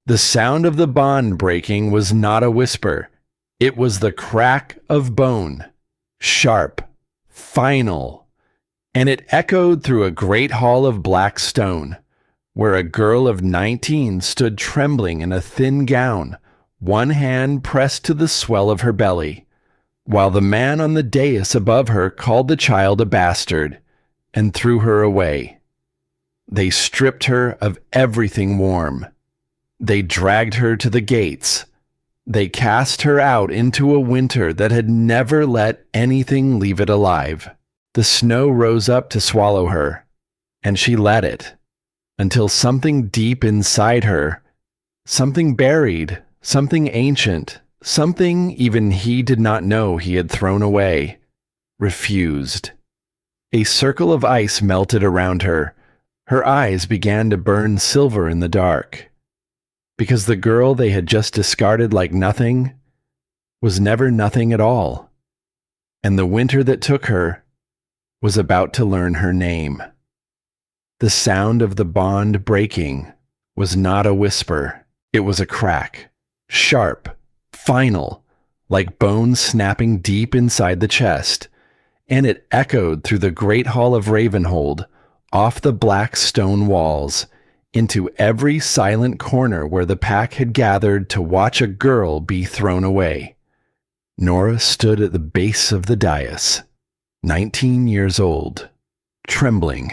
The sound of the bond breaking was not a whisper. It was the crack of bone, sharp, final, and it echoed through a great hall of black stone, where a girl of 19 stood trembling in a thin gown, one hand pressed to the swell of her belly, while the man on the dais above her called the child a bastard and threw her away. They stripped her of everything warm. They dragged her to the gates. They cast her out into a winter that had never let anything leave it alive. The snow rose up to swallow her, and she let it, until something deep inside her, something buried, something ancient, something even he did not know he had thrown away, refused. A circle of ice melted around her. Her eyes began to burn silver in the dark, because the girl they had just discarded like nothing was never nothing at all, and the winter that took her was about to learn her name. The sound of the bond breaking was not a whisper. It was a crack, sharp, final, like bones snapping deep inside the chest, and it echoed through the great hall of Ravenhold, off the black stone walls, into every silent corner where the pack had gathered to watch a girl be thrown away. Nora stood at the base of the dais, 19 years old, trembling,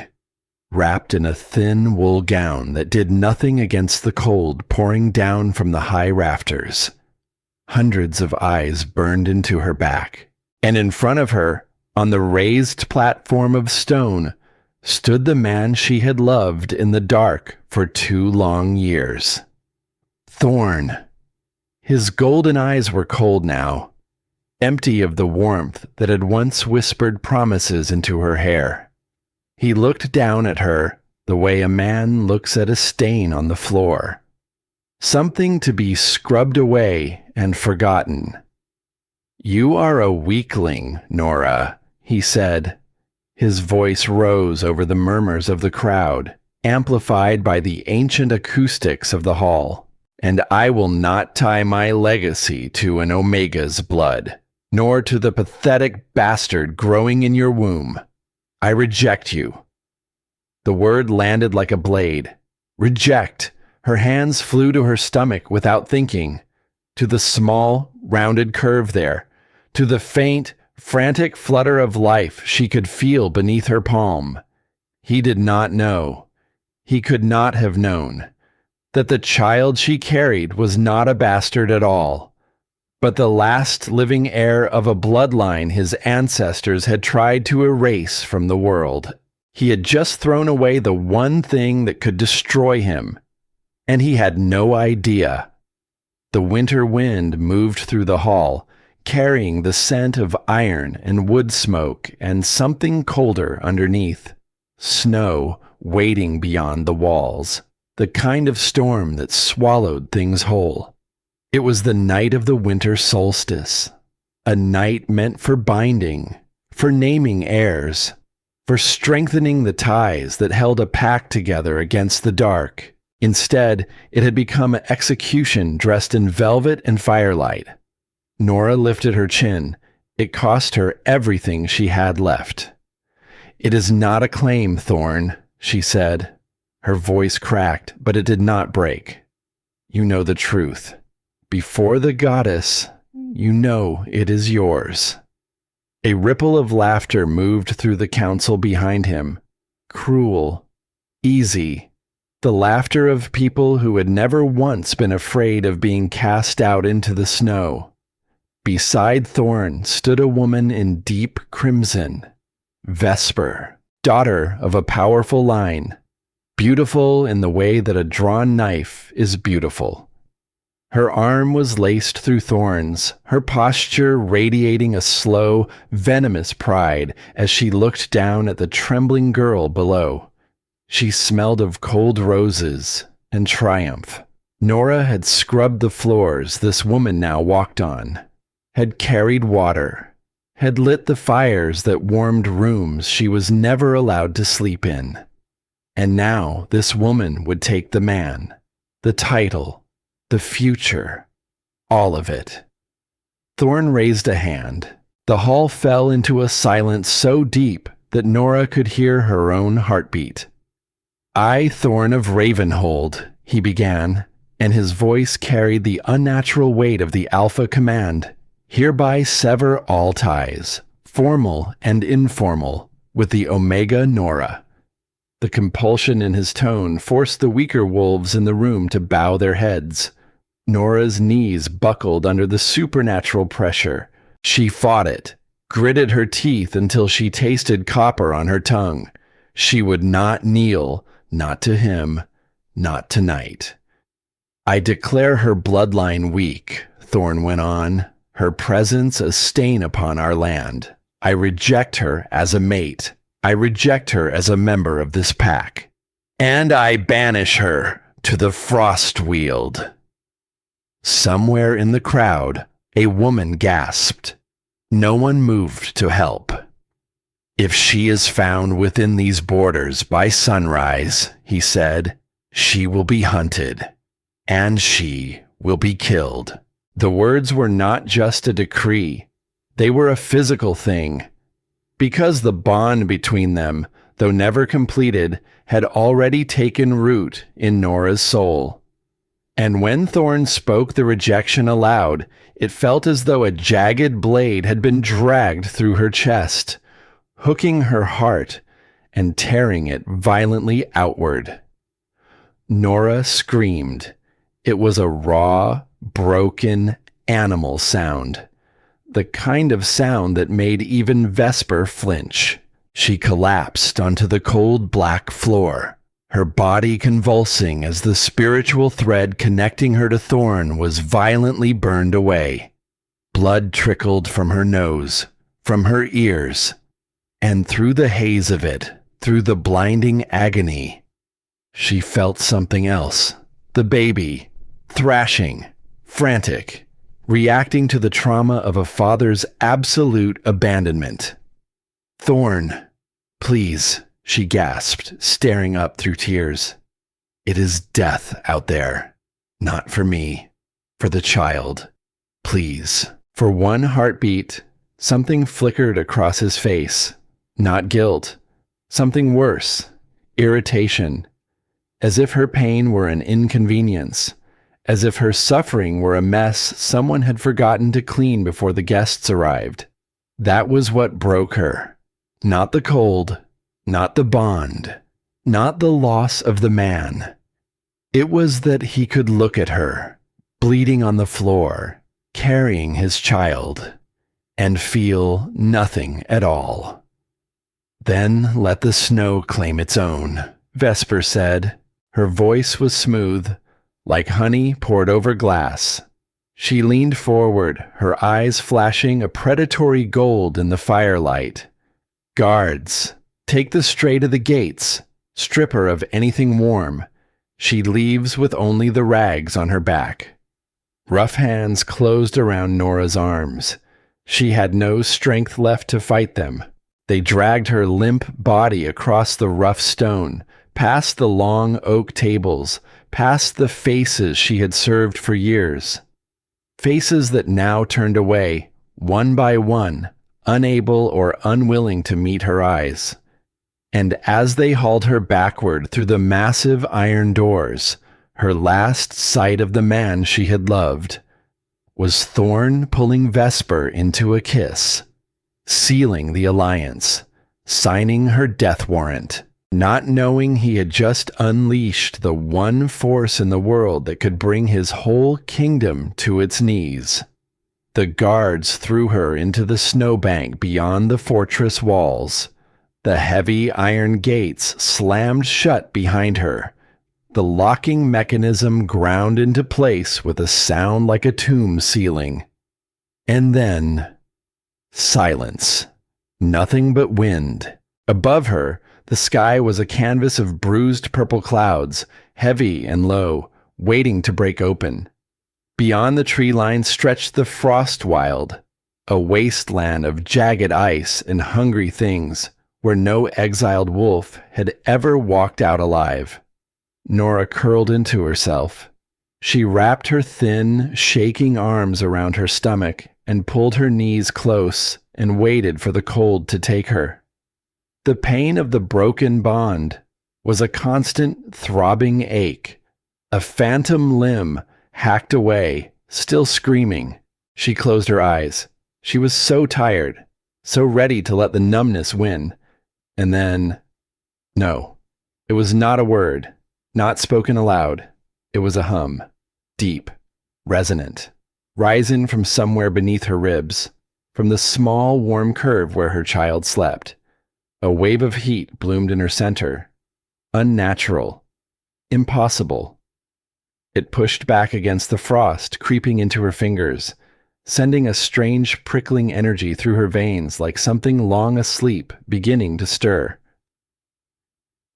wrapped in a thin wool gown that did nothing against the cold pouring down from the high rafters. Hundreds of eyes burned into her back, and in front of her, on the raised platform of stone, stood the man she had loved in the dark for 2 long years. Thorn. His golden eyes were cold now, empty of the warmth that had once whispered promises into her hair. He looked down at her the way a man looks at a stain on the floor, something to be scrubbed away and forgotten. "You are a weakling, Nora," he said. His voice rose over the murmurs of the crowd, amplified by the ancient acoustics of the hall. "And I will not tie my legacy to an Omega's blood, nor to the pathetic bastard growing in your womb. I reject you." The word landed like a blade. Reject. Her hands flew to her stomach without thinking, to the small, rounded curve there, to the faint, frantic flutter of life she could feel beneath her palm. He did not know. He could not have known that the child she carried was not a bastard at all, but the last living heir of a bloodline his ancestors had tried to erase from the world. He had just thrown away the one thing that could destroy him, and he had no idea. The winter wind moved through the hall, carrying the scent of iron and wood smoke and something colder underneath. Snow waiting beyond the walls, the kind of storm that swallowed things whole. It was the night of the winter solstice, a night meant for binding, for naming heirs, for strengthening the ties that held a pack together against the dark. Instead, it had become execution dressed in velvet and firelight. Nora lifted her chin. It cost her everything she had left. "It is not a claim, Thorn," she said. Her voice cracked, but it did not break. "You know the truth. Before the goddess, you know it is yours." A ripple of laughter moved through the council behind him. Cruel, easy, the laughter of people who had never once been afraid of being cast out into the snow. Beside Thorn stood a woman in deep crimson, Vesper, daughter of a powerful line, beautiful in the way that a drawn knife is beautiful. Her arm was laced through thorns, her posture radiating a slow, venomous pride as she looked down at the trembling girl below. She smelled of cold roses and triumph. Nora had scrubbed the floors this woman now walked on, had carried water, had lit the fires that warmed rooms she was never allowed to sleep in. And now this woman would take the man, the title, The future. All of it. Thorn raised a hand. The hall fell into a silence so deep that Nora could hear her own heartbeat. "I, Thorn of Ravenhold," he began, and his voice carried the unnatural weight of the Alpha command, "hereby sever all ties, formal and informal, with the Omega Nora." The compulsion in his tone forced the weaker wolves in the room to bow their heads. Nora's knees buckled under the supernatural pressure. She fought it, gritted her teeth until she tasted copper on her tongue. She would not kneel, not to him, not tonight. "I declare her bloodline weak," Thorn went on, "her presence a stain upon our land. I reject her as a mate. I reject her as a member of this pack. And I banish her to the frost weald." Somewhere in the crowd, a woman gasped. No one moved to help. "If she is found within these borders by sunrise," he said, "she will be hunted, and she will be killed." The words were not just a decree. They were a physical thing. Because the bond between them, though never completed, had already taken root in Nora's soul. And when Thorn spoke the rejection aloud, it felt as though a jagged blade had been dragged through her chest, hooking her heart and tearing it violently outward. Nora screamed. It was a raw, broken, animal sound, the kind of sound that made even Vesper flinch. She collapsed onto the cold black floor, her body convulsing as the spiritual thread connecting her to Thorn was violently burned away. Blood trickled from her nose, from her ears, and through the haze of it, through the blinding agony, she felt something else. The baby, thrashing, frantic, reacting to the trauma of a father's absolute abandonment. "Thorn, please," she gasped, staring up through tears. "It is death out there. Not for me. For the child. Please." For one heartbeat, something flickered across his face. Not guilt. Something worse. Irritation. As if her pain were an inconvenience. As if her suffering were a mess someone had forgotten to clean before the guests arrived. That was what broke her. Not the cold. Not the bond. Not the loss of the man. It was that he could look at her, bleeding on the floor, carrying his child, and feel nothing at all. "Then let the snow claim its own," Vesper said. Her voice was smooth, like honey poured over glass. She leaned forward, her eyes flashing a predatory gold in the firelight. "Guards, take the stray to the gates. Strip her of anything warm. She leaves with only the rags on her back." Rough hands closed around Nora's arms. She had no strength left to fight them. They dragged her limp body across the rough stone, past the long oak tables, past the faces she had served for years. Faces that now turned away, one by one, unable or unwilling to meet her eyes. And as they hauled her backward through the massive iron doors, her last sight of the man she had loved was Thorn pulling Vesper into a kiss, sealing the alliance, signing her death warrant, not knowing he had just unleashed the one force in the world that could bring his whole kingdom to its knees. The guards threw her into the snowbank beyond the fortress walls. The heavy iron gates slammed shut behind her. The locking mechanism ground into place with a sound like a tomb ceiling. And then, silence. Nothing but wind. Above her, the sky was a canvas of bruised purple clouds, heavy and low, waiting to break open. Beyond the tree line stretched the frost wild, a wasteland of jagged ice and hungry things, where no exiled wolf had ever walked out alive. Nora curled into herself. She wrapped her thin, shaking arms around her stomach and pulled her knees close and waited for the cold to take her. The pain of the broken bond was a constant throbbing ache, a phantom limb hacked away, still screaming. She closed her eyes. She was so tired, so ready to let the numbness win. And then, no, it was not a word, not spoken aloud. It was a hum, deep, resonant, rising from somewhere beneath her ribs, from the small, warm curve where her child slept. A wave of heat bloomed in her center. Unnatural. Impossible. It pushed back against the frost, creeping into her fingers, sending a strange prickling energy through her veins like something long asleep beginning to stir.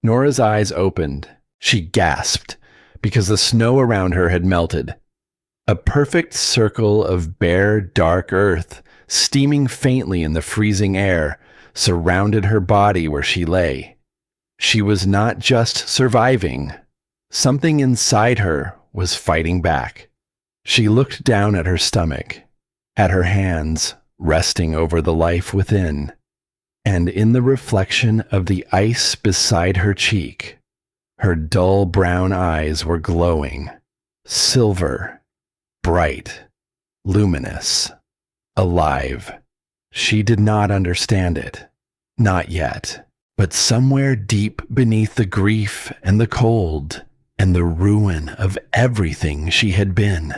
Nora's eyes opened. She gasped, because the snow around her had melted. A perfect circle of bare, dark earth, steaming faintly in the freezing air, surrounded her body where she lay. She was not just surviving. Something inside her was fighting back. She looked down at her stomach, at her hands resting over the life within, and in the reflection of the ice beside her cheek, her dull brown eyes were glowing, silver, bright, luminous, alive. She did not understand it, not yet, but somewhere deep beneath the grief and the cold and the ruin of everything she had been,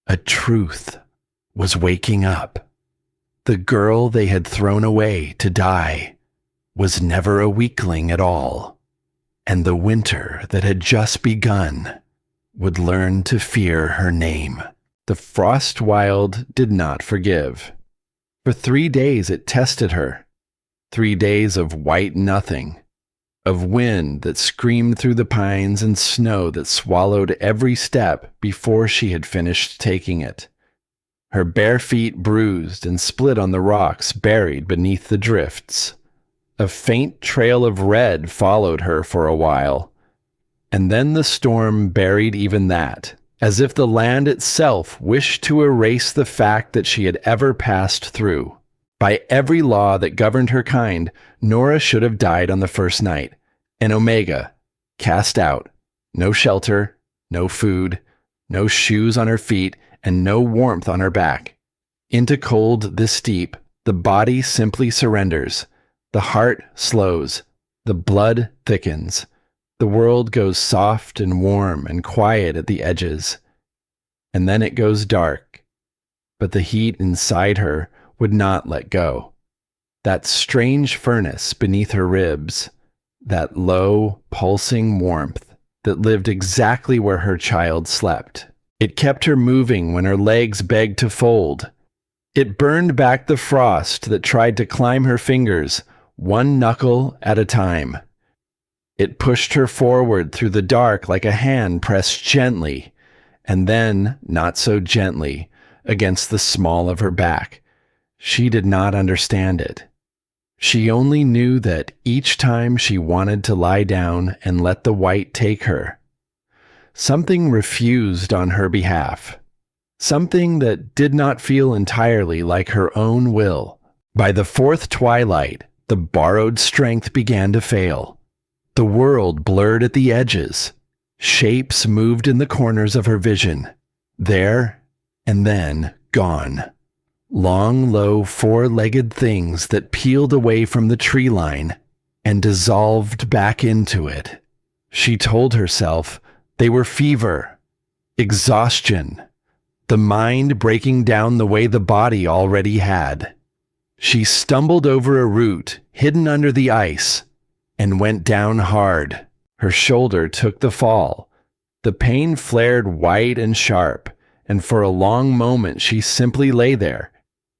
a truth was waking up. The girl they had thrown away to die was never a weakling at all, and the winter that had just begun would learn to fear her name. The frost wild did not forgive. For 3 days it tested her. 3 days of white nothing, of wind that screamed through the pines and snow that swallowed every step before she had finished taking it. Her bare feet bruised and split on the rocks buried beneath the drifts. A faint trail of red followed her for a while, and then the storm buried even that, as if the land itself wished to erase the fact that she had ever passed through. By every law that governed her kind, Nora should have died on the first night, an Omega, cast out, no shelter, no food, no shoes on her feet, and no warmth on her back. Into cold this deep, the body simply surrenders. The heart slows, the blood thickens, the world goes soft and warm and quiet at the edges. And then it goes dark, but the heat inside her would not let go. That strange furnace beneath her ribs, that low, pulsing warmth that lived exactly where her child slept. It kept her moving when her legs begged to fold. It burned back the frost that tried to climb her fingers, one knuckle at a time. It pushed her forward through the dark like a hand pressed gently, and then, not so gently, against the small of her back. She did not understand it. She only knew that each time she wanted to lie down and let the white take her, something refused on her behalf, something that did not feel entirely like her own will. By the fourth twilight, the borrowed strength began to fail. The world blurred at the edges. Shapes moved in the corners of her vision. There, and then, gone. Long, low, four-legged things that peeled away from the tree line and dissolved back into it. She told herself they were fever, exhaustion, the mind breaking down the way the body already had. She stumbled over a root hidden under the ice and went down hard. Her shoulder took the fall. The pain flared white and sharp, and for a long moment she simply lay there,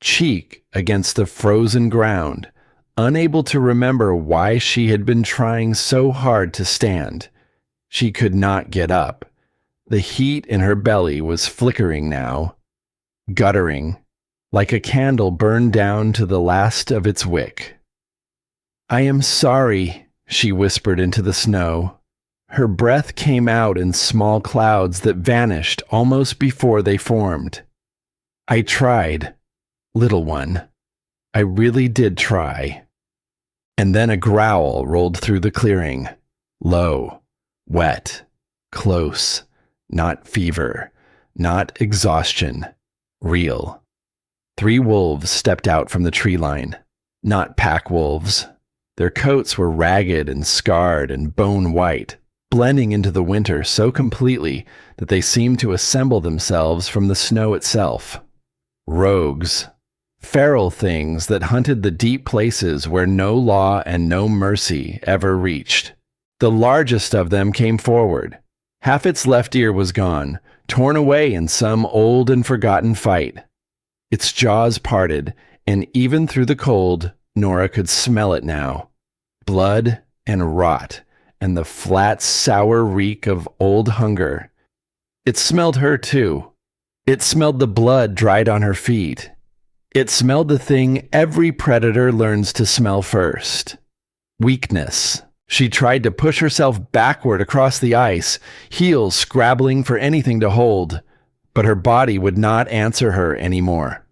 cheek against the frozen ground, unable to remember why she had been trying so hard to stand. She could not get up. The heat in her belly was flickering now, guttering, like a candle burned down to the last of its wick. "I am sorry," she whispered into the snow. Her breath came out in small clouds that vanished almost before they formed. I tried, little one. I really did try. And then a growl rolled through the clearing. Low, wet, close, not fever, not exhaustion, real. 3 wolves stepped out from the tree line, not pack wolves. Their coats were ragged and scarred and bone white, blending into the winter so completely that they seemed to assemble themselves from the snow itself. Rogues, feral things that hunted the deep places where no law and no mercy ever reached. The largest of them came forward. Half its left ear was gone, torn away in some old and forgotten fight. Its jaws parted, and even through the cold, Nora could smell it now. Blood and rot, and the flat, sour reek of old hunger. It smelled her too. It smelled the blood dried on her feet. It smelled the thing every predator learns to smell first. Weakness. She tried to push herself backward across the ice, heels scrabbling for anything to hold, but her body would not answer her anymore.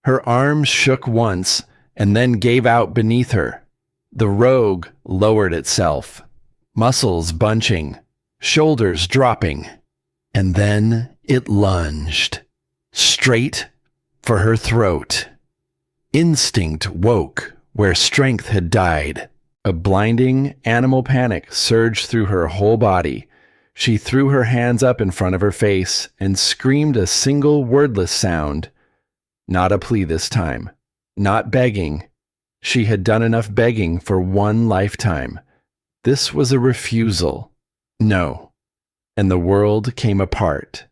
Her arms shook once, and then gave out beneath her. The rogue lowered itself, muscles bunching, shoulders dropping, and then it lunged, straight for her throat. Instinct woke where strength had died. A blinding animal panic surged through her whole body. She threw her hands up in front of her face and screamed a single wordless sound. Not a plea this time. Not begging. She had done enough begging for one lifetime. This was a refusal. No. And the world came apart.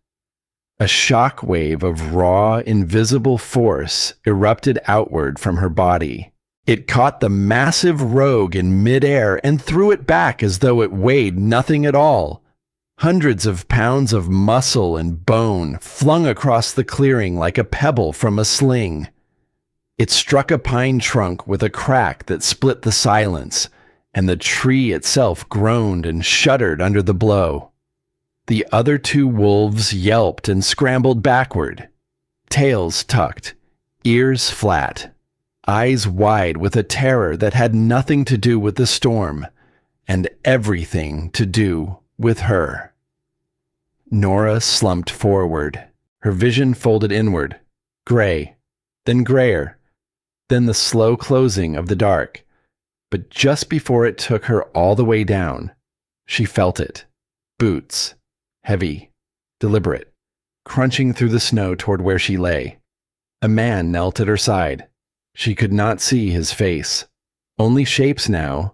A shock wave of raw, invisible force erupted outward from her body. It caught the massive rogue in midair and threw it back as though it weighed nothing at all. Hundreds of pounds of muscle and bone flung across the clearing like a pebble from a sling. It struck a pine trunk with a crack that split the silence, and the tree itself groaned and shuddered under the blow. The other 2 wolves yelped and scrambled backward, tails tucked, ears flat, eyes wide with a terror that had nothing to do with the storm, and everything to do with her. Nora slumped forward, her vision folded inward, gray, then grayer, then the slow closing of the dark. But just before it took her all the way down, she felt it. Boots, heavy, deliberate, crunching through the snow toward where she lay. A man knelt at her side. She could not see his face. Only shapes now.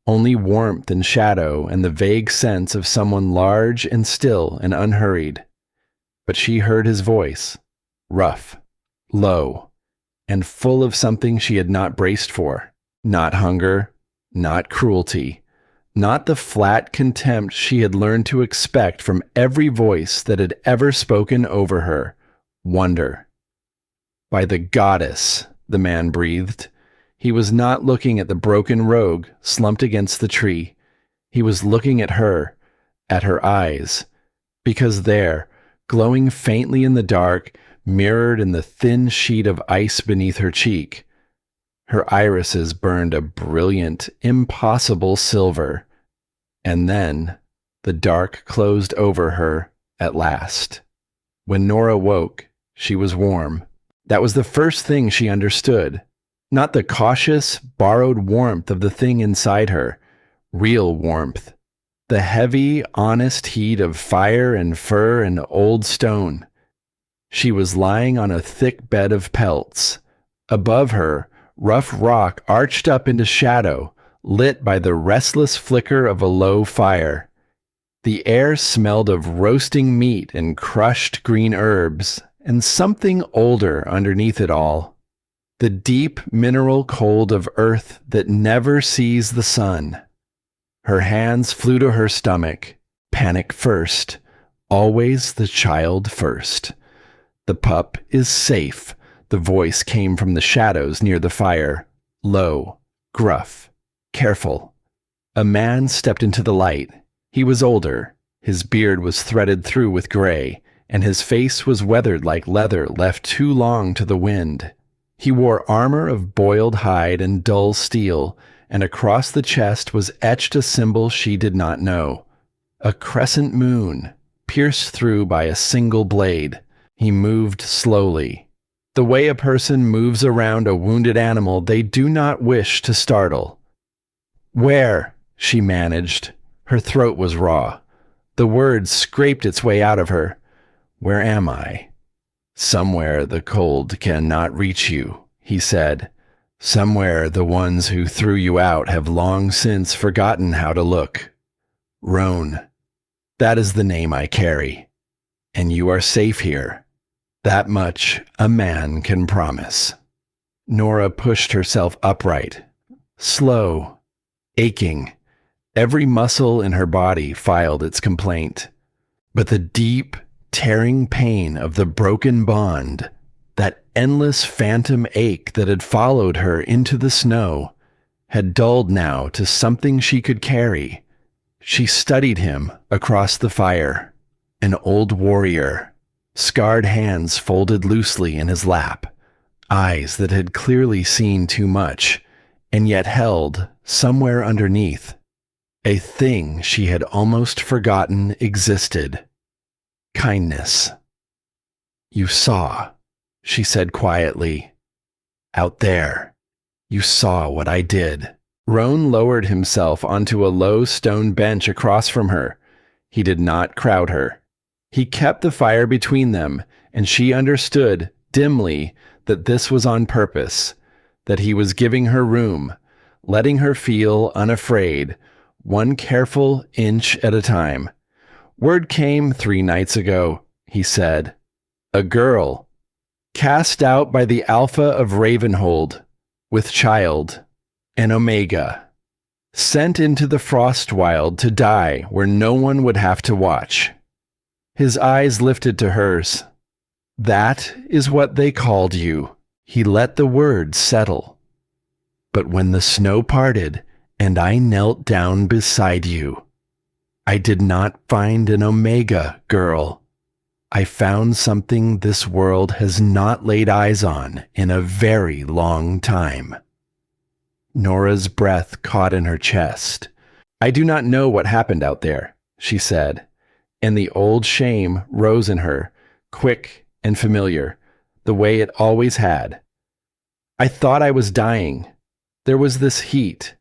Only warmth and shadow and the vague sense of someone large and still and unhurried. But she heard his voice, rough, low, and full of something she had not braced for. Not hunger, not cruelty, not the flat contempt she had learned to expect from every voice that had ever spoken over her. Wonder. By the goddess, the man breathed. He was not looking at the broken rogue slumped against the tree. He was looking at her eyes, because there, glowing faintly in the dark, mirrored in the thin sheet of ice beneath her cheek, her irises burned a brilliant, impossible silver. And then the dark closed over her at last. When Nora woke, she was warm. That was the first thing she understood. Not the cautious, borrowed warmth of the thing inside her. Real warmth. The heavy, honest heat of fire and fur and old stone. She was lying on a thick bed of pelts. Above her, rough rock arched up into shadow, lit by the restless flicker of a low fire. The air smelled of roasting meat and crushed green herbs, and something older underneath it all. The deep mineral cold of earth that never sees the sun. Her hands flew to her stomach. Panic first. Always the child first. The pup is safe. The voice came from the shadows near the fire. Low, gruff, careful. A man stepped into the light. He was older, his beard was threaded through with gray, and his face was weathered like leather left too long to the wind. He wore armor of boiled hide and dull steel, and across the chest was etched a symbol she did not know. A crescent moon, pierced through by a single blade. He moved slowly. The way a person moves around a wounded animal they do not wish to startle. "Where?" she managed. Her throat was raw. The word scraped its way out of her. "Where am I?" "Somewhere the cold cannot reach you," he said. "Somewhere the ones who threw you out have long since forgotten how to look. Roan, that is the name I carry. And you are safe here. That much a man can promise." Nora pushed herself upright, slow, aching. Every muscle in her body filed its complaint. But the deep, tearing pain of the broken bond, that endless phantom ache that had followed her into the snow, had dulled now to something she could carry. She studied him across the fire, an old warrior, scarred hands folded loosely in his lap, eyes that had clearly seen too much, and yet held, somewhere underneath, a thing she had almost forgotten existed. Kindness. "You saw," she said quietly. "Out there. You saw what I did." Roan lowered himself onto a low stone bench across from her. He did not crowd her. He kept the fire between them, and she understood, dimly, that this was on purpose, that he was giving her room, letting her feel unafraid, one careful inch at a time. "Word came 3 nights ago," he said. "A girl, cast out by the Alpha of Ravenhold, with child, an Omega, sent into the Frostwild to die where no one would have to watch." His eyes lifted to hers. "That is what they called you." He let the words settle. "But when the snow parted and I knelt down beside you, I did not find an Omega, girl. I found something this world has not laid eyes on in a very long time." Nora's breath caught in her chest. "I do not know what happened out there," she said, and the old shame rose in her, quick and familiar, the way it always had. "I thought I was dying. There was this heat.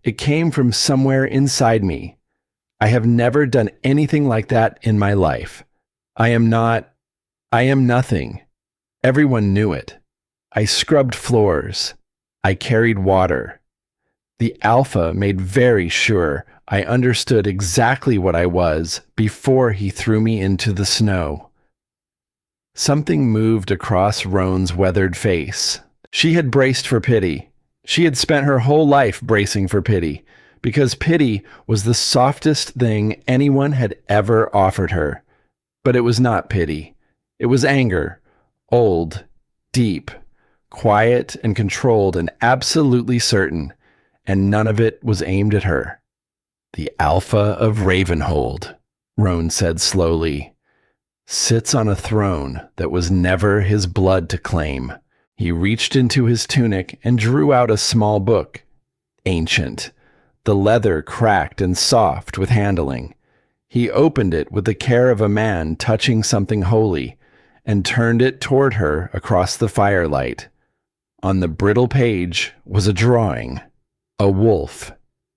It came from somewhere inside me. I have never done anything like that in my life. I am nothing. Everyone knew it. I scrubbed floors. I carried water. The Alpha made very sure I understood exactly what I was before he threw me into the snow." Something moved across Roan's weathered face. She had braced for pity. She had spent her whole life bracing for pity, because pity was the softest thing anyone had ever offered her. But it was not pity. It was anger, old, deep, quiet and controlled and absolutely certain, and none of it was aimed at her. "The Alpha of Ravenhold," Roan said slowly, "sits on a throne that was never his blood to claim." He reached into his tunic and drew out a small book, ancient, the leather cracked and soft with handling. He opened it with the care of a man touching something holy, and turned it toward her across the firelight. On the brittle page was a drawing, a wolf,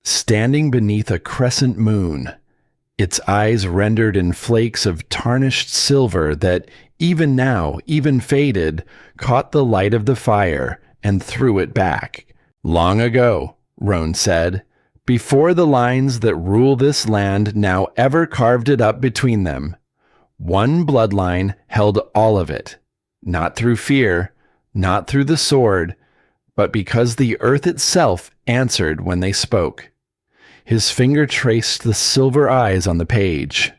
standing beneath a crescent moon, its eyes rendered in flakes of tarnished silver that, even now, even faded, caught the light of the fire and threw it back. "Long ago," Roan said, "before the lines that rule this land now ever carved it up between them, one bloodline held all of it, not through fear, not through the sword, but because the earth itself answered when they spoke." His finger traced the silver eyes on the page.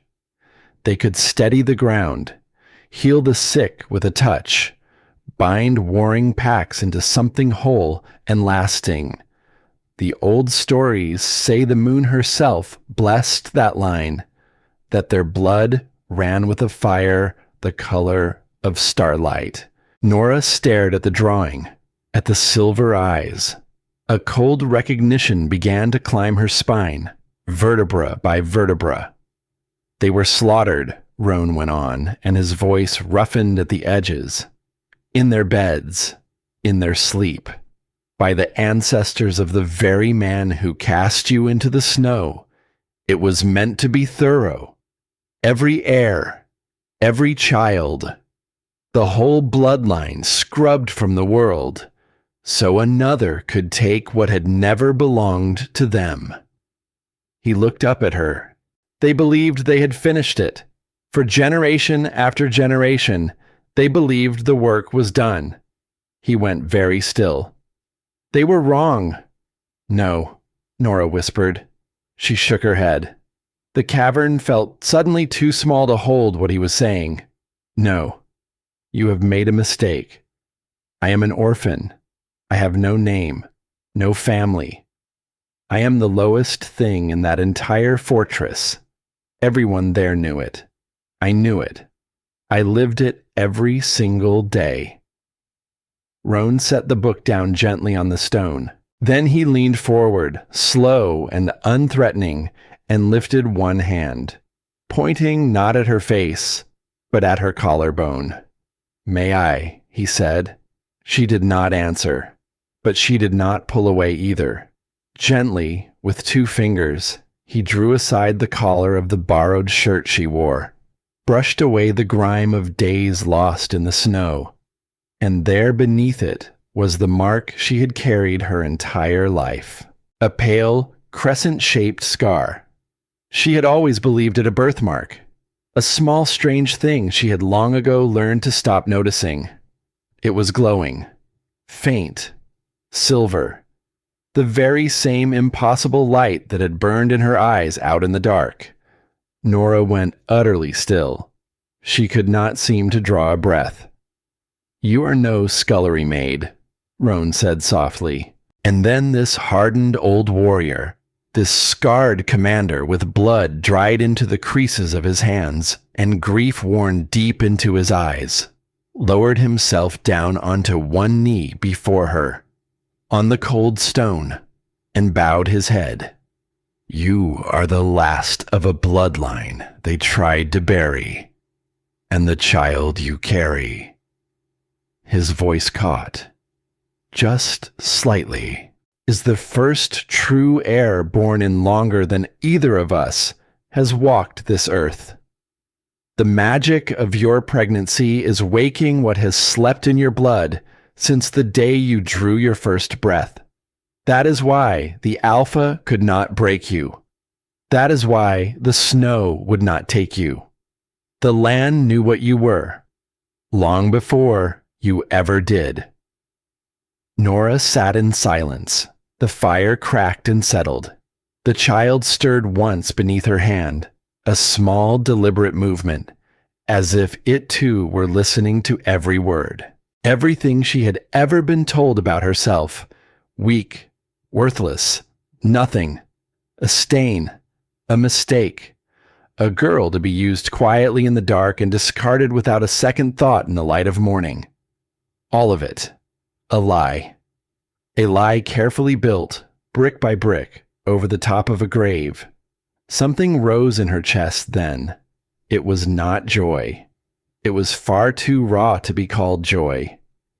They could steady the ground, heal the sick with a touch, bind warring packs into something whole and lasting. The old stories say the moon herself blessed that line, that their blood ran with a fire the color of starlight. Nora stared at the drawing, at the silver eyes. A cold recognition began to climb her spine, vertebra by vertebra. They were slaughtered, Roan went on, and his voice roughened at the edges. In their beds, in their sleep, by the ancestors of the very man who cast you into the snow. It was meant to be thorough. Every heir, every child, the whole bloodline scrubbed from the world, so another could take what had never belonged to them. He looked up at her. They believed they had finished it. For generation after generation, they believed the work was done. He went very still. They were wrong. No, Nora whispered. She shook her head. The cavern felt suddenly too small to hold what he was saying. No, you have made a mistake. I am an orphan. I have no name, no family. I am the lowest thing in that entire fortress. Everyone there knew it. I knew it. I lived it every single day. Roan set the book down gently on the stone. Then he leaned forward, slow and unthreatening, and lifted one hand, pointing not at her face, but at her collarbone. May I, he said. She did not answer, but she did not pull away either. Gently, with 2 fingers, he drew aside the collar of the borrowed shirt she wore, brushed away the grime of days lost in the snow, and there beneath it was the mark she had carried her entire life, a pale, crescent-shaped scar. She had always believed it a birthmark, a small strange thing she had long ago learned to stop noticing. It was glowing, faint, silver, the very same impossible light that had burned in her eyes out in the dark. Nora went utterly still. She could not seem to draw a breath. You are no scullery maid, Roan said softly. And then this hardened old warrior, this scarred commander with blood dried into the creases of his hands and grief worn deep into his eyes, lowered himself down onto one knee before her, on the cold stone, and bowed his head. You are the last of a bloodline they tried to bury, and the child you carry. His voice caught, just slightly, is the first true heir born in longer than either of us has walked this earth. The magic of your pregnancy is waking what has slept in your blood since the day you drew your first breath. That is why the Alpha could not break you. That is why the snow would not take you. The land knew what you were, long before you ever did. Nora sat in silence. The fire cracked and settled. The child stirred once beneath her hand, a small, deliberate movement, as if it too were listening to every word. Everything she had ever been told about herself, weak, worthless, nothing, a stain, a mistake, a girl to be used quietly in the dark and discarded without a second thought in the light of morning. All of it, a lie. A lie carefully built, brick by brick, over the top of a grave. Something rose in her chest then. It was not joy. It was far too raw to be called joy.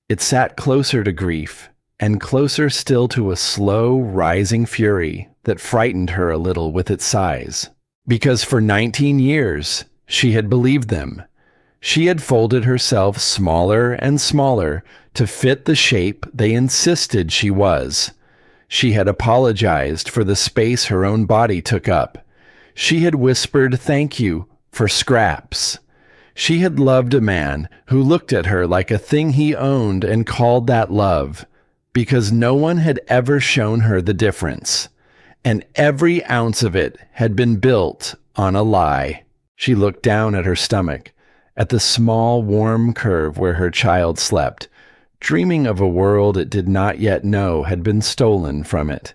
It sat closer to grief, and closer still to a slow, rising fury that frightened her a little with its size. Because for 19 years, she had believed them. She had folded herself smaller and smaller to fit the shape they insisted she was. She had apologized for the space her own body took up. She had whispered thank you for scraps. She had loved a man who looked at her like a thing he owned and called that love, because no one had ever shown her the difference. And every ounce of it had been built on a lie. She looked down at her stomach, at the small, warm curve where her child slept, dreaming of a world it did not yet know had been stolen from it.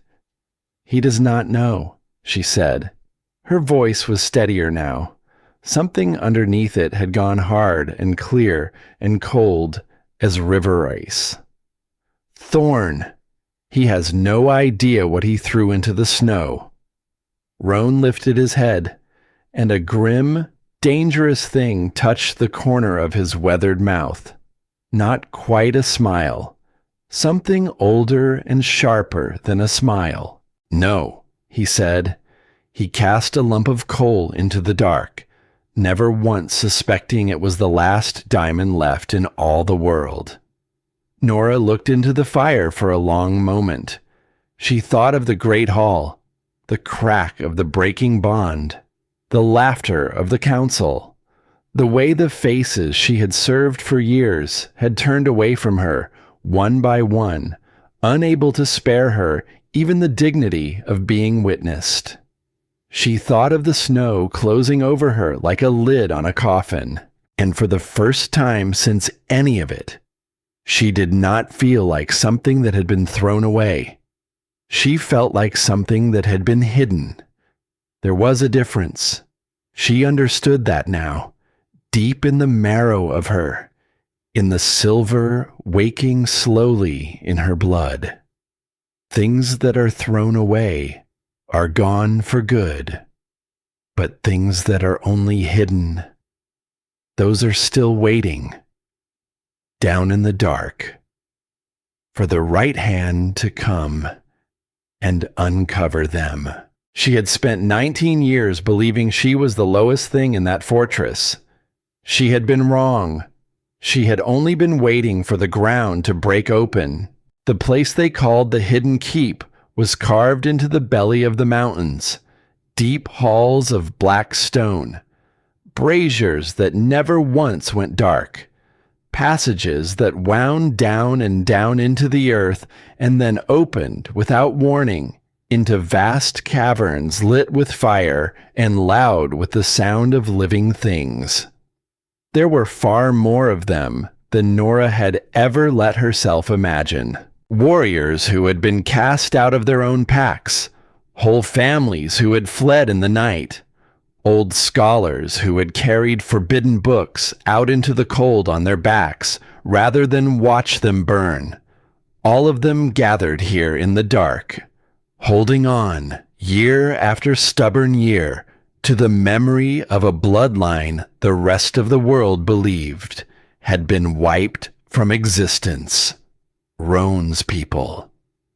He does not know, she said. Her voice was steadier now. Something underneath it had gone hard and clear and cold as river ice. Thorn. He has no idea what he threw into the snow. Roan lifted his head, and a grim, dangerous thing touched the corner of his weathered mouth. Not quite a smile. Something older and sharper than a smile. No, he said. He cast a lump of coal into the dark, never once suspecting it was the last diamond left in all the world. Nora looked into the fire for a long moment. She thought of the great hall, the crack of the breaking bond, the laughter of the council, the way the faces she had served for years had turned away from her, one by one, unable to spare her even the dignity of being witnessed. She thought of the snow closing over her like a lid on a coffin, and for the first time since any of it, she did not feel like something that had been thrown away. She felt like something that had been hidden. There was a difference. She understood that now, deep in the marrow of her, in the silver waking slowly in her blood. Things that are thrown away are gone for good, but things that are only hidden, those are still waiting, down in the dark, for the right hand to come and uncover them. She had spent 19 years believing she was the lowest thing in that fortress. She had been wrong. She had only been waiting for the ground to break open. The place they called the Hidden Keep was carved into the belly of the mountains, deep halls of black stone, braziers that never once went dark, passages that wound down and down into the earth and then opened without warning into vast caverns lit with fire and loud with the sound of living things. There were far more of them than Nora had ever let herself imagine. Warriors who had been cast out of their own packs, whole families who had fled in the night, old scholars who had carried forbidden books out into the cold on their backs rather than watch them burn. All of them gathered here in the dark, holding on, year after stubborn year, to the memory of a bloodline the rest of the world believed had been wiped from existence. Roan's people.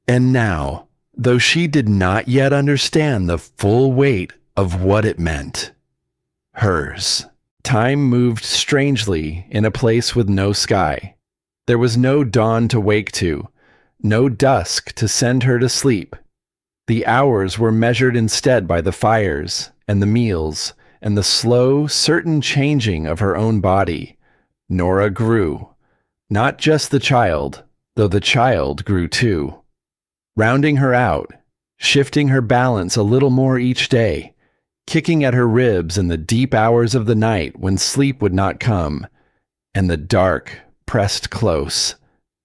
And now, though she did not yet understand the full weight of what it meant, hers. Time moved strangely in a place with no sky. There was no dawn to wake to, no dusk to send her to sleep. The hours were measured instead by the fires and the meals and the slow, certain changing of her own body. Nora grew. Not just the child, though the child grew too. Rounding her out, shifting her balance a little more each day, kicking at her ribs in the deep hours of the night when sleep would not come, and the dark pressed close.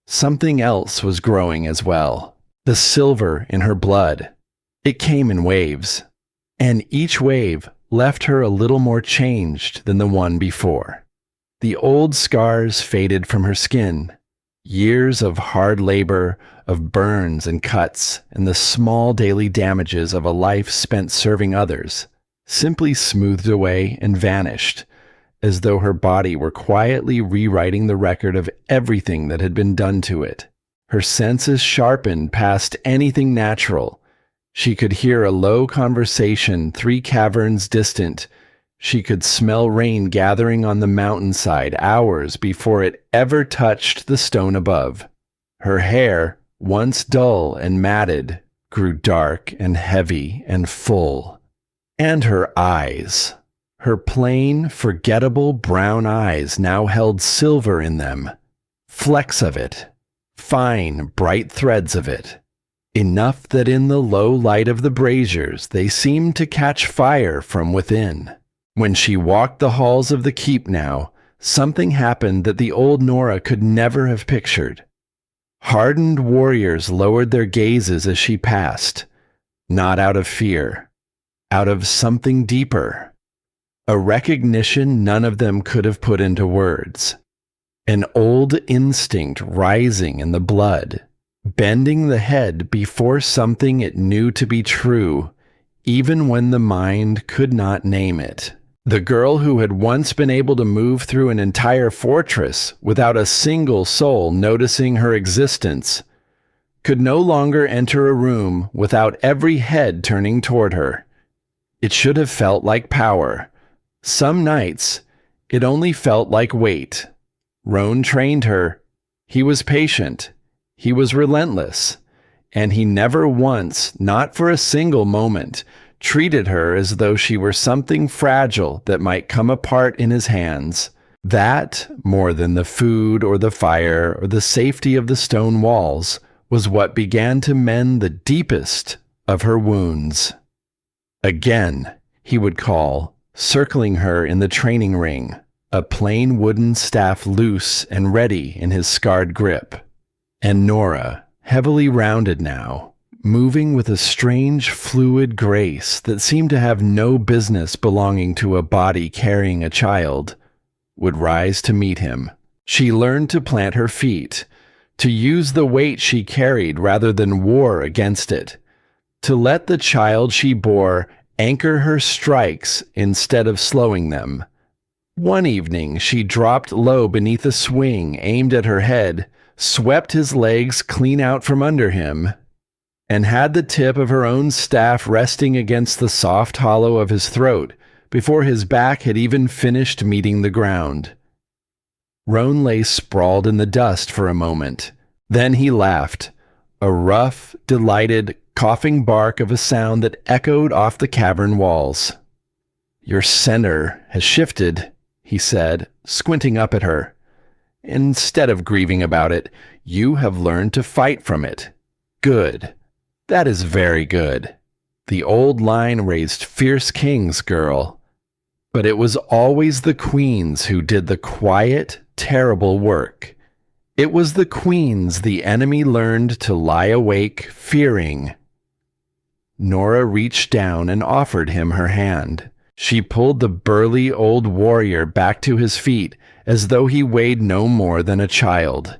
Something else was growing as well. The silver in her blood. It came in waves, and each wave left her a little more changed than the one before. The old scars faded from her skin. Years of hard labor, of burns and cuts, and the small daily damages of a life spent serving others, simply smoothed away and vanished, as though her body were quietly rewriting the record of everything that had been done to it. Her senses sharpened past anything natural. She could hear a low conversation 3 caverns distant. She could smell rain gathering on the mountainside hours before it ever touched the stone above. Her hair, once dull and matted, grew dark and heavy and full. And her eyes. Her plain, forgettable brown eyes now held silver in them. Flecks of it. Fine, bright threads of it. Enough that in the low light of the braziers they seemed to catch fire from within. When she walked the halls of the keep now, something happened that the old Nora could never have pictured. Hardened warriors lowered their gazes as she passed. not out of fear, out of something deeper, a recognition none of them could have put into words, an old instinct rising in the blood, bending the head before something it knew to be true, even when the mind could not name it. The girl who had once been able to move through an entire fortress without a single soul noticing her existence could no longer enter a room without every head turning toward her. It should have felt like power. Some nights, it only felt like weight. Roan trained her. He was patient. He was relentless. And he never once, not for a single moment, treated her as though she were something fragile that might come apart in his hands. That, more than the food or the fire or the safety of the stone walls, was what began to mend the deepest of her wounds. Again, he would call, circling her in the training ring, a plain wooden staff loose and ready in his scarred grip. And Nora, heavily rounded now, moving with a strange fluid grace that seemed to have no business belonging to a body carrying a child, would rise to meet him. She learned to plant her feet, to use the weight she carried rather than war against it, to let the child she bore anchor her strikes instead of slowing them. One evening she dropped low beneath a swing aimed at her head, swept his legs clean out from under him, and had the tip of her own staff resting against the soft hollow of his throat before his back had even finished meeting the ground. Roan lay sprawled in the dust for a moment. Then he laughed, a rough, delighted, coughing bark of a sound that echoed off the cavern walls. "Your center has shifted," he said, squinting up at her. "Instead of grieving about it, you have learned to fight from it. Good. That is very good. The old line raised fierce kings, girl. But it was always the queens who did the quiet, terrible work. It was the queens the enemy learned to lie awake, fearing." Nora reached down and offered him her hand. She pulled the burly old warrior back to his feet as though he weighed no more than a child.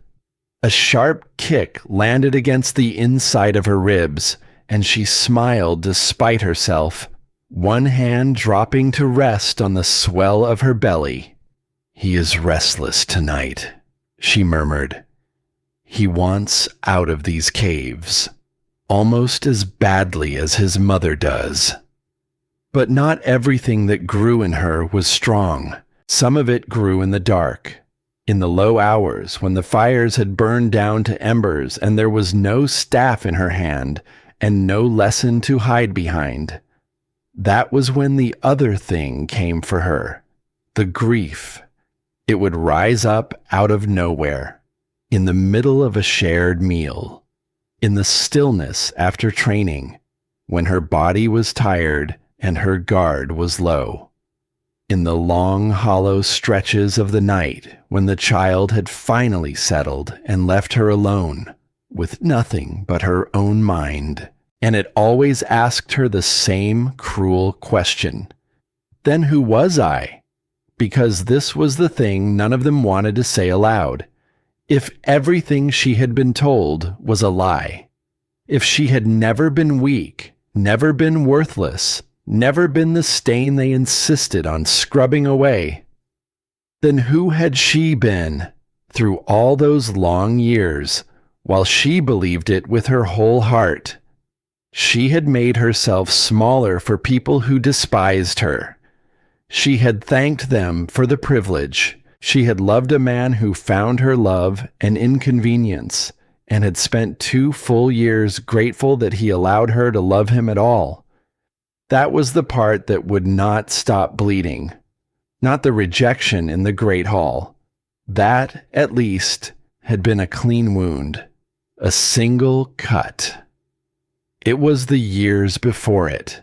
A sharp kick landed against the inside of her ribs, and she smiled despite herself, one hand dropping to rest on the swell of her belly. "He is restless tonight," she murmured. "He wants out of these caves, almost as badly as his mother does." But not everything that grew in her was strong. Some of it grew in the dark, in the low hours when the fires had burned down to embers and there was no staff in her hand and no lesson to hide behind. That was when the other thing came for her, the grief. It would rise up out of nowhere, in the middle of a shared meal, in the stillness after training, when her body was tired and her guard was low. In the long, hollow stretches of the night when the child had finally settled and left her alone, with nothing but her own mind, and it always asked her the same cruel question. Then who was I? Because this was the thing none of them wanted to say aloud. If everything she had been told was a lie, if she had never been weak, never been worthless, never been the stain they insisted on scrubbing away, then who had she been through all those long years, while she believed it with her whole heart? She had made herself smaller for people who despised her. She had thanked them for the privilege. She had loved a man who found her love an inconvenience, and had spent 2 full years grateful that he allowed her to love him at all. That was the part that would not stop bleeding, not the rejection in the great hall. That, at least, had been a clean wound, a single cut. It was the years before it,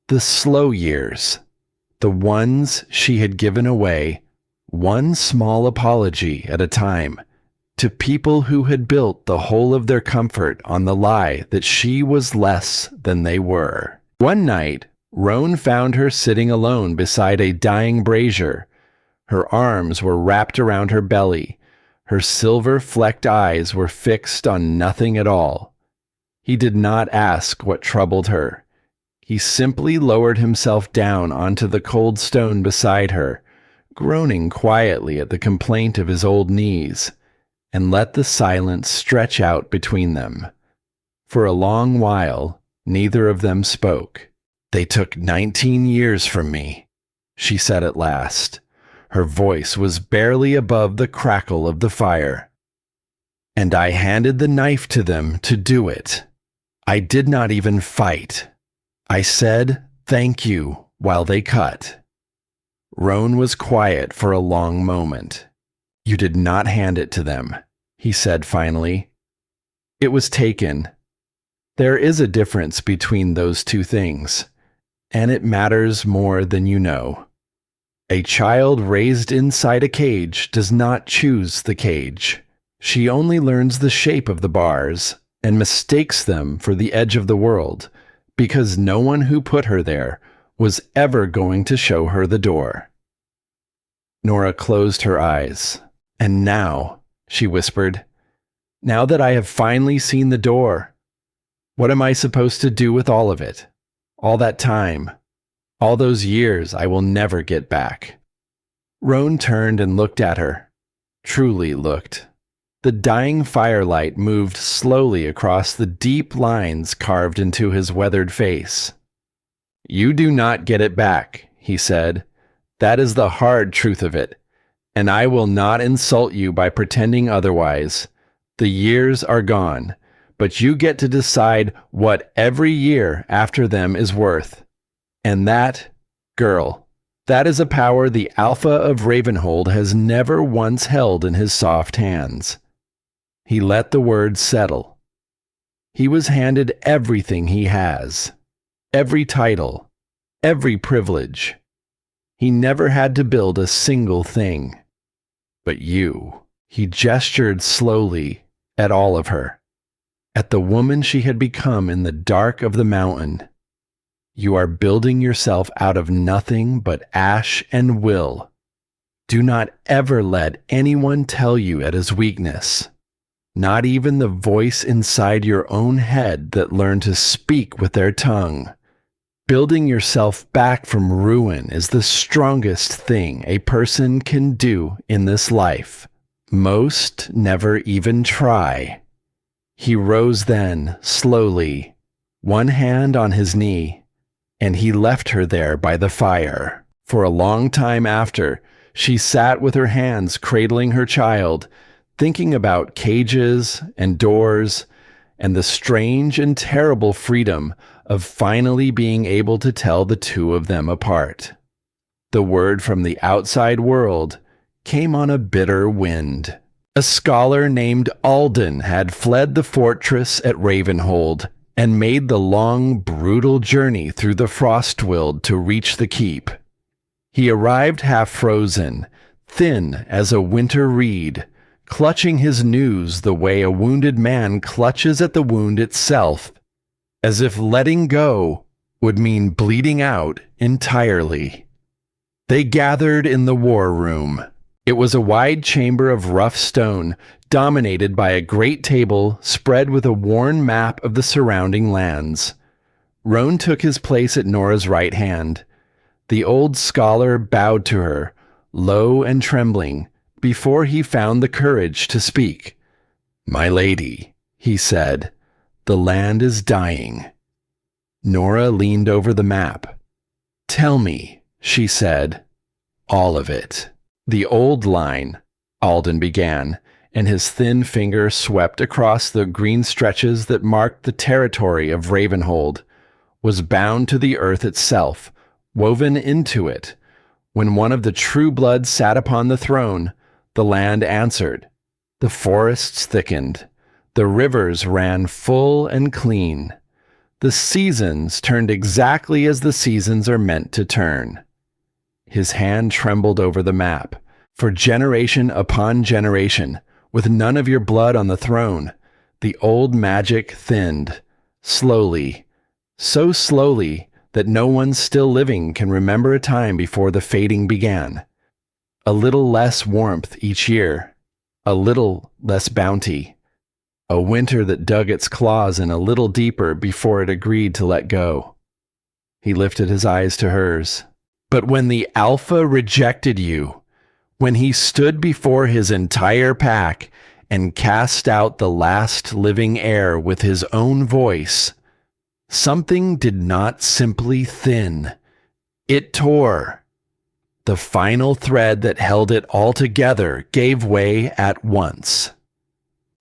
the slow years, the ones she had given away, one small apology at a time, to people who had built the whole of their comfort on the lie that she was less than they were. One night, Roan found her sitting alone beside a dying brazier. Her arms were wrapped around her belly. Her silver-flecked eyes were fixed on nothing at all. He did not ask what troubled her. He simply lowered himself down onto the cold stone beside her, groaning quietly at the complaint of his old knees, and let the silence stretch out between them. For a long while, neither of them spoke. "They took 19 years from me," she said at last. Her voice was barely above the crackle of the fire. "And I handed the knife to them to do it. I did not even fight. I said, 'Thank you,' while they cut." Roan was quiet for a long moment. "You did not hand it to them," he said finally. "It was taken. There is a difference between those two things, and it matters more than you know. A child raised inside a cage does not choose the cage. She only learns the shape of the bars and mistakes them for the edge of the world, because no one who put her there was ever going to show her the door." Nora closed her eyes. "And now," she whispered, "now that I have finally seen the door, what am I supposed to do with all of it? All that time? All those years I will never get back?" Roan turned and looked at her. Truly looked. The dying firelight moved slowly across the deep lines carved into his weathered face. "You do not get it back," he said. "That is the hard truth of it, and I will not insult you by pretending otherwise. The years are gone, but you get to decide what every year after them is worth. And that, girl, that is a power the Alpha of Ravenhold has never once held in his soft hands." He let the words settle. He was handed everything he has, every title, every privilege. He never had to build a single thing. But you, he gestured slowly at all of her, at the woman she had become in the dark of the mountain. You are building yourself out of nothing but ash and will. Do not ever let anyone tell you it is weakness. Not even the voice inside your own head that learned to speak with their tongue. Building yourself back from ruin is the strongest thing a person can do in this life. Most never even try. He rose then, slowly, one hand on his knee, and he left her there by the fire. For a long time after, she sat with her hands cradling her child, thinking about cages and doors and the strange and terrible freedom of finally being able to tell the two of them apart. The word from the outside world came on a bitter wind. A scholar named Alden had fled the fortress at Ravenhold and made the long, brutal journey through the Frostwild to reach the keep. He arrived half-frozen, thin as a winter reed, clutching his news the way a wounded man clutches at the wound itself, as if letting go would mean bleeding out entirely. They gathered in the war room. It was a wide chamber of rough stone, dominated by a great table spread with a worn map of the surrounding lands. Roan took his place at Nora's right hand. The old scholar bowed to her, low and trembling, before he found the courage to speak. "My lady," he said, "the land is dying." Nora leaned over the map. "Tell me," she said, "all of it." "The old line," Alden began, and his thin finger swept across the green stretches that marked the territory of Ravenhold, "was bound to the earth itself, woven into it. When one of the true blood sat upon the throne, the land answered. The forests thickened. The rivers ran full and clean. The seasons turned exactly as the seasons are meant to turn." His hand trembled over the map. "For generation upon generation, with none of your blood on the throne, the old magic thinned, slowly, so slowly that no one still living can remember a time before the fading began. A little less warmth each year, a little less bounty, a winter that dug its claws in a little deeper before it agreed to let go. He lifted his eyes to hers. But when the Alpha rejected you, when he stood before his entire pack and cast out the last living heir with his own voice, something did not simply thin. It tore. The final thread that held it all together gave way at once.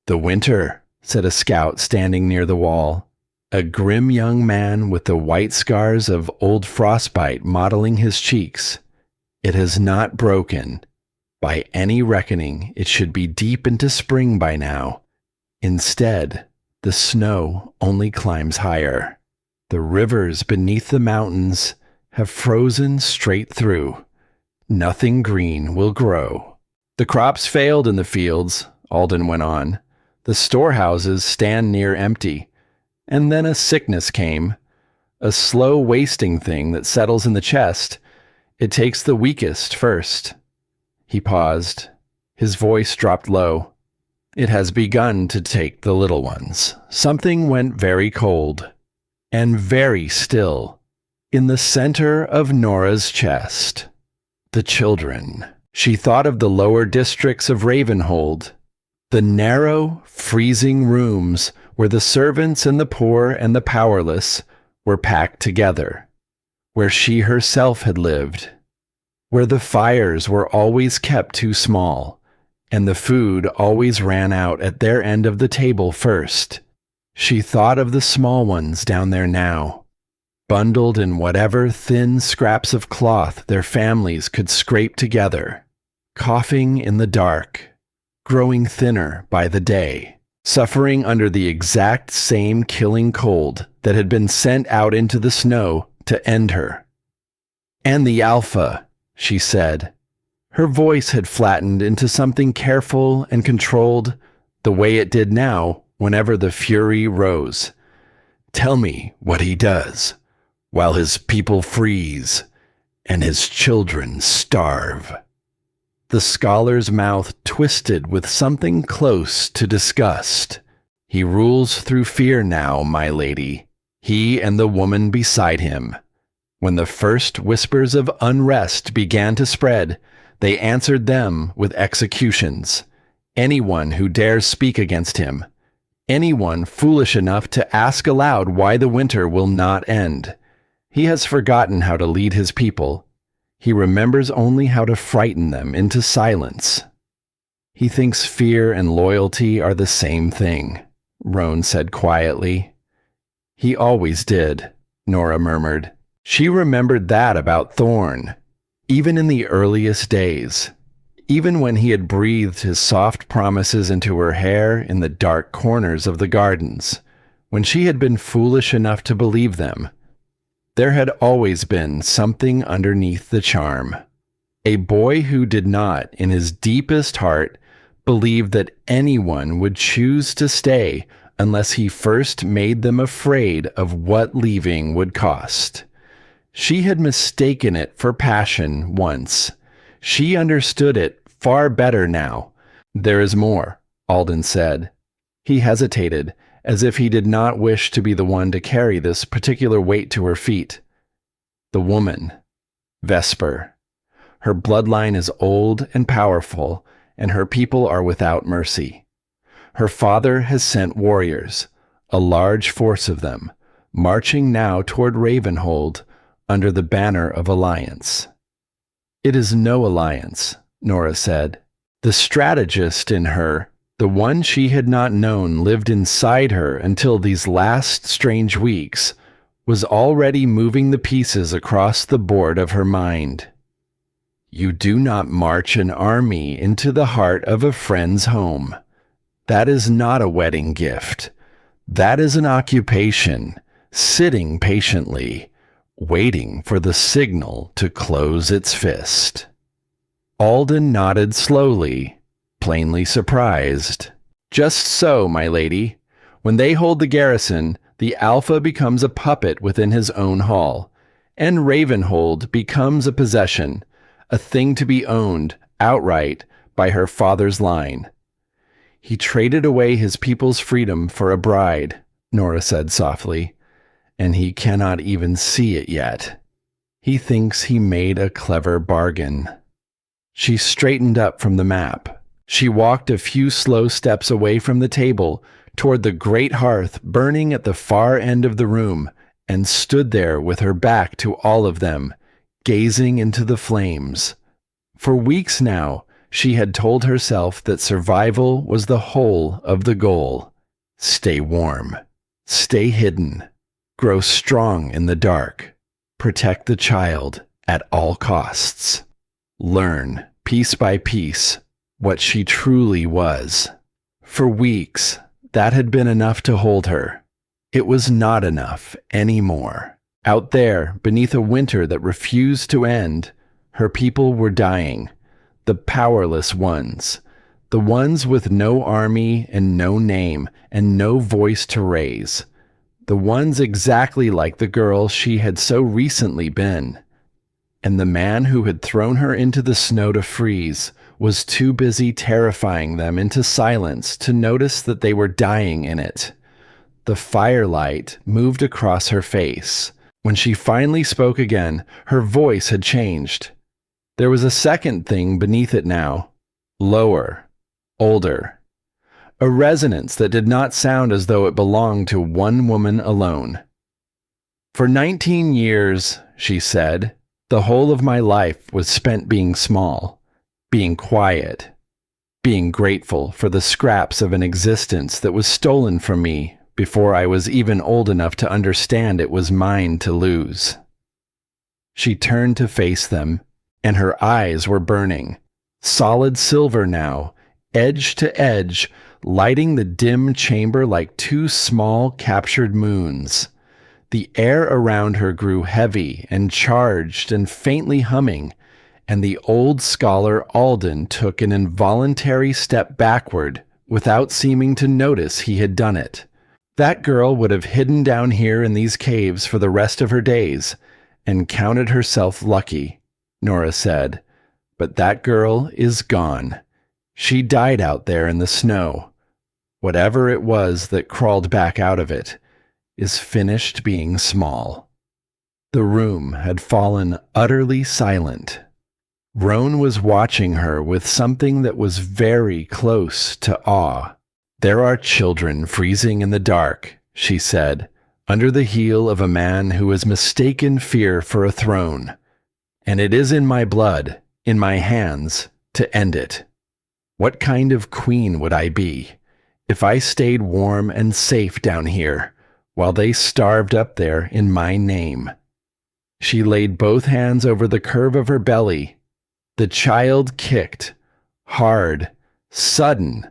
"The winter," said a scout standing near the wall, a grim young man with the white scars of old frostbite mottling his cheeks. "It has not broken. By any reckoning, it should be deep into spring by now. Instead, the snow only climbs higher. The rivers beneath the mountains have frozen straight through. Nothing green will grow. The crops failed in the fields," Alden went on. "The storehouses stand near empty. And then a sickness came, a slow wasting thing that settles in the chest. It takes the weakest first." He paused. His voice dropped low. "It has begun to take the little ones." Something went very cold and very still in the center of Nora's chest. The children. She thought of the lower districts of Ravenhold, the narrow, freezing rooms where the servants and the poor and the powerless were packed together, where she herself had lived, where the fires were always kept too small, and the food always ran out at their end of the table first. She thought of the small ones down there now, bundled in whatever thin scraps of cloth their families could scrape together, coughing in the dark, growing thinner by the day, suffering under the exact same killing cold that had been sent out into the snow to end her. "And the Alpha," she said. Her voice had flattened into something careful and controlled, the way it did now whenever the fury rose. "Tell me what he does, while his people freeze and his children starve." The scholar's mouth twisted with something close to disgust. "He rules through fear now, my lady, he and the woman beside him. When the first whispers of unrest began to spread, they answered them with executions. Anyone who dares speak against him, anyone foolish enough to ask aloud why the winter will not end. He has forgotten how to lead his people. He remembers only how to frighten them into silence." "He thinks fear and loyalty are the same thing," Roan said quietly. "He always did," Nora murmured. She remembered that about Thorn, even in the earliest days, even when he had breathed his soft promises into her hair in the dark corners of the gardens, when she had been foolish enough to believe them. There had always been something underneath the charm. A boy who did not, in his deepest heart, believe that anyone would choose to stay unless he first made them afraid of what leaving would cost. She had mistaken it for passion once. She understood it far better now. "There is more," Alden said. He hesitated, as if he did not wish to be the one to carry this particular weight to her feet. "The woman, Vesper. Her bloodline is old and powerful, and her people are without mercy. Her father has sent warriors, a large force of them, marching now toward Ravenhold under the banner of alliance." "It is no alliance," Nora said. The strategist in her, the one she had not known lived inside her until these last strange weeks, was already moving the pieces across the board of her mind. "You do not march an army into the heart of a friend's home. That is not a wedding gift. That is an occupation, sitting patiently, waiting for the signal to close its fist." Alden nodded slowly, plainly surprised. Just so, my lady. When they hold the garrison, the Alpha becomes a puppet within his own hall, and Ravenhold becomes a possession, a thing to be owned outright by her father's line. He traded away his people's freedom for a bride, Nora said softly, and he cannot even see it yet. He thinks he made a clever bargain. She straightened up from the map. She walked a few slow steps away from the table toward the great hearth burning at the far end of the room and stood there with her back to all of them, gazing into the flames. For weeks now, she had told herself that survival was the whole of the goal. Stay warm. Stay hidden. Grow strong in the dark. Protect the child at all costs. Learn, piece by piece, what she truly was. For weeks, that had been enough to hold her. It was not enough anymore. Out there, beneath a winter that refused to end, her people were dying. The powerless ones. The ones with no army and no name and no voice to raise. The ones exactly like the girl she had so recently been. And the man who had thrown her into the snow to freeze was too busy terrifying them into silence to notice that they were dying in it. The firelight moved across her face. When she finally spoke again, her voice had changed. There was a second thing beneath it now. Lower. Older. A resonance that did not sound as though it belonged to one woman alone. For 19 years, she said, the whole of my life was spent being small, being quiet, being grateful for the scraps of an existence that was stolen from me before I was even old enough to understand it was mine to lose. She turned to face them, and her eyes were burning, solid silver now, edge to edge, lighting the dim chamber like two small captured moons. The air around her grew heavy and charged and faintly humming, and the old scholar Alden took an involuntary step backward without seeming to notice he had done it. That girl would have hidden down here in these caves for the rest of her days and counted herself lucky, Nora said. But that girl is gone. She died out there in the snow. Whatever it was that crawled back out of it is finished being small. The room had fallen utterly silent. Roan was watching her with something that was very close to awe. There are children freezing in the dark, she said, under the heel of a man who has mistaken fear for a throne. And it is in my blood, in my hands, to end it. What kind of queen would I be if I stayed warm and safe down here while they starved up there in my name? She laid both hands over the curve of her belly. The child kicked, hard, sudden,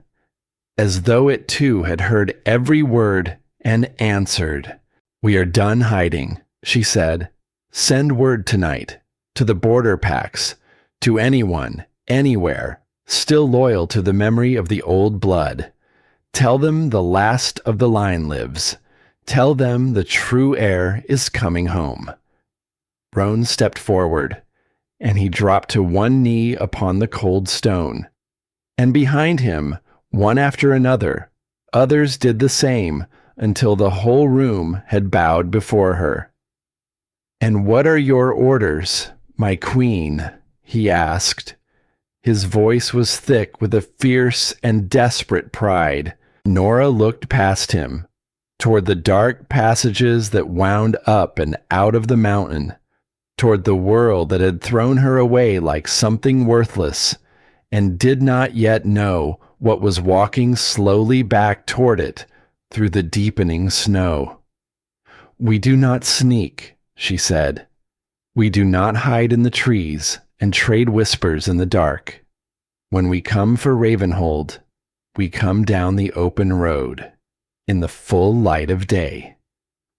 as though it too had heard every word and answered. We are done hiding, she said. Send word tonight, to the border packs, to anyone, anywhere, still loyal to the memory of the old blood. Tell them the last of the line lives. Tell them the true heir is coming home. Roan stepped forward, and he dropped to one knee upon the cold stone. And behind him, one after another, others did the same until the whole room had bowed before her. "And what are your orders, my queen?" he asked. His voice was thick with a fierce and desperate pride. Nora looked past him, toward the dark passages that wound up and out of the mountain, toward the world that had thrown her away like something worthless, and did not yet know what was walking slowly back toward it through the deepening snow. "We do not sneak," she said. "We do not hide in the trees and trade whispers in the dark. When we come for Ravenhold, we come down the open road, in the full light of day,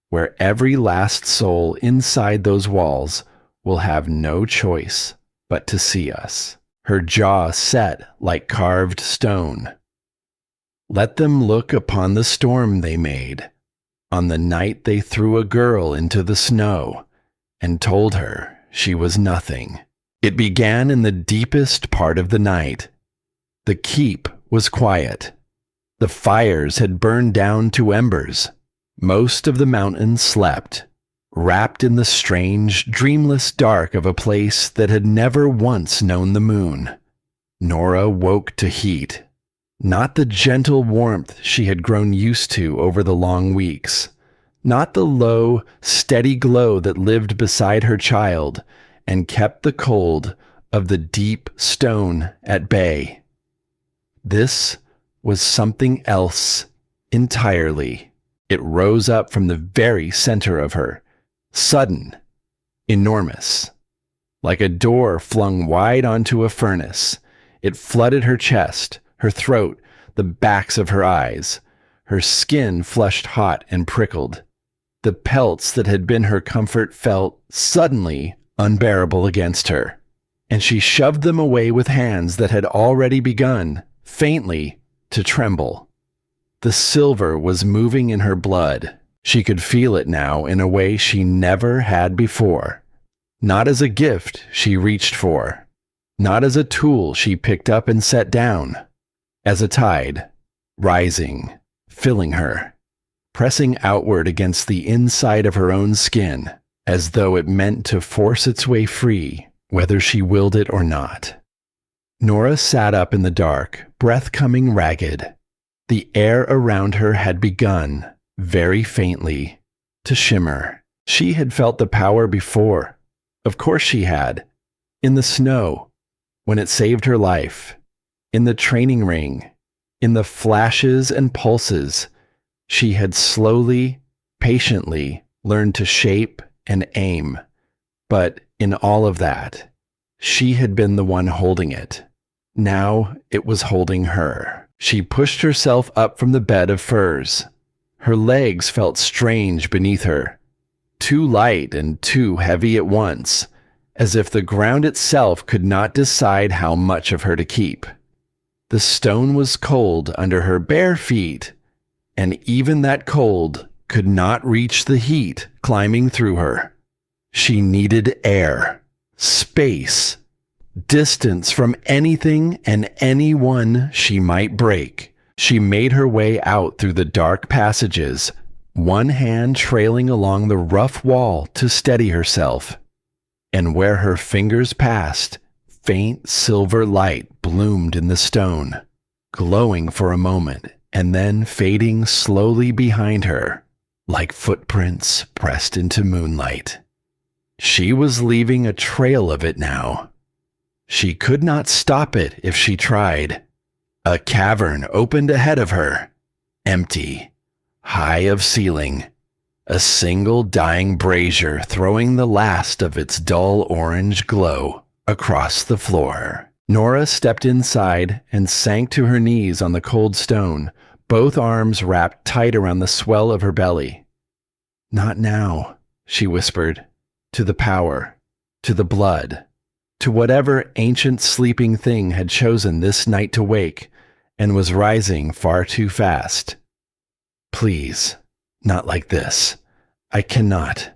where every last soul inside those walls will have no choice but to see us." her jaw set like carved stone. Let them look upon the storm they made, on the night they threw a girl into the snow and told her she was nothing. It began in the deepest part of the night. The keep was quiet. The fires had burned down to embers. Most of the mountains slept, wrapped in the strange, dreamless dark of a place that had never once known the moon. Nora woke to heat. Not the gentle warmth she had grown used to over the long weeks. Not the low, steady glow that lived beside her child and kept the cold of the deep stone at bay. This was something else entirely. It rose up from the very center of her, sudden, enormous. Like a door flung wide onto a furnace, it flooded her chest, her throat, the backs of her eyes. Her skin flushed hot and prickled. The pelts that had been her comfort felt suddenly unbearable against her, and she shoved them away with hands that had already begun, faintly, to tremble. The silver was moving in her blood. She could feel it now in a way she never had before. Not as a gift she reached for, not as a tool she picked up and set down, as a tide, rising, filling her, pressing outward against the inside of her own skin, as though it meant to force its way free, whether she willed it or not. Nora sat up in the dark, breath coming ragged. The air around her had begun, very faintly, to shimmer. She had felt the power before. Of course she had. In the snow, when it saved her life. In the training ring. In the flashes and pulses. She had slowly, patiently learned to shape and aim. But in all of that, she had been the one holding it. Now it was holding her. She pushed herself up from the bed of furs. Her legs felt strange beneath her, too light and too heavy at once, as if the ground itself could not decide how much of her to keep. The stone was cold under her bare feet, and even that cold could not reach the heat climbing through her. She needed air, space, distance from anything and anyone she might break. She made her way out through the dark passages, one hand trailing along the rough wall to steady herself. And where her fingers passed, faint silver light bloomed in the stone, glowing for a moment and then fading slowly behind her, like footprints pressed into moonlight. She was leaving a trail of it now. She could not stop it if she tried. A cavern opened ahead of her, empty, high of ceiling, a single dying brazier throwing the last of its dull orange glow across the floor. Nora stepped inside and sank to her knees on the cold stone, both arms wrapped tight around the swell of her belly. "Not now," she whispered, to the power, to the blood, to whatever ancient sleeping thing had chosen this night to wake and was rising far too fast. "Please, not like this. I cannot.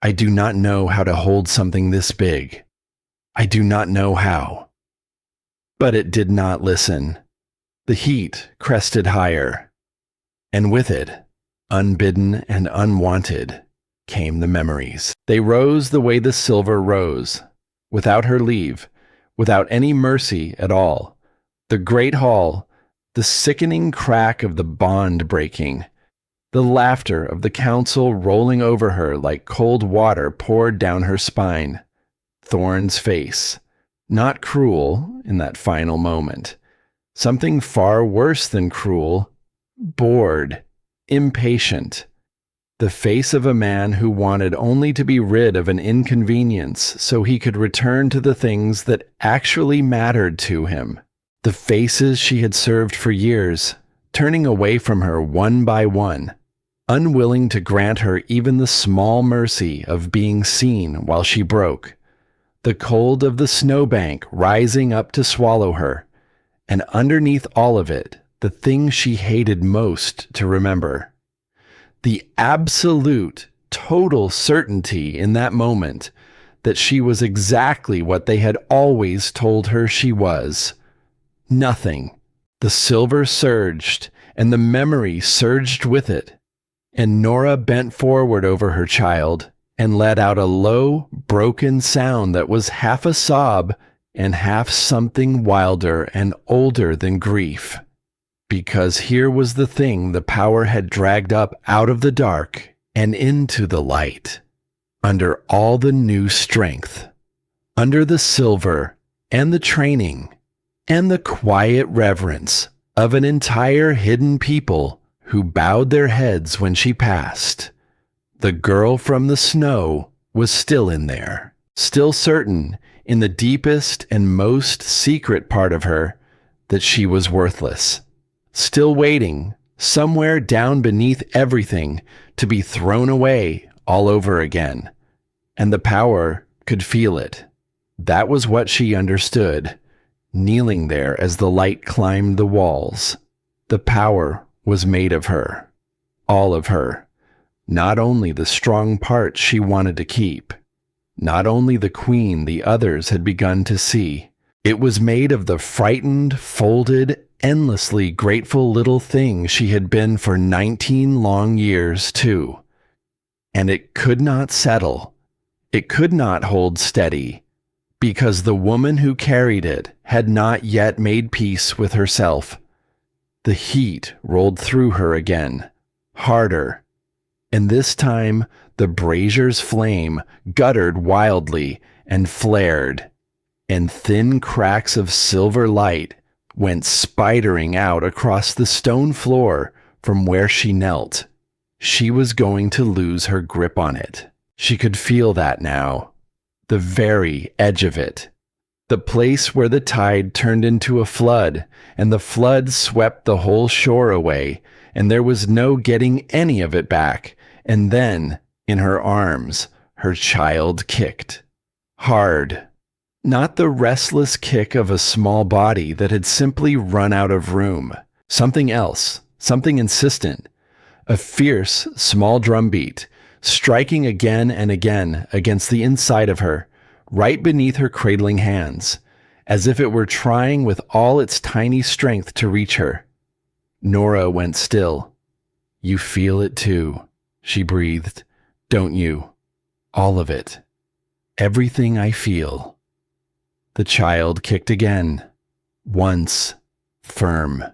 I do not know how to hold something this big. I do not know how." But it did not listen. The heat crested higher, and with it, unbidden and unwanted, came the memories. They rose the way the silver rose, without her leave, without any mercy at all. The great hall, the sickening crack of the bond breaking, the laughter of the council rolling over her like cold water poured down her spine. Thorne's face, not cruel in that final moment. Something far worse than cruel, bored, impatient. The face of a man who wanted only to be rid of an inconvenience so he could return to the things that actually mattered to him. The faces she had served for years, turning away from her one by one, unwilling to grant her even the small mercy of being seen while she broke. the cold of the snowbank rising up to swallow her, and underneath all of it, the thing she hated most to remember. The absolute, total certainty in that moment that she was exactly what they had always told her she was. Nothing. The silver surged, and the memory surged with it, and Nora bent forward over her child and let out a low, broken sound that was half a sob and half something wilder and older than grief. Because here was the thing the power had dragged up out of the dark and into the light, under all the new strength, under the silver and the training and the quiet reverence of an entire hidden people who bowed their heads when she passed. The girl from the snow was still in there, still certain in the deepest and most secret part of her that she was worthless. Still waiting, somewhere down beneath everything, to be thrown away all over again. And the power could feel it. That was what she understood, kneeling there as the light climbed the walls. The power was made of her. All of her. Not only the strong parts she wanted to keep. Not only the queen the others had begun to see. It was made of the frightened, folded, endlessly grateful little thing she had been for 19 long years, too. And it could not settle. It could not hold steady, because the woman who carried it had not yet made peace with herself. The heat rolled through her again, harder, and this time the brazier's flame guttered wildly and flared, and thin cracks of silver light went spidering out across the stone floor from where she knelt. She was going to lose her grip on it. She could feel that now. The very edge of it. The place where the tide turned into a flood, and the flood swept the whole shore away, and there was no getting any of it back. And then, in her arms, her child kicked. Hard. Not the restless kick of a small body that had simply run out of room. Something else, something insistent. A fierce, small drumbeat, striking again and again against the inside of her, right beneath her cradling hands, as if it were trying with all its tiny strength to reach her. Nora went still. "You feel it too," she breathed. "Don't you? All of it. Everything I feel." The child kicked again, once, firm.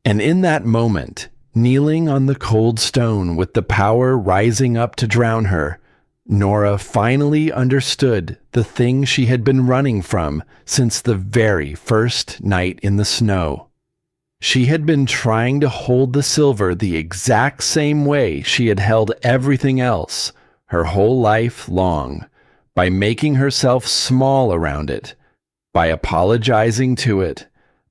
And in that moment, kneeling on the cold stone with the power rising up to drown her, Nora finally understood the thing she had been running from since the very first night in the snow. She had been trying to hold the silver the exact same way she had held everything else her whole life long, by making herself small around it, by apologizing to it,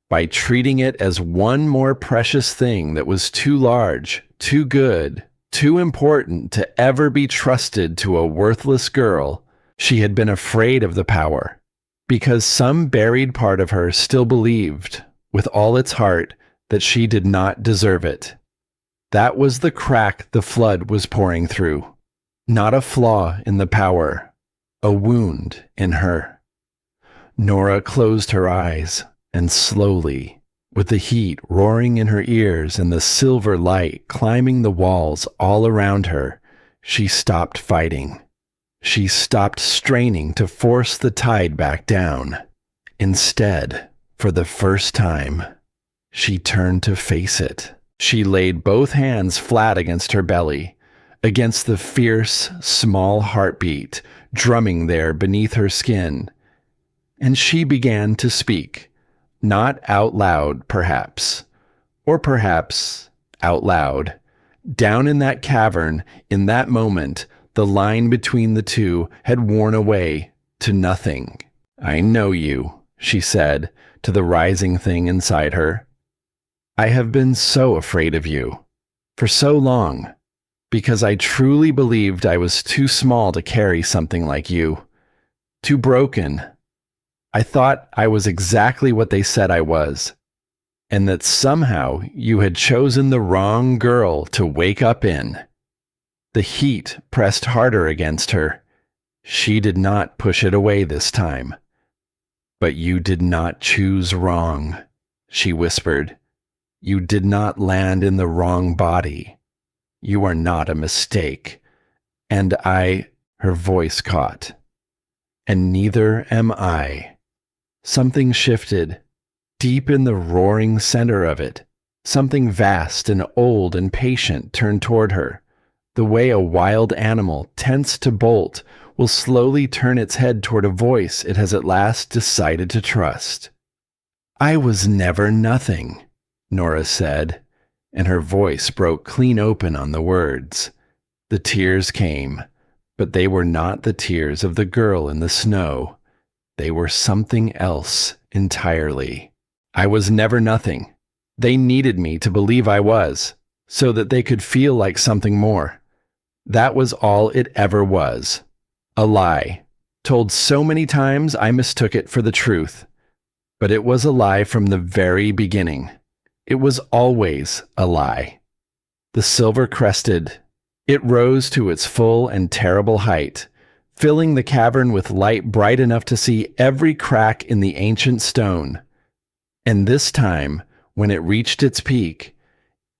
by treating it as one more precious thing that was too large, too good, too important to ever be trusted to a worthless girl. She had been afraid of the power, because some buried part of her still believed, with all its heart, that she did not deserve it. That was the crack the flood was pouring through. Not a flaw in the power, a wound in her. Nora closed her eyes, and slowly, with the heat roaring in her ears and the silver light climbing the walls all around her, she stopped fighting. She stopped straining to force the tide back down. Instead, for the first time, she turned to face it. She laid both hands flat against her belly, against the fierce, small heartbeat drumming there beneath her skin, and she began to speak, not out loud, perhaps, or perhaps out loud. Down in that cavern, in that moment, the line between the two had worn away to nothing. "I know you," she said to the rising thing inside her. "I have been so afraid of you, for so long, because I truly believed I was too small to carry something like you. too broken. I thought I was exactly what they said I was, and that somehow you had chosen the wrong girl to wake up in." The heat pressed harder against her. She did not push it away this time. "But you did not choose wrong," she whispered. "You did not land in the wrong body. You are not a mistake. And her voice caught. "And neither am I." Something shifted. Deep in the roaring center of it, something vast and old and patient turned toward her, the way a wild animal, tense to bolt, will slowly turn its head toward a voice it has at last decided to trust. "I was never nothing," Nora said, and her voice broke clean open on the words. The tears came, but they were not the tears of the girl in the snow. They were something else entirely. "I was never nothing. They needed me to believe I was, so that they could feel like something more. That was all it ever was. A lie, told so many times I mistook it for the truth. But it was a lie from the very beginning. It was always a lie." The silver crested. It rose to its full and terrible height, filling the cavern with light bright enough to see every crack in the ancient stone. And this time, when it reached its peak,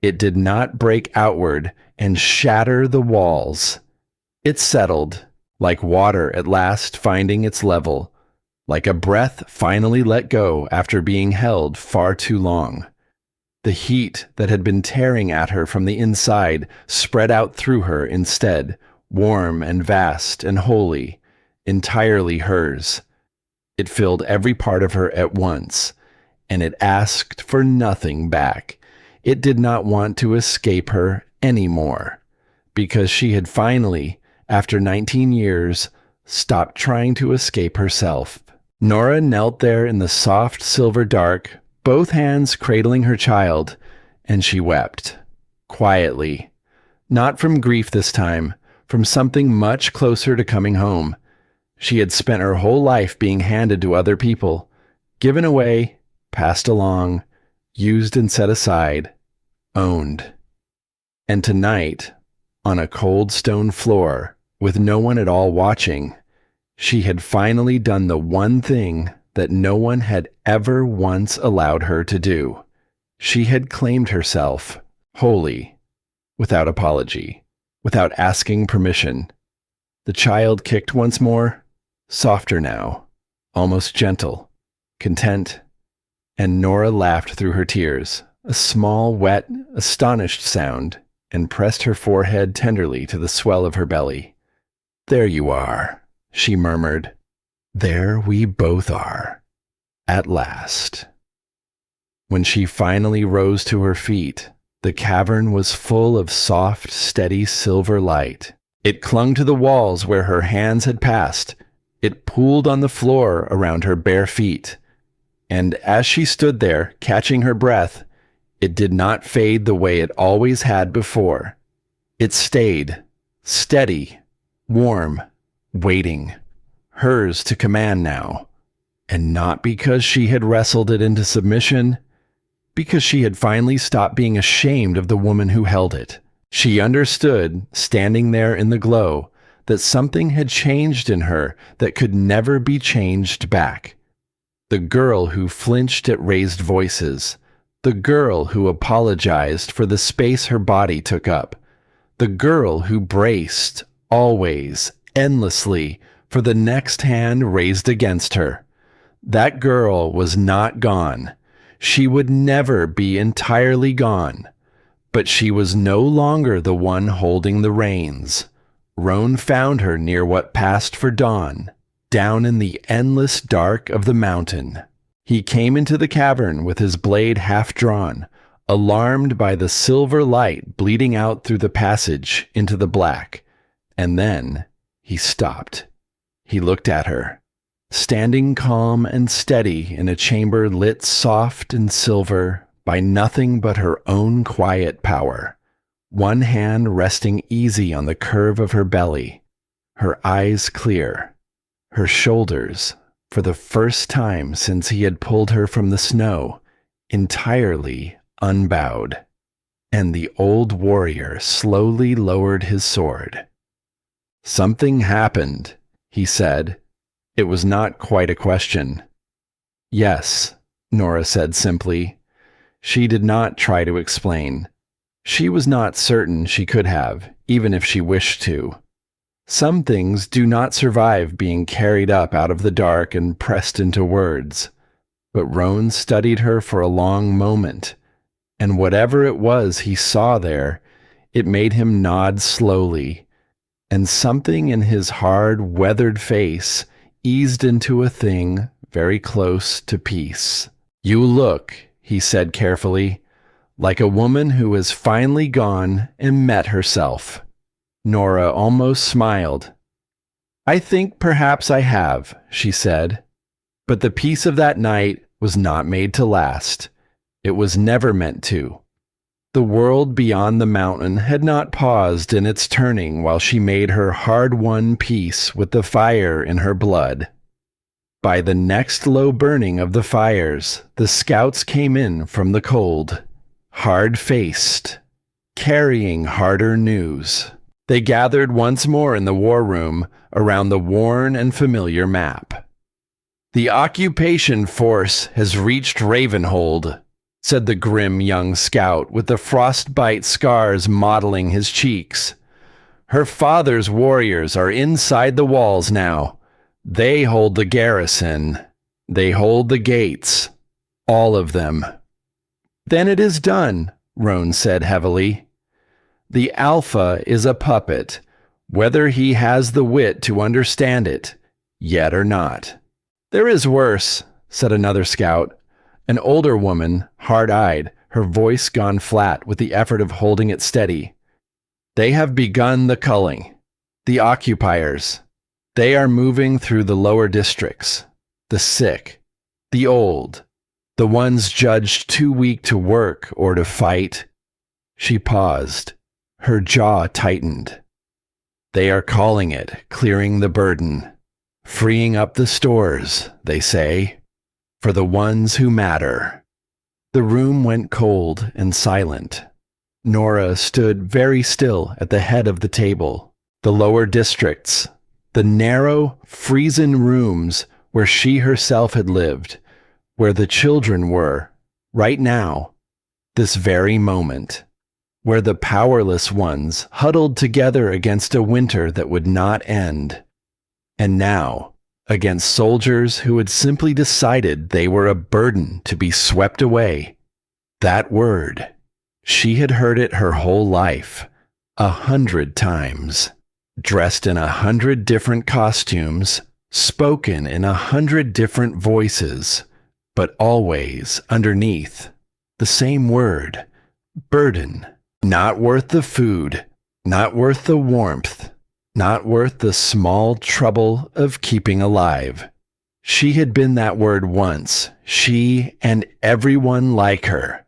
it did not break outward and shatter the walls. It settled, like water at last finding its level, like a breath finally let go after being held far too long. The heat that had been tearing at her from the inside spread out through her instead, warm and vast and holy, entirely hers. It filled every part of her at once, and it asked for nothing back. It did not want to escape her any more, because she had finally, after 19 years, stopped trying to escape herself. Nora knelt there in the soft silver dark, both hands cradling her child, and she wept, quietly. Not from grief this time, from something much closer to coming home. She had spent her whole life being handed to other people, given away, passed along, used and set aside, owned. And tonight, on a cold stone floor, with no one at all watching, she had finally done the one thing that no one had ever once allowed her to do. She had claimed herself, wholly, without apology, without asking permission. The child kicked once more, softer now, almost gentle, content, and Nora laughed through her tears, a small, wet, astonished sound, and pressed her forehead tenderly to the swell of her belly. "There you are," she murmured. "There we both are, at last." When she finally rose to her feet, the cavern was full of soft, steady silver light. It clung to the walls where her hands had passed. It pooled on the floor around her bare feet. And as she stood there, catching her breath, it did not fade the way it always had before. It stayed, steady, warm, waiting. Hers to command now, and not because she had wrestled it into submission, because she had finally stopped being ashamed of the woman who held it. She understood, standing there in the glow, that something had changed in her that could never be changed back. The girl who flinched at raised voices, the girl who apologized for the space her body took up, the girl who braced, always, endlessly, for the next hand raised against her. That girl was not gone. She would never be entirely gone. But she was no longer the one holding the reins. Roan found her near what passed for dawn, down in the endless dark of the mountain. He came into the cavern with his blade half drawn, alarmed by the silver light bleeding out through the passage into the black. And then he stopped. He looked at her, standing calm and steady in a chamber lit soft and silver by nothing but her own quiet power, one hand resting easy on the curve of her belly, her eyes clear, Her shoulders, for the first time since he had pulled her from the snow, entirely unbowed, and the old warrior slowly lowered his sword. "Something happened," he said. It was not quite a question. "Yes," Nora said simply. She did not try to explain. She was not certain she could have, even if she wished to. Some things do not survive being carried up out of the dark and pressed into words. But Roan studied her for a long moment, and whatever it was he saw there, it made him nod slowly, and something in his hard, weathered face eased into a thing very close to peace. "You look," he said carefully, "like a woman who has finally gone and met herself." Nora almost smiled. "I think perhaps I have," she said. But the peace of that night was not made to last. It was never meant to. The world beyond the mountain had not paused in its turning while she made her hard-won peace with the fire in her blood. By the next low burning of the fires, the scouts came in from the cold, hard-faced, carrying harder news. They gathered once more in the war room around the worn and familiar map. "The occupation force has reached Ravenhold," said the grim young scout with the frostbite scars mottling his cheeks. "Her father's warriors are inside the walls now. They hold the garrison. They hold the gates. All of them." "Then it is done," Roan said heavily. "The Alpha is a puppet, whether he has the wit to understand it yet or not." "There is worse," said another scout, an older woman, hard-eyed, her voice gone flat with the effort of holding it steady. "They have begun the culling. The occupiers. They are moving through the lower districts. The sick. The old. The ones judged too weak to work or to fight." She paused. Her jaw tightened. "They are calling it clearing the burden. Freeing up the stores, they say, for the ones who matter." The room went cold and silent. Nora stood very still at the head of the table. The lower districts, the narrow, freezing rooms where she herself had lived, where the children were, right now, this very moment, where the powerless ones huddled together against a winter that would not end. And now, against soldiers who had simply decided they were a burden to be swept away. That word, she had heard it her whole life, 100 times, dressed in 100 different costumes, spoken in 100 different voices, but always underneath the same word, burden. Not worth the food, not worth the warmth, not worth the small trouble of keeping alive. She had been that word once, she and everyone like her.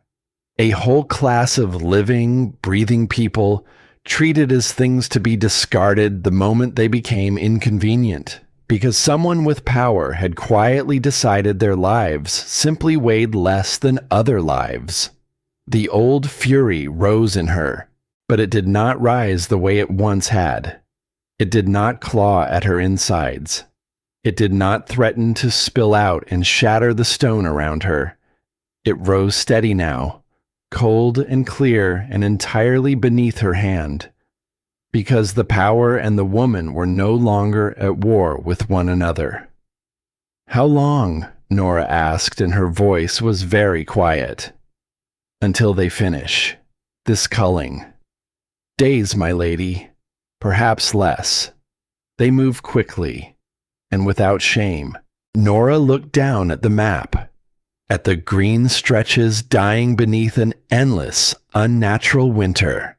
A whole class of living, breathing people treated as things to be discarded the moment they became inconvenient, because someone with power had quietly decided their lives simply weighed less than other lives. The old fury rose in her, but it did not rise the way it once had. It did not claw at her insides. It did not threaten to spill out and shatter the stone around her. It rose steady now, cold and clear and entirely beneath her hand, because the power and the woman were no longer at war with one another. "How long?" Nora asked, and her voice was very quiet. "Until they finish. This culling. Days, my lady. Perhaps less." They move quickly, and without shame. Nora looked down at the map, at the green stretches dying beneath an endless, unnatural winter,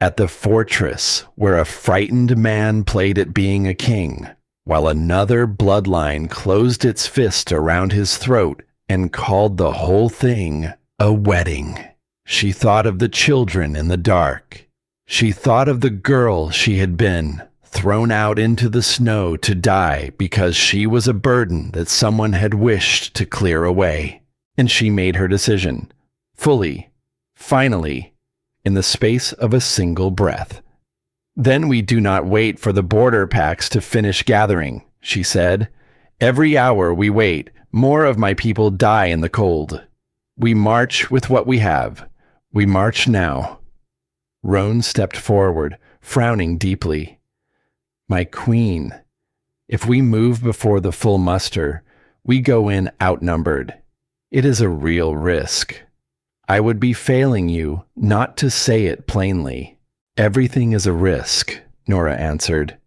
at the fortress where a frightened man played at being a king, while another bloodline closed its fist around his throat and called the whole thing a wedding. She thought of the children in the dark. She thought of the girl she had been thrown out into the snow to die because she was a burden that someone had wished to clear away. And she made her decision, fully, finally, in the space of a single breath. Then we do not wait for the border packs to finish gathering, she said. Every hour we wait, more of my people die in the cold. We march with what we have. We march now. Roan stepped forward, frowning deeply. My queen, if we move before the full muster, we go in outnumbered. It is a real risk. I would be failing you not to say it plainly. Everything is a risk, Nora answered.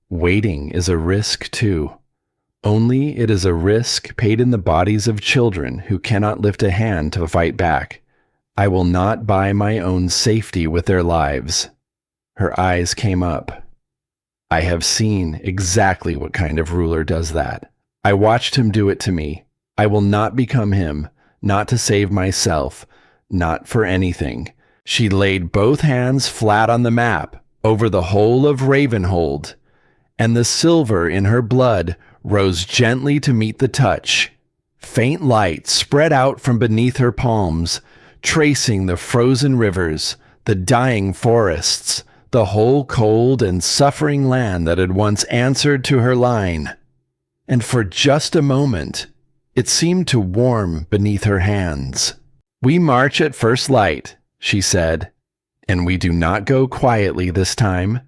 Waiting is a risk too. Only it is a risk paid in the bodies of children who cannot lift a hand to fight back. I will not buy my own safety with their lives. Her eyes came up. I have seen exactly what kind of ruler does that. I watched him do it to me. I will not become him, not to save myself, not for anything. She laid both hands flat on the map, over the whole of Ravenhold, and the silver in her blood rose gently to meet the touch. Faint light spread out from beneath her palms, tracing the frozen rivers, the dying forests, the whole cold and suffering land that had once answered to her line. And for just a moment, it seemed to warm beneath her hands. We march at first light, she said, and we do not go quietly this time.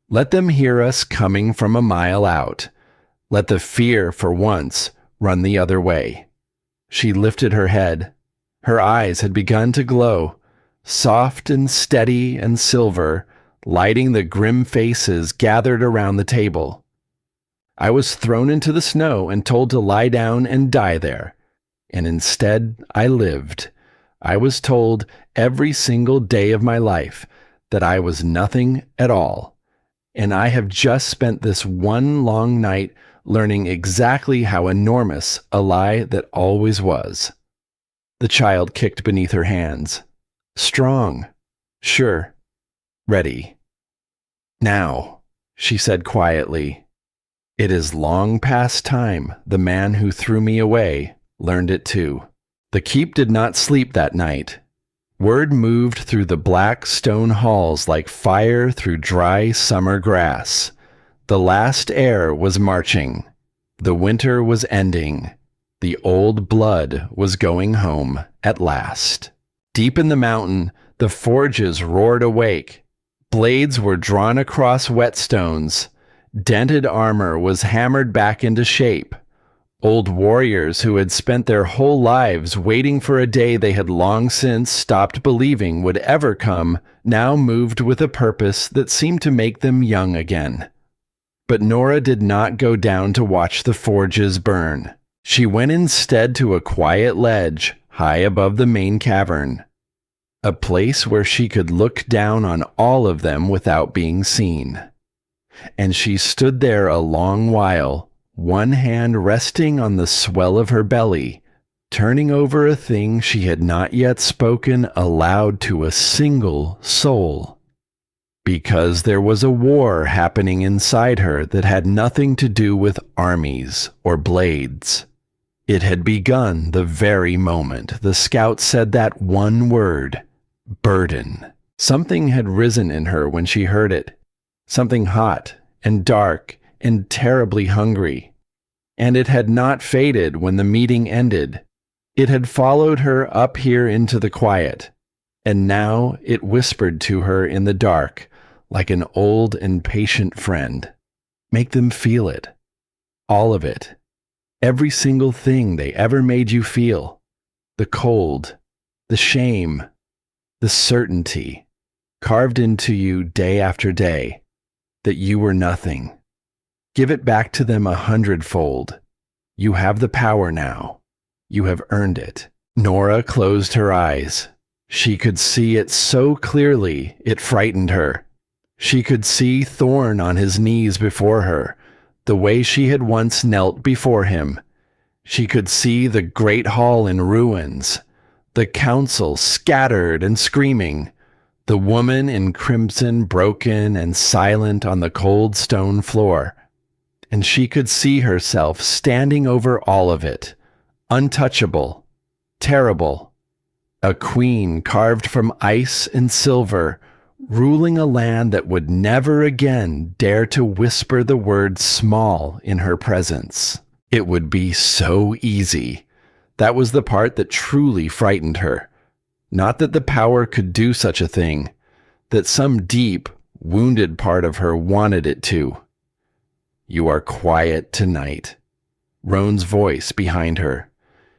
Let them hear us coming from a mile out. Let the fear for once run the other way. She lifted her head. Her eyes had begun to glow, soft and steady and silver, lighting the grim faces gathered around the table. I was thrown into the snow and told to lie down and die there. And instead, I lived. I was told every single day of my life that I was nothing at all. And I have just spent this one long night learning exactly how enormous a lie that always was. The child kicked beneath her hands. Strong. Sure. Ready. Now, she said quietly. It is long past time the man who threw me away learned it too. The keep did not sleep that night. Word moved through the black stone halls like fire through dry summer grass. The last heir was marching. The winter was ending. The old blood was going home at last. Deep in the mountain, the forges roared awake. Blades were drawn across whetstones. Dented armor was hammered back into shape. Old warriors who had spent their whole lives waiting for a day they had long since stopped believing would ever come now moved with a purpose that seemed to make them young again. But Nora did not go down to watch the forges burn. She went instead to a quiet ledge high above the main cavern, a place where she could look down on all of them without being seen. And she stood there a long while, one hand resting on the swell of her belly, turning over a thing she had not yet spoken aloud to a single soul. Because there was a war happening inside her that had nothing to do with armies or blades. It had begun the very moment the scout said that one word, burden. Something had risen in her when she heard it. Something hot and dark and terribly hungry. And it had not faded when the meeting ended. It had followed her up here into the quiet. And now it whispered to her in the dark, like an old and patient friend. Make them feel it. All of it. Every single thing they ever made you feel. The cold, the shame, the certainty, carved into you day after day, that you were nothing. Give it back to them 100-fold. You have the power now. You have earned it. Nora closed her eyes. She could see it so clearly it frightened her. She could see Thorn on his knees before her, the way she had once knelt before him. She could see the great hall in ruins, the council scattered and screaming, The woman in crimson, broken and silent on the cold stone floor, and she could see herself standing over all of it, untouchable, terrible, a queen carved from ice and silver, ruling a land that would never again dare to whisper the word small in her presence. It would be so easy. That was the part that truly frightened her. Not that the power could do such a thing, that some deep, wounded part of her wanted it to. You are quiet tonight. Roan's voice behind her.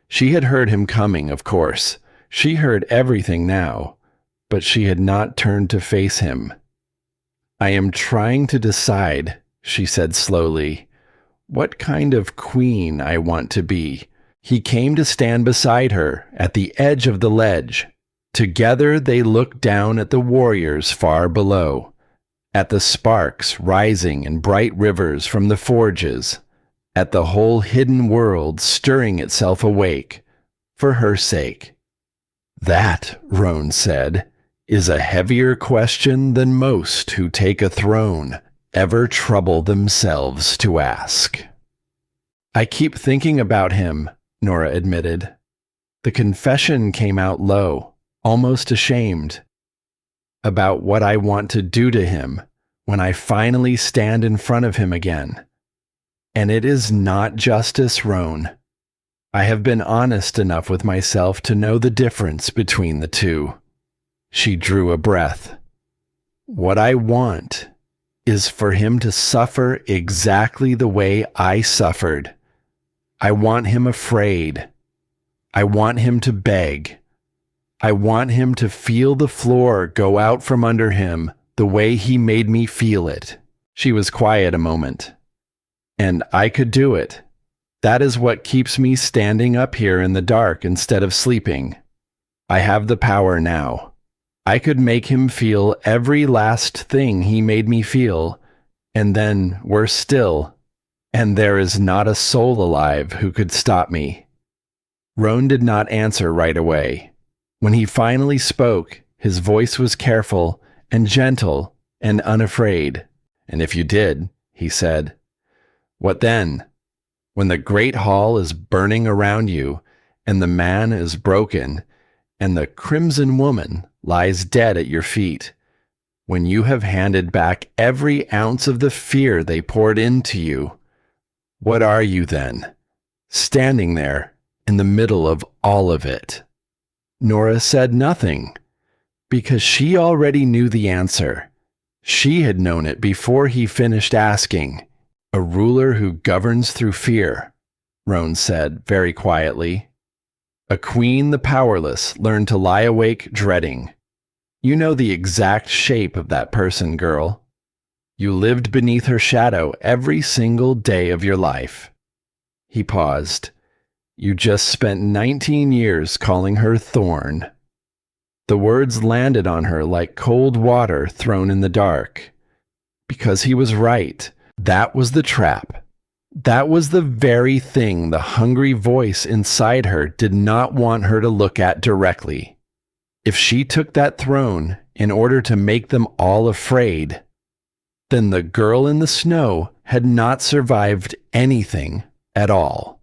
She had heard him coming, of course. She heard everything now, but she had not turned to face him. I am trying to decide, she said slowly, what kind of queen I want to be. He came to stand beside her at the edge of the ledge. Together they looked down at the warriors far below, at the sparks rising in bright rivers from the forges, at the whole hidden world stirring itself awake, for her sake. That, Roan said, is a heavier question than most who take a throne ever trouble themselves to ask. I keep thinking about him, Nora admitted. The confession came out low, almost ashamed, about what I want to do to him when I finally stand in front of him again. And it is not justice, Roan. I have been honest enough with myself to know the difference between the two. She drew a breath. What I want is for him to suffer exactly the way I suffered. I want him afraid. I want him to beg. I want him to feel the floor go out from under him the way he made me feel it. She was quiet a moment. And I could do it. That is what keeps me standing up here in the dark instead of sleeping. I have the power now. I could make him feel every last thing he made me feel, and then, worse still, and there is not a soul alive who could stop me. Roan did not answer right away. When he finally spoke, his voice was careful and gentle and unafraid. And if you did, he said, what then? When the great hall is burning around you, and the man is broken, and the crimson woman lies dead at your feet, when you have handed back every ounce of the fear they poured into you, what are you then? Standing there in the middle of all of it. Nora said nothing, because she already knew the answer. She had known it before he finished asking. A ruler who governs through fear, Roan said very quietly. A queen the powerless learned to lie awake dreading. You know the exact shape of that person, girl. You lived beneath her shadow every single day of your life. He paused. You just spent 19 years calling her Thorn. The words landed on her like cold water thrown in the dark. Because he was right. That was the trap. That was the very thing the hungry voice inside her did not want her to look at directly. If she took that throne in order to make them all afraid, then the girl in the snow had not survived anything at all.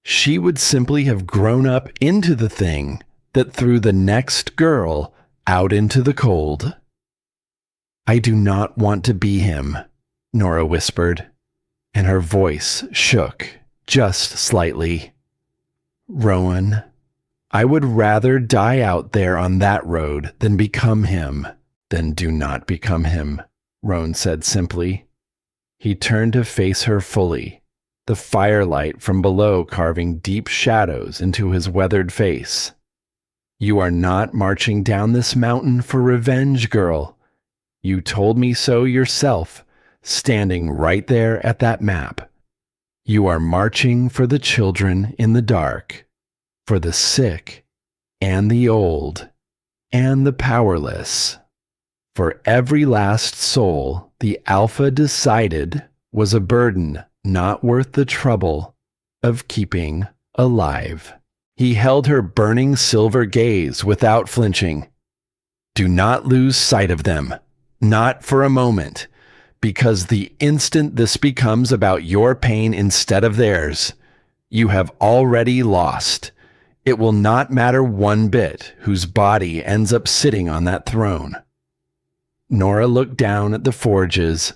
She would simply have grown up into the thing that threw the next girl out into the cold. I do not want to be him, Nora whispered, and her voice shook just slightly. Rowan, I would rather die out there on that road than become him. Then do not become him, Rowan said simply. He turned to face her fully, the firelight from below carving deep shadows into his weathered face. You are not marching down this mountain for revenge, girl. You told me so yourself, standing right there at that map. You are marching for the children in the dark, for the sick and the old and the powerless. For every last soul the Alpha decided was a burden not worth the trouble of keeping alive. He held her burning silver gaze without flinching. Do not lose sight of them. Not for a moment. Because the instant this becomes about your pain instead of theirs, you have already lost. It will not matter one bit whose body ends up sitting on that throne. Nora looked down at the forges,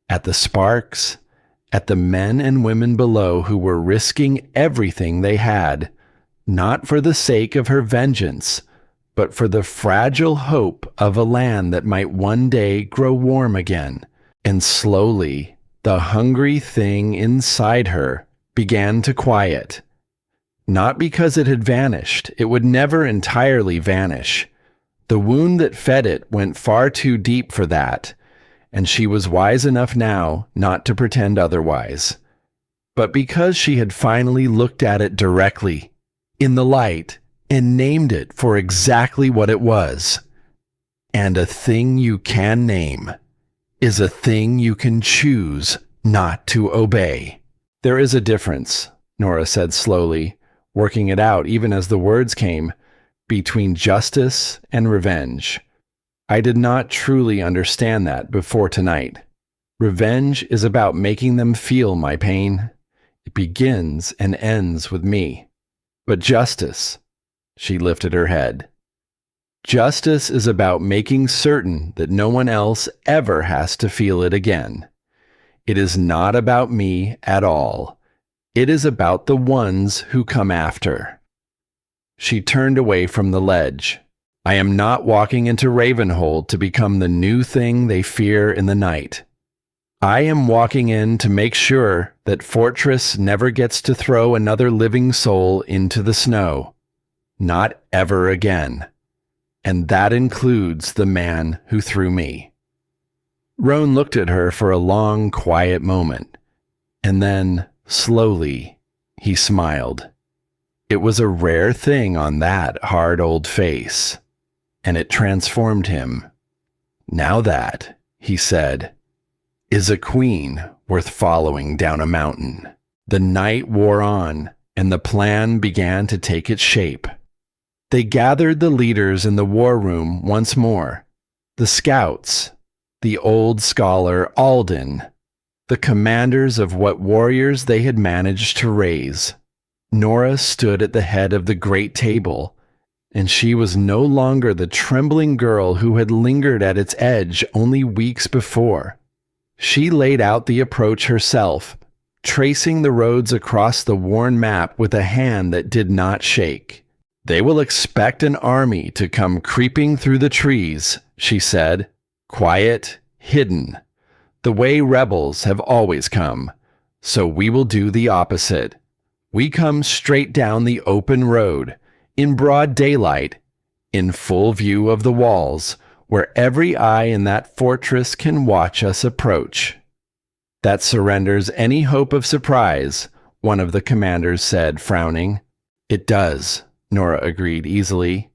at the sparks, at the men and women below who were risking everything they had, not for the sake of her vengeance, but for the fragile hope of a land that might one day grow warm again. And slowly, the hungry thing inside her began to quiet. Not because it had vanished. It would never entirely vanish. The wound that fed it went far too deep for that, and she was wise enough now not to pretend otherwise. But because she had finally looked at it directly, in the light, and named it for exactly what it was. And a thing you can name is a thing you can choose not to obey. There is a difference, Nora said slowly, working it out even as the words came, between justice and revenge. I did not truly understand that before tonight. Revenge is about making them feel my pain. It begins and ends with me. But justice, she lifted her head. Justice is about making certain that no one else ever has to feel it again. It is not about me at all. It is about the ones who come after. She turned away from the ledge. I am not walking into Ravenhold to become the new thing they fear in the night. I am walking in to make sure that Fortress never gets to throw another living soul into the snow. Not ever again. And that includes the man who threw me. Roan looked at her for a long, quiet moment, and then, slowly, he smiled. It was a rare thing on that hard old face, and it transformed him. Now that, he said, is a queen worth following down a mountain. The night wore on, and the plan began to take its shape. They gathered the leaders in the war room once more. The scouts, the old scholar Alden, the commanders of what warriors they had managed to raise. Nora stood at the head of the great table, and she was no longer the trembling girl who had lingered at its edge only weeks before. She laid out the approach herself, tracing the roads across the worn map with a hand that did not shake. They will expect an army to come creeping through the trees, she said, quiet, hidden, the way rebels have always come. So we will do the opposite. We come straight down the open road, in broad daylight, in full view of the walls, where every eye in that fortress can watch us approach. That surrenders any hope of surprise, one of the commanders said, frowning. It does, Nora agreed easily.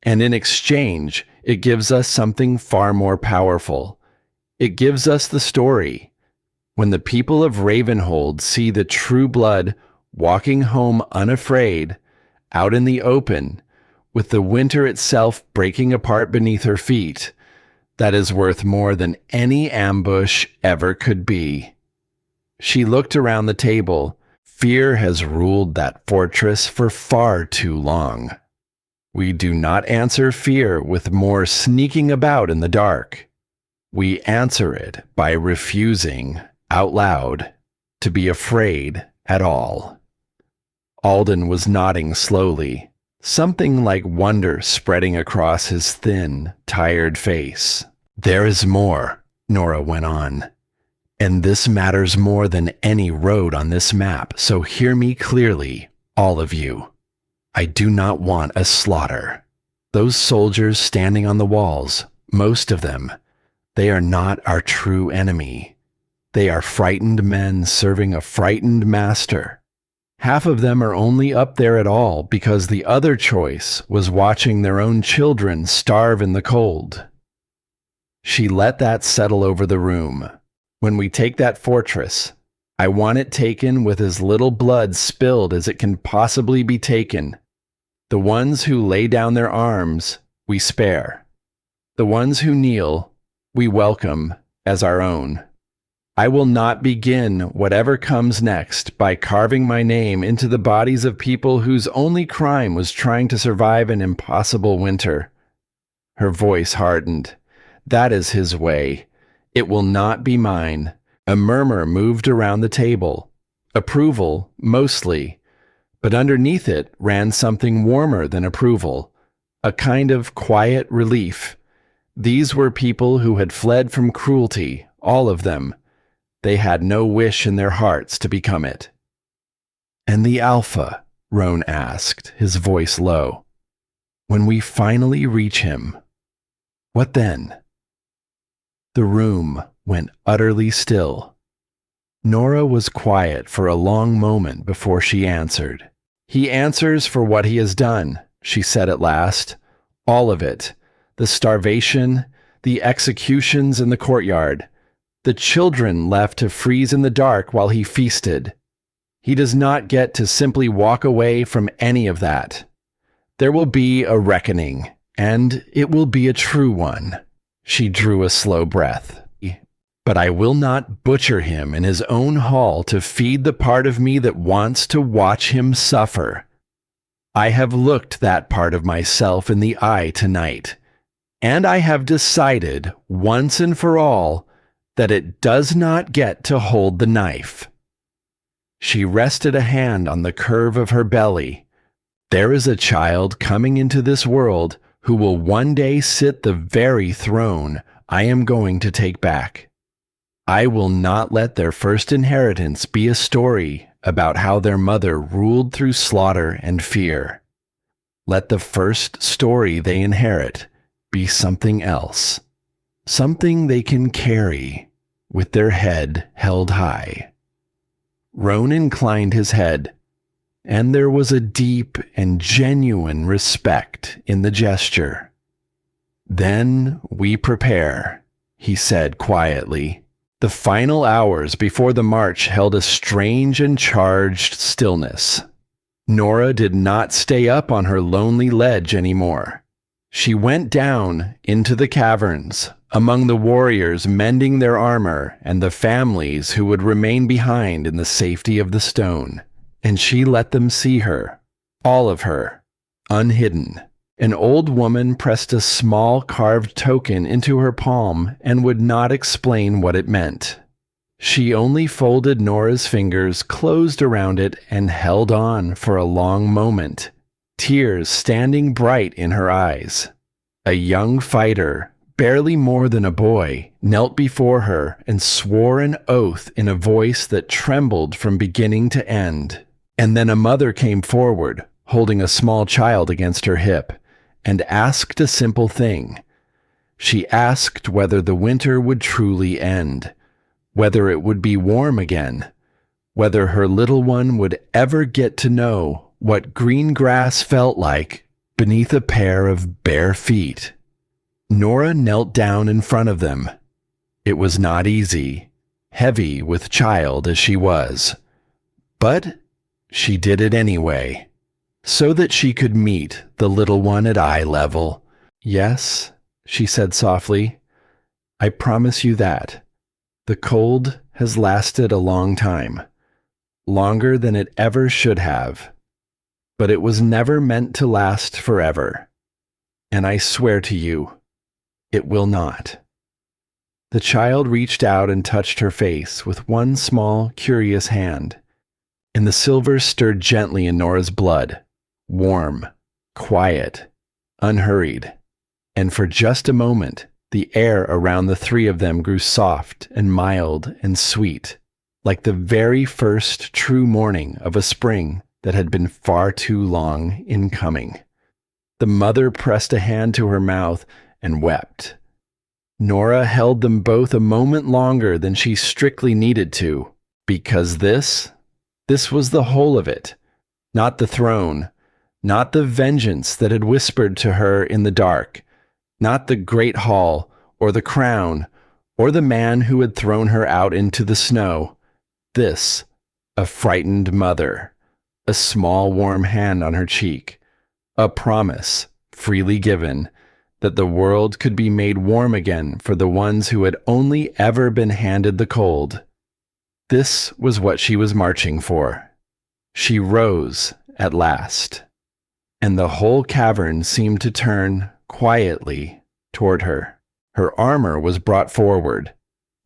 And in exchange, it gives us something far more powerful. It gives us the story. When the people of Ravenhold see the true blood walking home unafraid, out in the open, with the winter itself breaking apart beneath her feet, that is worth more than any ambush ever could be. She looked around the table. Fear has ruled that fortress for far too long. We do not answer fear with more sneaking about in the dark. We answer it by refusing, out loud, to be afraid at all. Alden was nodding slowly, something like wonder spreading across his thin, tired face. There is more, Nora went on. And this matters more than any road on this map, so hear me clearly, all of you. I do not want a slaughter. Those soldiers standing on the walls, most of them, they are not our true enemy. They are frightened men serving a frightened master. Half of them are only up there at all because the other choice was watching their own children starve in the cold. She let that settle over the room. When we take that fortress, I want it taken with as little blood spilled as it can possibly be taken. The ones who lay down their arms, we spare. The ones who kneel, we welcome as our own. I will not begin whatever comes next by carving my name into the bodies of people whose only crime was trying to survive an impossible winter. Her voice hardened. That is his way. It will not be mine. A murmur moved around the table. Approval, mostly. But underneath it ran something warmer than approval. A kind of quiet relief. These were people who had fled from cruelty, all of them. They had no wish in their hearts to become it. And the Alpha, Roan asked, his voice low. When we finally reach him, what then? The room went utterly still. Nora was quiet for a long moment before she answered. He answers for what he has done, she said at last. All of it. The starvation, the executions in the courtyard, the children left to freeze in the dark while he feasted. He does not get to simply walk away from any of that. There will be a reckoning, and it will be a true one. She drew a slow breath. But I will not butcher him in his own hall to feed the part of me that wants to watch him suffer. I have looked that part of myself in the eye tonight, and I have decided once and for all that it does not get to hold the knife. She rested a hand on the curve of her belly. There is a child coming into this world who will one day sit the very throne I am going to take back. I will not let their first inheritance be a story about how their mother ruled through slaughter and fear. Let the first story they inherit be something else, something they can carry with their head held high. Roan inclined his head, and there was a deep and genuine respect in the gesture. Then we prepare, he said quietly. The final hours before the march held a strange and charged stillness. Nora did not stay up on her lonely ledge anymore. She went down into the caverns, among the warriors mending their armor and the families who would remain behind in the safety of the stone, and she let them see her, all of her, unhidden. An old woman pressed a small carved token into her palm and would not explain what it meant. She only folded Nora's fingers closed around it and held on for a long moment, tears standing bright in her eyes. A young fighter, barely more than a boy, knelt before her and swore an oath in a voice that trembled from beginning to end. And then a mother came forward, holding a small child against her hip, and asked a simple thing. She asked whether the winter would truly end, whether it would be warm again, whether her little one would ever get to know what green grass felt like beneath a pair of bare feet. Nora knelt down in front of them. It was not easy, heavy with child as she was, but she did it anyway, so that she could meet the little one at eye level. Yes, she said softly, I promise you that. The cold has lasted a long time, longer than it ever should have, but it was never meant to last forever. And I swear to you, it will not. The child reached out and touched her face with one small, curious hand, and the silver stirred gently in Nora's blood, warm, quiet, unhurried, and for just a moment, the air around the three of them grew soft and mild and sweet, like the very first true morning of a spring that had been far too long in coming. The mother pressed a hand to her mouth and wept. Nora held them both a moment longer than she strictly needed to, because this was the whole of it, not the throne, not the vengeance that had whispered to her in the dark, not the great hall, or the crown, or the man who had thrown her out into the snow. This, a frightened mother, a small warm hand on her cheek, a promise, freely given, that the world could be made warm again for the ones who had only ever been handed the cold. This was what she was marching for. She rose at last, and the whole cavern seemed to turn quietly toward her. Her armor was brought forward,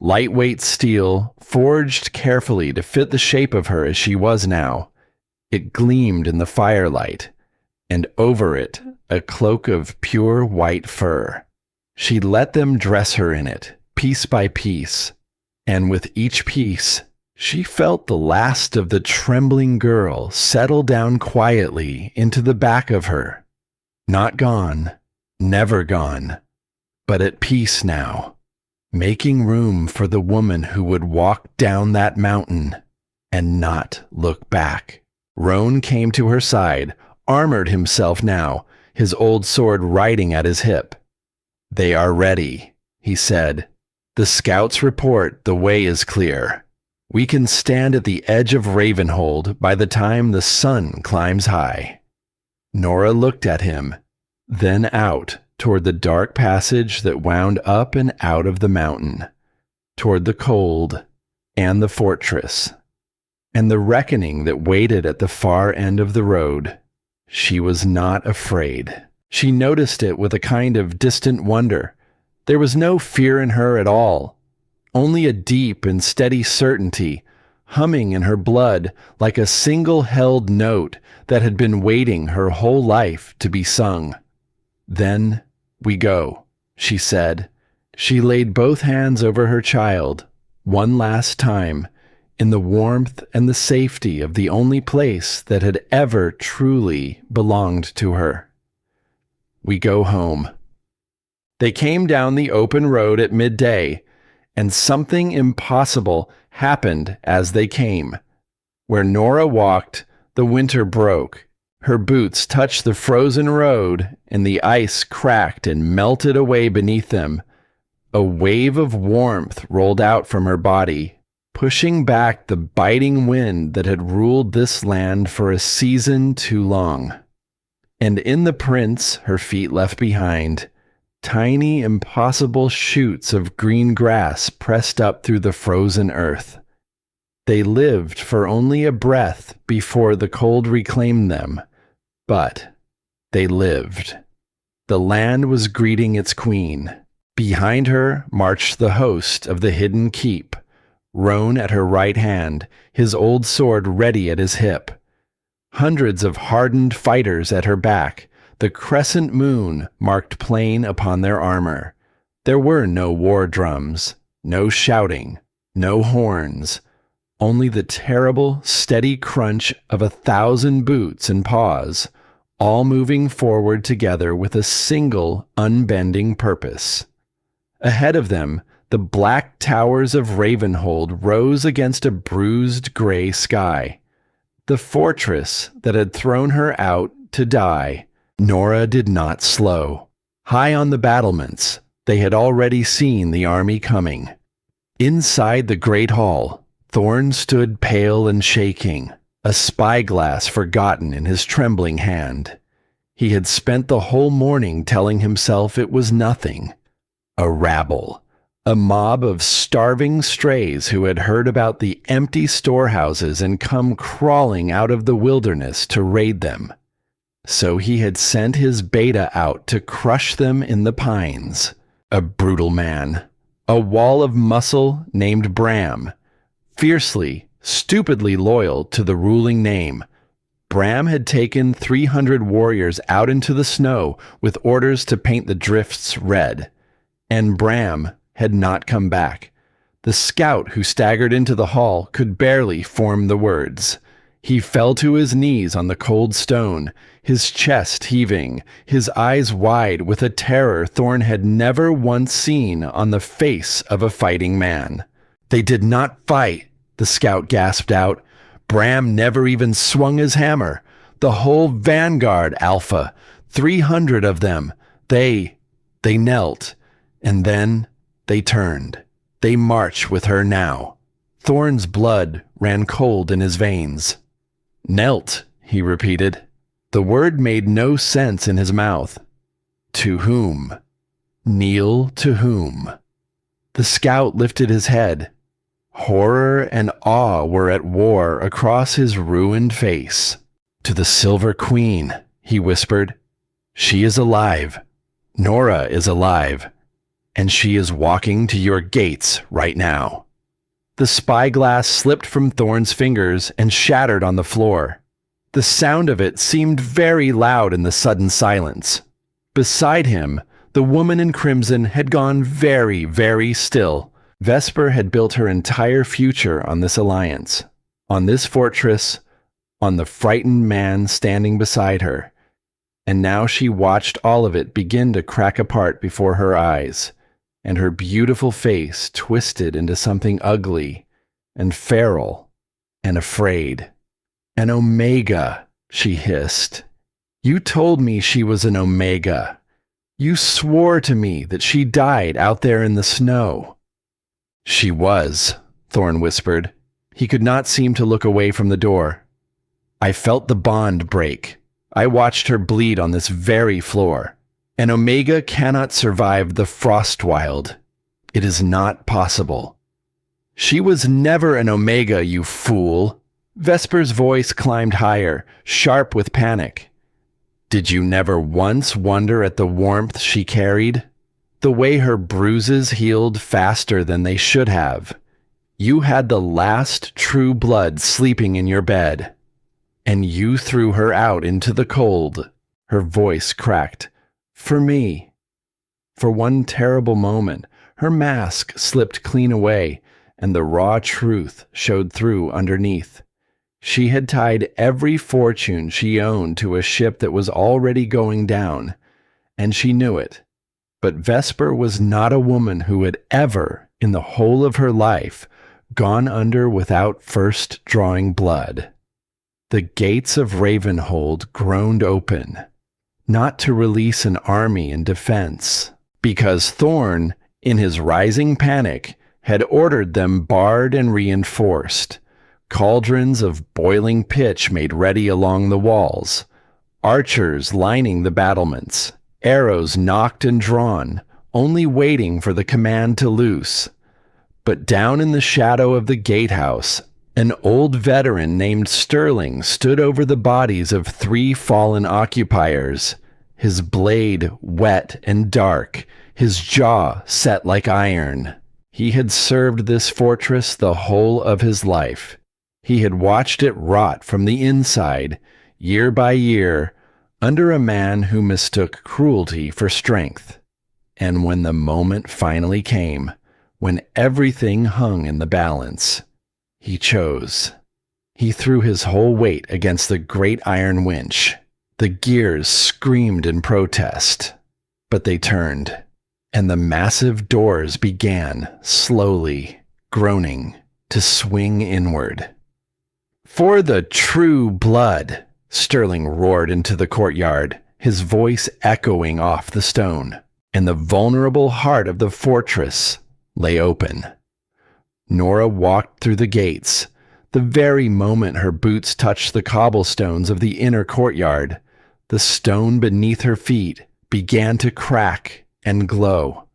lightweight steel forged carefully to fit the shape of her as she was now. It gleamed in the firelight, and over it a cloak of pure white fur. She let them dress her in it, piece by piece, and with each piece she felt the last of the trembling girl settle down quietly into the back of her. Not gone, never gone, but at peace now, making room for the woman who would walk down that mountain and not look back. Roan came to her side, armored himself now, his old sword riding at his hip. "They are ready," he said. "The scouts report the way is clear. We can stand at the edge of Ravenhold by the time the sun climbs high." Nora looked at him, then out toward the dark passage that wound up and out of the mountain, toward the cold and the fortress, and the reckoning that waited at the far end of the road. She was not afraid. She noticed it with a kind of distant wonder. There was no fear in her at all, only a deep and steady certainty, humming in her blood like a single-held note that had been waiting her whole life to be sung. "Then we go," she said. She laid both hands over her child, one last time, in the warmth and the safety of the only place that had ever truly belonged to her. "We go home." They came down the open road at midday, and something impossible happened as they came. Where Nora walked, the winter broke. Her boots touched the frozen road, and the ice cracked and melted away beneath them. A wave of warmth rolled out from her body, pushing back the biting wind that had ruled this land for a season too long. And in the prints her feet left behind, tiny, impossible shoots of green grass pressed up through the frozen earth. They lived for only a breath before the cold reclaimed them, but they lived. The land was greeting its queen. Behind her marched the host of the hidden keep, Roan at her right hand, his old sword ready at his hip. Hundreds of hardened fighters at her back, the crescent moon marked plain upon their armor. There were no war drums, no shouting, no horns, only the terrible, steady crunch of 1,000 boots and paws, all moving forward together with a single, unbending purpose. Ahead of them, the black towers of Ravenhold rose against a bruised gray sky. The fortress that had thrown her out to die. Nora did not slow. High on the battlements, they had already seen the army coming. Inside the great hall, Thorn stood pale and shaking, a spyglass forgotten in his trembling hand. He had spent the whole morning telling himself it was nothing. A rabble, a mob of starving strays who had heard about the empty storehouses and come crawling out of the wilderness to raid them. So he had sent his beta out to crush them in the pines. A brutal man, a wall of muscle named Bram, fiercely, stupidly loyal to the ruling name. Bram had taken 300 warriors out into the snow with orders to paint the drifts red. And Bram had not come back. The scout who staggered into the hall could barely form the words. He fell to his knees on the cold stone, his chest heaving, his eyes wide with a terror Thorn had never once seen on the face of a fighting man. "They did not fight," the scout gasped out. "Bram never even swung his hammer. The whole vanguard, Alpha, 300 of them. They knelt, and then they turned. They march with her now." Thorn's blood ran cold in his veins. "Knelt," he repeated. The word made no sense in his mouth. To whom? Kneel to whom? The scout lifted his head. Horror and awe were at war across his ruined face. To the Silver Queen, he whispered. She is alive. Nora is alive. And she is walking to your gates right now. The spyglass slipped from Thorn's fingers and shattered on the floor. The sound of it seemed very loud in the sudden silence. Beside him, the woman in crimson had gone very, very still. Vesper had built her entire future on this alliance, on this fortress, on the frightened man standing beside her. And now she watched all of it begin to crack apart before her eyes, and her beautiful face twisted into something ugly and feral and afraid. An Omega, she hissed. You told me she was an Omega. You swore to me that she died out there in the snow. She was, Thorn whispered. He could not seem to look away from the door. I felt the bond break. I watched her bleed on this very floor. An Omega cannot survive the Frostwild. It is not possible. She was never an Omega, you fool. Vesper's voice climbed higher, sharp with panic. Did you never once wonder at the warmth she carried? The way her bruises healed faster than they should have. You had the last true blood sleeping in your bed. And you threw her out into the cold. Her voice cracked. For me. For one terrible moment, her mask slipped clean away, and the raw truth showed through underneath. She had tied every fortune she owned to a ship that was already going down, and she knew it. But Vesper was not a woman who had ever, in the whole of her life, gone under without first drawing blood. The gates of Ravenhold groaned open, not to release an army in defense, because Thorn, in his rising panic, had ordered them barred and reinforced. Cauldrons of boiling pitch made ready along the walls, archers lining the battlements, arrows nocked and drawn, only waiting for the command to loose. But down in the shadow of the gatehouse, an old veteran named Sterling stood over the bodies of 3 fallen occupiers, his blade wet and dark, his jaw set like iron. He had served this fortress the whole of his life. He had watched it rot from the inside, year by year, under a man who mistook cruelty for strength. And when the moment finally came, when everything hung in the balance, he chose. He threw his whole weight against the great iron winch. The gears screamed in protest, but they turned, and the massive doors began, slowly, groaning, to swing inward. For the true blood, Sterling roared into the courtyard, his voice echoing off the stone, and the vulnerable heart of the fortress lay open. Nora walked through the gates. The very moment her boots touched the cobblestones of the inner courtyard, the stone beneath her feet began to crack and glow.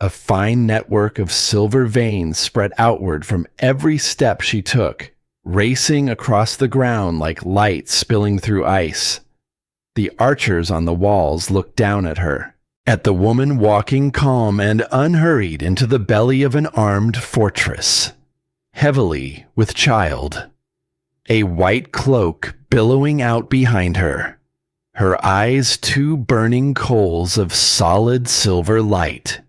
A fine network of silver veins spread outward from every step she took, racing across the ground like light spilling through ice. The archers on the walls looked down at her, at the woman walking calm and unhurried into the belly of an armed fortress, heavily with child. A white cloak billowing out behind her, her eyes 2 burning coals of solid silver light.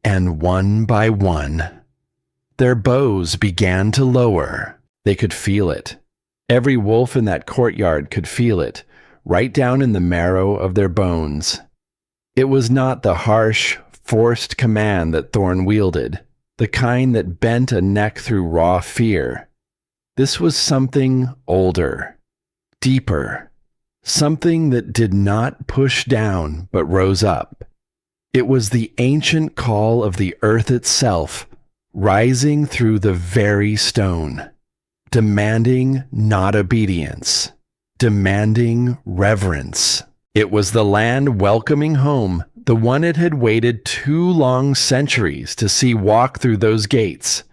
And one by one, their bows began to lower. They could feel it. Every wolf in that courtyard could feel it, right down in the marrow of their bones. It was not the harsh, forced command that Thorn wielded, the kind that bent a neck through raw fear. This was something older, deeper, something that did not push down but rose up. It was the ancient call of the earth itself, rising through the very stone, demanding not obedience, demanding reverence. It was the land welcoming home the one it had waited 2 long centuries to see walk through those gates.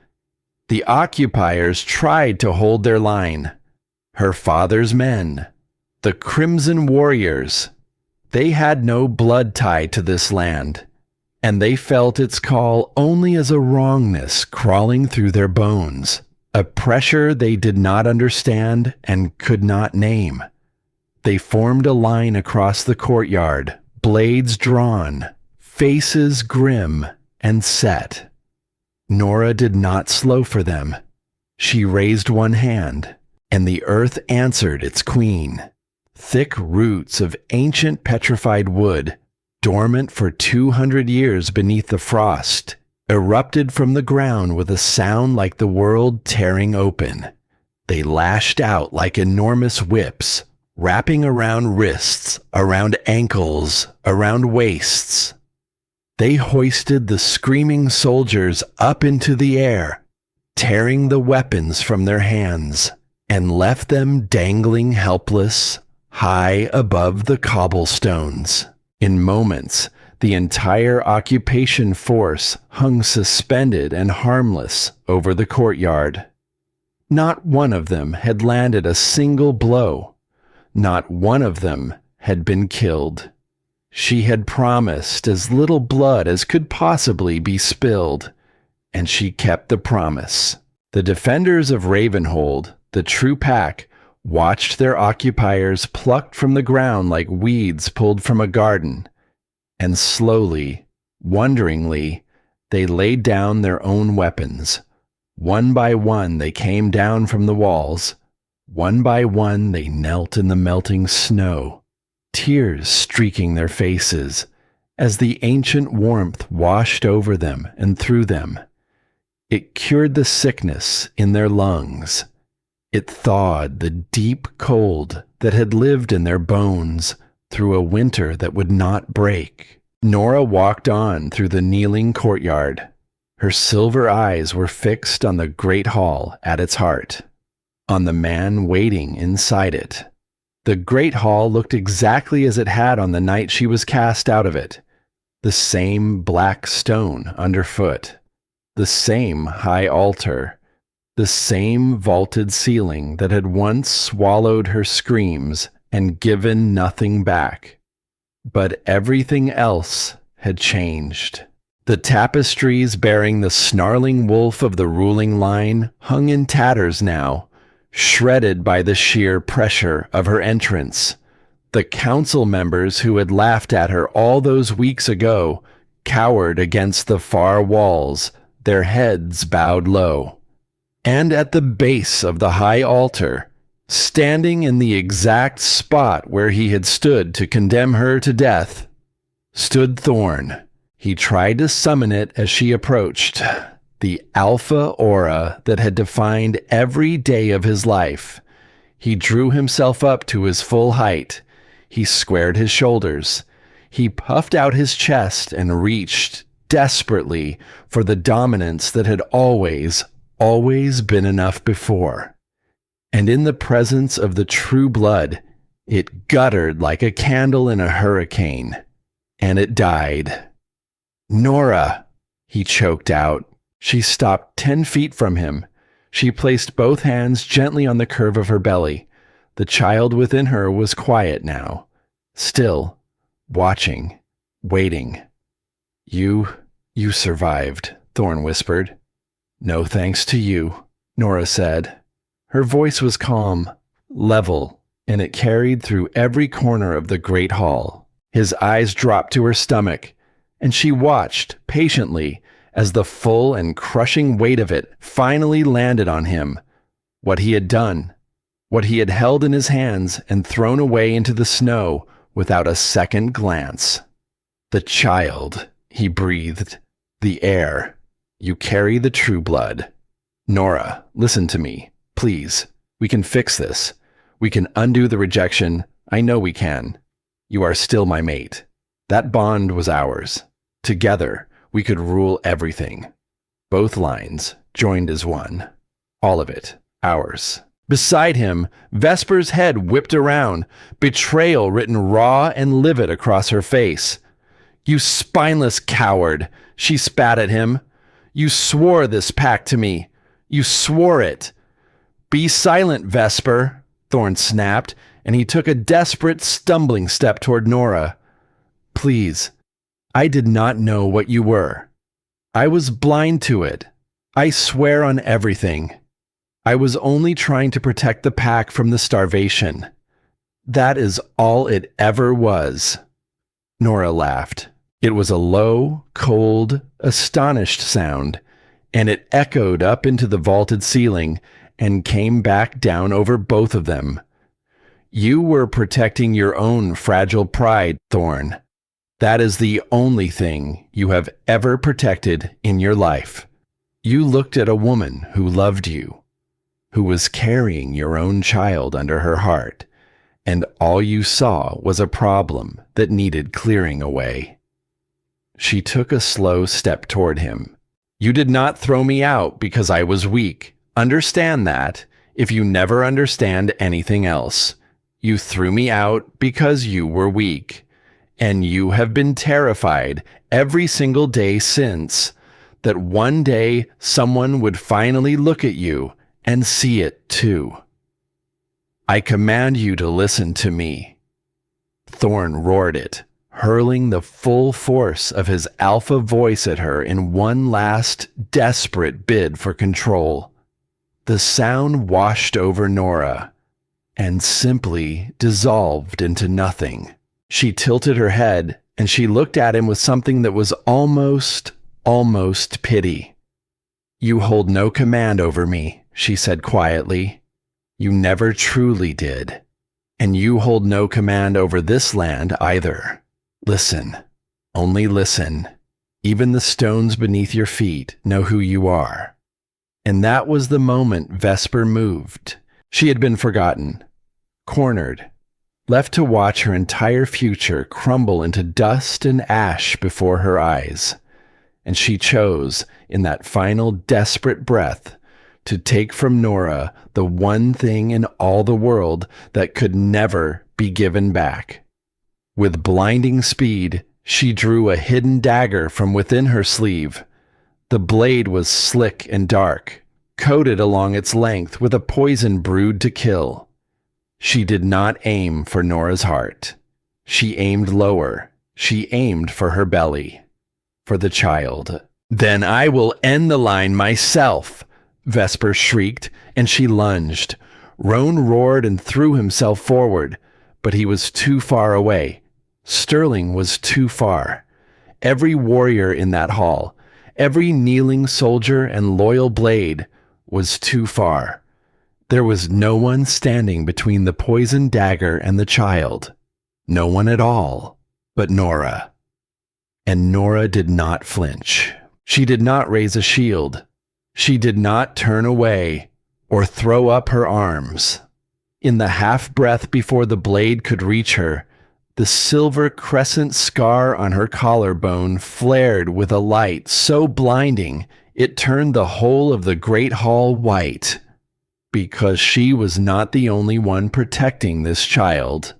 The occupiers tried to hold their line. Her father's men, the Crimson Warriors, they had no blood tie to this land, and they felt its call only as a wrongness crawling through their bones, a pressure they did not understand and could not name. They formed a line across the courtyard, blades drawn, faces grim and set. Nora did not slow for them. She raised one hand, and the earth answered its queen. Thick roots of ancient petrified wood, dormant for 200 years beneath the frost, erupted from the ground with a sound like the world tearing open. They lashed out like enormous whips, wrapping around wrists, around ankles, around waists. They hoisted the screaming soldiers up into the air, tearing the weapons from their hands, and left them dangling helpless, high above the cobblestones. In moments, the entire occupation force hung suspended and harmless over the courtyard. Not one of them had landed a single blow. Not one of them had been killed. She had promised as little blood as could possibly be spilled, and she kept the promise. The defenders of Ravenhold, the true pack, watched their occupiers plucked from the ground like weeds pulled from a garden, and slowly, wonderingly, they laid down their own weapons. One by one they came down from the walls. One by one they knelt in the melting snow, tears streaking their faces as the ancient warmth washed over them and through them. It cured the sickness in their lungs. It thawed the deep cold that had lived in their bones through a winter that would not break. Nora walked on through the kneeling courtyard. Her silver eyes were fixed on the great hall at its heart, on the man waiting inside it. The great hall looked exactly as it had on the night she was cast out of it. The same black stone underfoot, the same high altar, the same vaulted ceiling that had once swallowed her screams and given nothing back. But everything else had changed. The tapestries bearing the snarling wolf of the ruling line hung in tatters now, shredded by the sheer pressure of her entrance. The council members who had laughed at her all those weeks ago cowered against the far walls, their heads bowed low. And at the base of the high altar, standing in the exact spot where he had stood to condemn her to death, stood Thorn. He tried to summon it as she approached, the alpha aura that had defined every day of his life. He drew himself up to his full height. He squared his shoulders. He puffed out his chest and reached desperately for the dominance that had always been enough before. And in the presence of the true blood, it guttered like a candle in a hurricane, and it died. "Nora," he choked out. She stopped 10 feet from him. She placed both hands gently on the curve of her belly. The child within her was quiet now, still, watching, waiting. You survived," Thorn whispered. "No thanks to you," Nora said. Her voice was calm, level, and it carried through every corner of the great hall. His eyes dropped to her stomach, and she watched patiently as the full and crushing weight of it finally landed on him. What he had done, what he had held in his hands and thrown away into the snow without a second glance. "The child," he breathed. "The heir. You carry the true blood. Nora, listen to me. Please, we can fix this. We can undo the rejection. I know we can. You are still my mate. That bond was ours. Together, we could rule everything. Both lines, joined as one. All of it, ours." Beside him, Vesper's head whipped around, betrayal written raw and livid across her face. You spineless coward, she spat at him. You swore this pact to me. You swore it. Be silent, Vesper, Thorn snapped, and he took a desperate, stumbling step toward Nora. Please, I did not know what you were. I was blind to it. I swear on everything. I was only trying to protect the pack from the starvation. That is all it ever was. Nora laughed. It was a low, cold, astonished sound, and it echoed up into the vaulted ceiling and came back down over both of them. You were protecting your own fragile pride, Thorn. That is the only thing you have ever protected in your life. You looked at a woman who loved you, who was carrying your own child under her heart, and all you saw was a problem that needed clearing away. She took a slow step toward him. You did not throw me out because I was weak. Understand that, if you never understand anything else. You threw me out because you were weak. And you have been terrified every single day since, that one day someone would finally look at you and see it too. I command you to listen to me. Thorn roared it, hurling the full force of his alpha voice at her in one last, desperate bid for control. The sound washed over Nora and simply dissolved into nothing. She tilted her head and she looked at him with something that was almost pity. You hold no command over me, she said quietly. You never truly did. And you hold no command over this land either. Listen, only listen. Even the stones beneath your feet know who you are. And that was the moment Vesper moved. She had been forgotten, cornered, left to watch her entire future crumble into dust and ash before her eyes. And she chose, in that final desperate breath, to take from Nora the one thing in all the world that could never be given back. With blinding speed, she drew a hidden dagger from within her sleeve. The blade was slick and dark, coated along its length with a poison brewed to kill. She did not aim for Nora's heart. She aimed lower. She aimed for her belly. For the child. Then I will end the line myself, Vesper shrieked, and she lunged. Roan roared and threw himself forward, but he was too far away. Sterling was too far. Every warrior in that hall, every kneeling soldier and loyal blade was too far. There was no one standing between the poisoned dagger and the child. No one at all but Nora. And Nora did not flinch. She did not raise a shield. She did not turn away or throw up her arms. In the half-breath before the blade could reach her, the silver crescent scar on her collarbone flared with a light so blinding it turned the whole of the great hall white. Because she was not the only one protecting this child.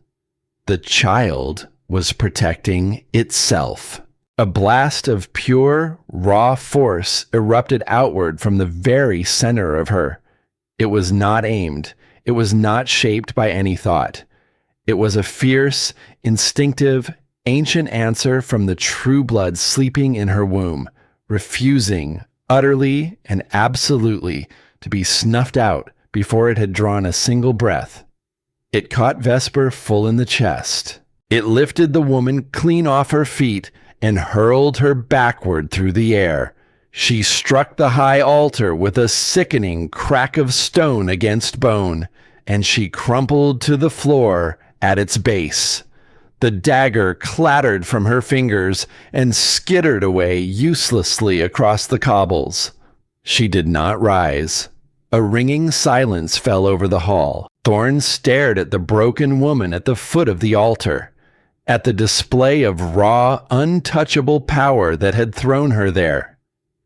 The child was protecting itself. A blast of pure, raw force erupted outward from the very center of her. It was not aimed. It was not shaped by any thought. It was a fierce, instinctive, ancient answer from the true blood sleeping in her womb, refusing, utterly and absolutely, to be snuffed out before it had drawn a single breath. It caught Vesper full in the chest. It lifted the woman clean off her feet and hurled her backward through the air. She struck the high altar with a sickening crack of stone against bone, and she crumpled to the floor at its base. The dagger clattered from her fingers and skittered away uselessly across the cobbles. She did not rise. A ringing silence fell over the hall. Thorn stared at the broken woman at the foot of the altar, at the display of raw, untouchable power that had thrown her there.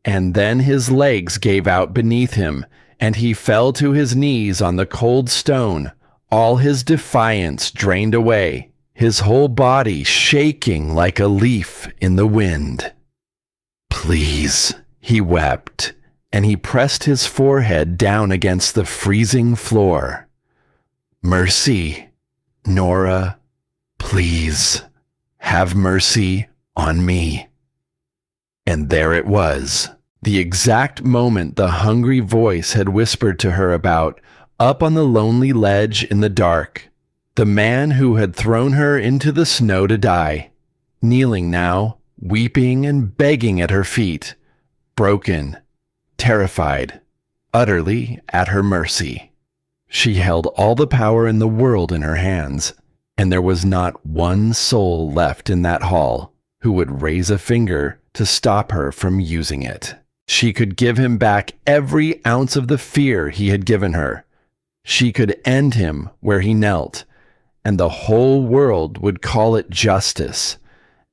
And then his legs gave out beneath him, and he fell to his knees on the cold stone, all his defiance drained away, his whole body shaking like a leaf in the wind. "Please," he wept, and he pressed his forehead down against the freezing floor. "Mercy, Nora, please, have mercy on me." And there it was, the exact moment the hungry voice had whispered to her about, up on the lonely ledge in the dark. The man who had thrown her into the snow to die, kneeling now, weeping and begging at her feet, broken, terrified, utterly at her mercy. She held all the power in the world in her hands, and there was not one soul left in that hall who would raise a finger to stop her from using it. She could give him back every ounce of the fear he had given her. She could end him where he knelt, and the whole world would call it justice,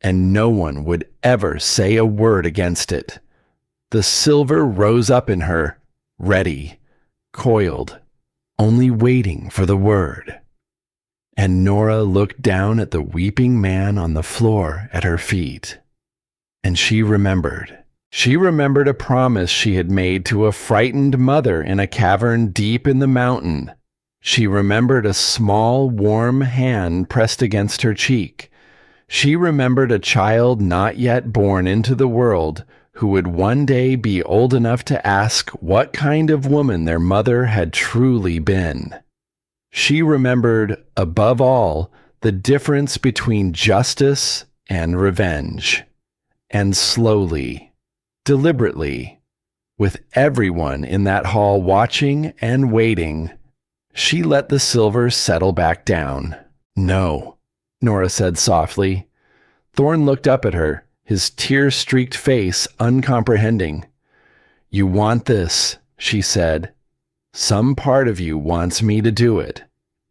and no one would ever say a word against it. The silver rose up in her, ready, coiled, only waiting for the word. And Nora looked down at the weeping man on the floor at her feet. And she remembered. She remembered a promise she had made to a frightened mother in a cavern deep in the mountain. She remembered a small, warm hand pressed against her cheek. She remembered a child not yet born into the world who would one day be old enough to ask what kind of woman their mother had truly been. She remembered, above all, the difference between justice and revenge. And slowly, deliberately, with everyone in that hall watching and waiting, she let the silver settle back down. "No," Nora said softly. Thorn looked up at her, his tear-streaked face uncomprehending. "You want this," she said. "Some part of you wants me to do it.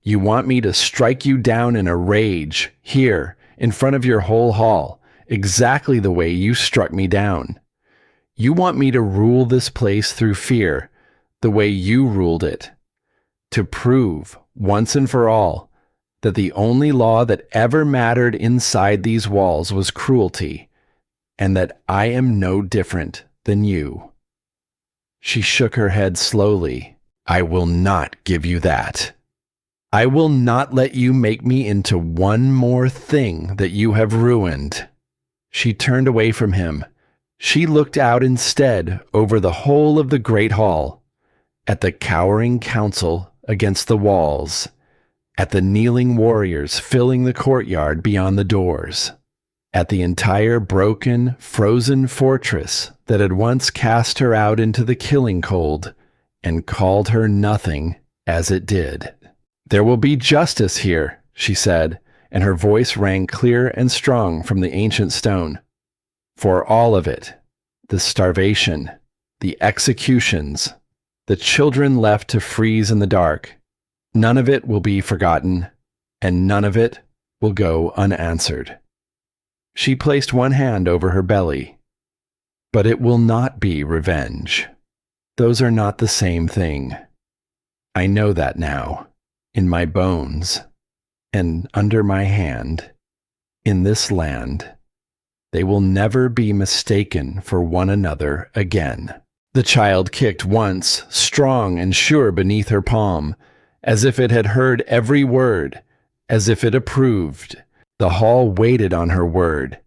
You want me to strike you down in a rage, here, in front of your whole hall, exactly the way you struck me down. You want me to rule this place through fear, the way you ruled it. To prove, once and for all, that the only law that ever mattered inside these walls was cruelty, and that I am no different than you." She shook her head slowly. "I will not give you that. I will not let you make me into one more thing that you have ruined." She turned away from him. She looked out instead over the whole of the great hall, at the cowering council against the walls, at the kneeling warriors filling the courtyard beyond the doors, at the entire broken, frozen fortress that had once cast her out into the killing cold and called her nothing as it did. "There will be justice here," she said, and her voice rang clear and strong from the ancient stone. "For all of it, the starvation, the executions, the children left to freeze in the dark, none of it will be forgotten, and none of it will go unanswered." She placed one hand over her belly. "But it will not be revenge. Those are not the same thing. I know that now, in my bones, and under my hand, in this land. They will never be mistaken for one another again." The child kicked once, strong and sure beneath her palm, as if it had heard every word, as if it approved. The hall waited on her word.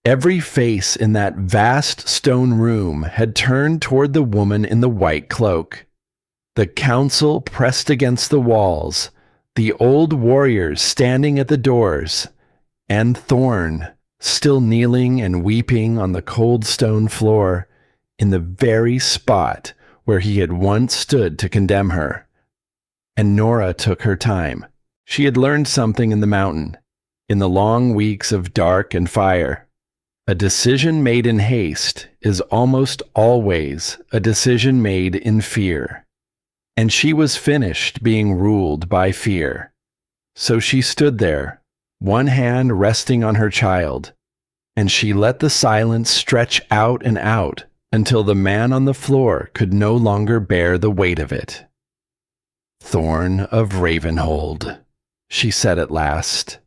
Every face in that vast stone room had turned toward the woman in the white cloak. The council pressed against the walls, the old warriors standing at the doors, and Thorn, still kneeling and weeping on the cold stone floor, in the very spot where he had once stood to condemn her. And Nora took her time. She had learned something in the mountain, in the long weeks of dark and fire. A decision made in haste is almost always a decision made in fear. And she was finished being ruled by fear. So she stood there, one hand resting on her child, and she let the silence stretch out and out until the man on the floor could no longer bear the weight of it. "Thorn of Ravenhold," she said at last.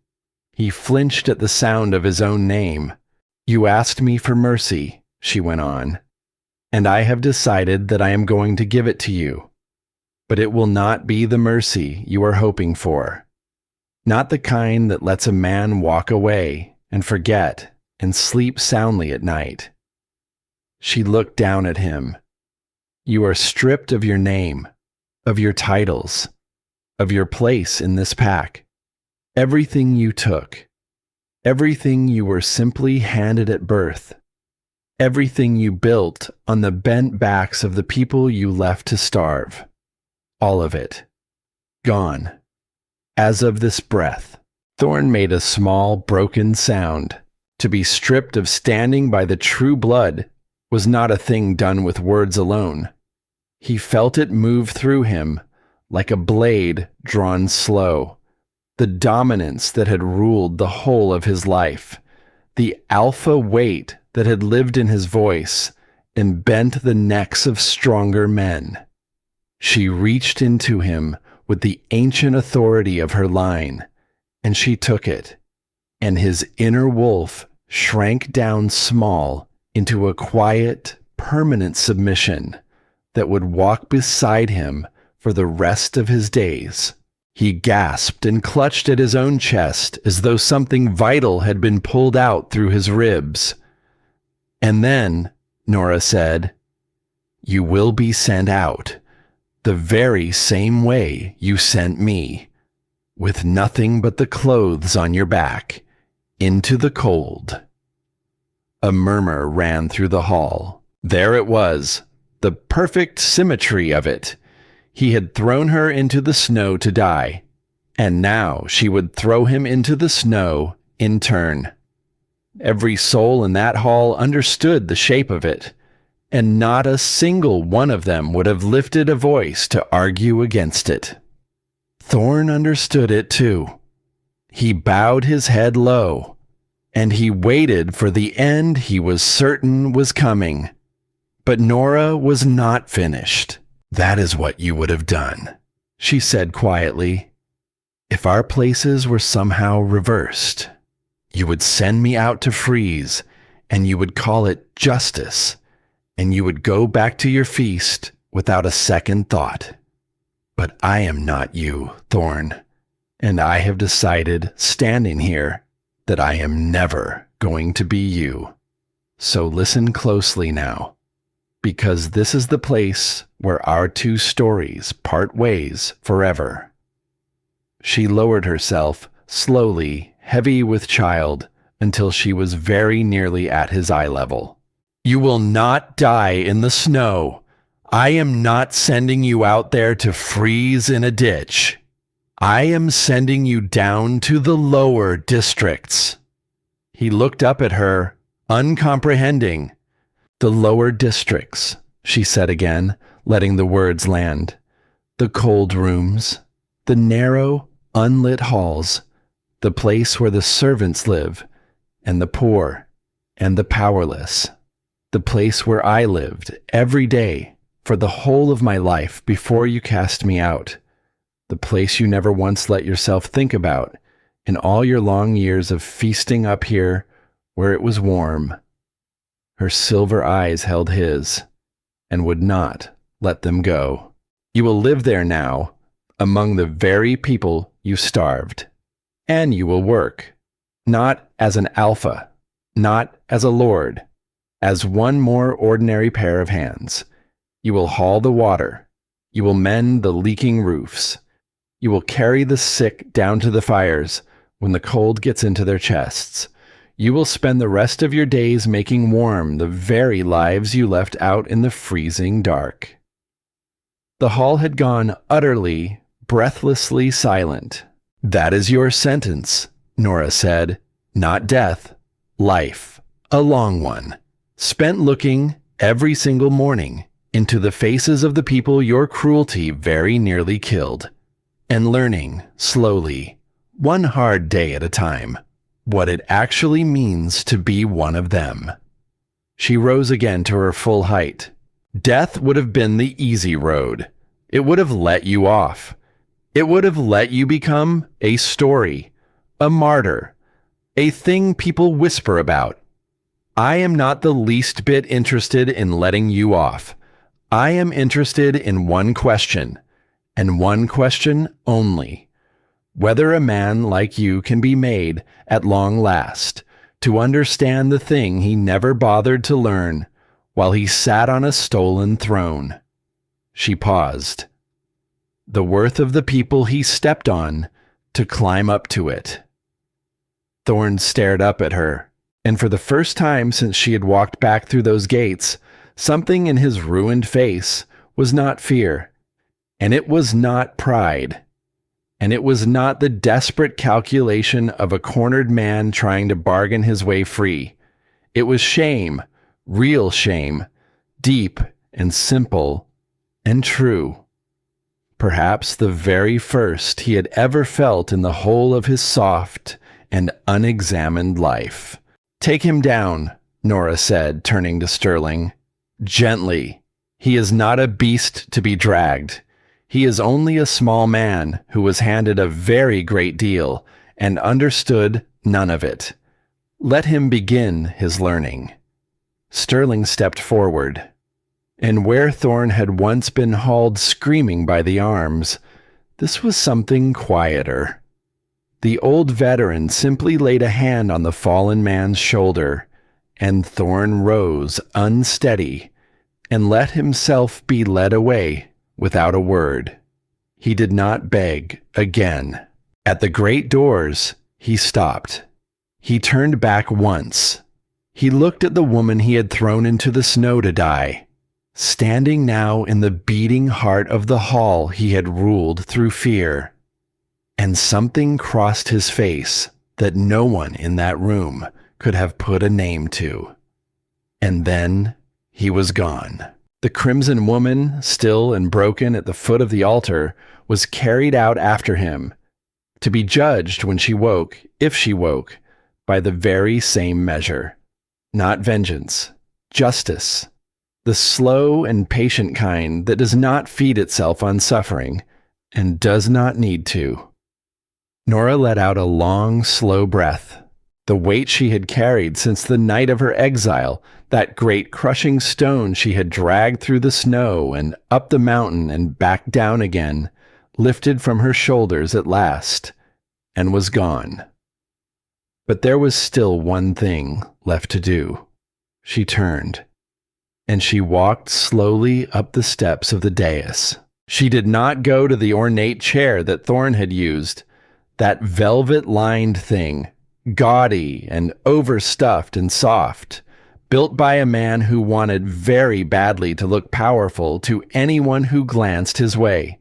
He flinched at the sound of his own name. "You asked me for mercy," she went on, "and I have decided that I am going to give it to you. But it will not be the mercy you are hoping for. Not the kind that lets a man walk away and forget and sleep soundly at night." She looked down at him. "You are stripped of your name, of your titles, of your place in this pack. Everything you took, everything you were simply handed at birth, everything you built on the bent backs of the people you left to starve. All of it. Gone. As of this breath." Thorn made a small, broken sound. To be stripped of standing by the true blood was not a thing done with words alone. He felt it move through him like a blade drawn slow. The dominance that had ruled the whole of his life, the alpha weight that had lived in his voice and bent the necks of stronger men. She reached into him with the ancient authority of her line, and she took it, and his inner wolf shrank down small into a quiet, permanent submission that would walk beside him for the rest of his days. He gasped and clutched at his own chest as though something vital had been pulled out through his ribs. "And then," Nora said, "you will be sent out, the very same way you sent me, with nothing but the clothes on your back, into the cold." A murmur ran through the hall. There it was, the perfect symmetry of it. He had thrown her into the snow to die, and now she would throw him into the snow in turn. Every soul in that hall understood the shape of it, and not a single one of them would have lifted a voice to argue against it. Thorn understood it too. He bowed his head low, and he waited for the end he was certain was coming. But Nora was not finished. "That is what you would have done," she said quietly. "If our places were somehow reversed, you would send me out to freeze, and you would call it justice, and you would go back to your feast without a second thought. But I am not you, Thorn, and I have decided, standing here, that I am never going to be you. So listen closely now, because this is the place where our two stories part ways forever." She lowered herself, slowly, heavy with child, until she was very nearly at his eye level. "You will not die in the snow. I am not sending you out there to freeze in a ditch. I am sending you down to the lower districts." He looked up at her, uncomprehending. "The lower districts," she said again, letting the words land. "The cold rooms, the narrow, unlit halls, the place where the servants live, and the poor, and the powerless. The place where I lived every day for the whole of my life before you cast me out. The place you never once let yourself think about in all your long years of feasting up here where it was warm." Her silver eyes held his and would not let them go. "You will live there now, among the very people you starved. And you will work, not as an alpha, not as a lord, as one more ordinary pair of hands. You will haul the water. You will mend the leaking roofs. You will carry the sick down to the fires when the cold gets into their chests. You will spend the rest of your days making warm the very lives you left out in the freezing dark." The hall had gone utterly, breathlessly silent. "That is your sentence," Nora said. "Not death, life, a long one, spent looking every single morning into the faces of the people your cruelty very nearly killed, and learning, slowly, one hard day at a time, what it actually means to be one of them." She rose again to her full height. "Death would have been the easy road. It would have let you off. It would have let you become a story, a martyr, a thing people whisper about. I am not the least bit interested in letting you off. I am interested in one question, and one question only. Whether a man like you can be made, at long last, to understand the thing he never bothered to learn while he sat on a stolen throne. She paused. The worth of the people he stepped on to climb up to it. Thorn stared up at her, and for the first time since she had walked back through those gates, something in his ruined face was not fear, and it was not pride, and it was not the desperate calculation of a cornered man trying to bargain his way free. It was shame, real shame, deep and simple and true. Perhaps the very first he had ever felt in the whole of his soft and unexamined life. Take him down, Nora said, turning to Sterling. Gently. He is not a beast to be dragged. He is only a small man who was handed a very great deal and understood none of it. Let him begin his learning. Sterling stepped forward, and where Thorn had once been hauled screaming by the arms, this was something quieter. The old veteran simply laid a hand on the fallen man's shoulder, and Thorn rose unsteady and let himself be led away without a word. He did not beg again. At the great doors, he stopped. He turned back once. He looked at the woman he had thrown into the snow to die, standing now in the beating heart of the hall he had ruled through fear. And something crossed his face that no one in that room could have put a name to. And then he was gone. The crimson woman, still and broken at the foot of the altar, was carried out after him, to be judged when she woke, if she woke, by the very same measure. Not vengeance, justice, the slow and patient kind that does not feed itself on suffering, and does not need to. Nora let out a long, slow breath. The weight she had carried since the night of her exile, that great crushing stone she had dragged through the snow and up the mountain and back down again, lifted from her shoulders at last, and was gone. But there was still one thing left to do. She turned, and she walked slowly up the steps of the dais. She did not go to the ornate chair that Thorn had used, that velvet-lined thing, gaudy and overstuffed and soft, built by a man who wanted very badly to look powerful to anyone who glanced his way.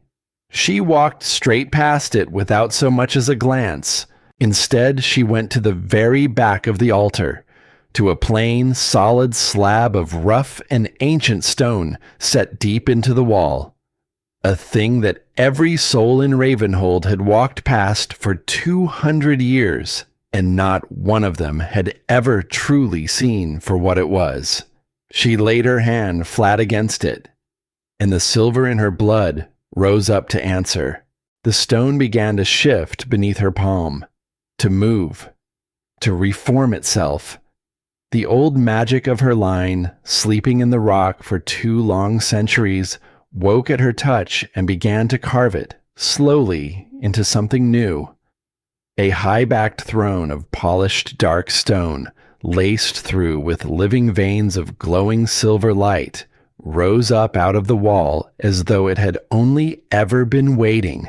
She walked straight past it without so much as a glance. Instead, she went to the very back of the altar, to a plain, solid slab of rough and ancient stone set deep into the wall. A thing that every soul in Ravenhold had walked past for 200 years, and not one of them had ever truly seen for what it was. She laid her hand flat against it, and the silver in her blood rose up to answer. The stone began to shift beneath her palm, to move, to reform itself. The old magic of her line, sleeping in the rock for 2 long centuries, woke at her touch and began to carve it, slowly, into something new. A high-backed throne of polished dark stone, laced through with living veins of glowing silver light, rose up out of the wall as though it had only ever been waiting,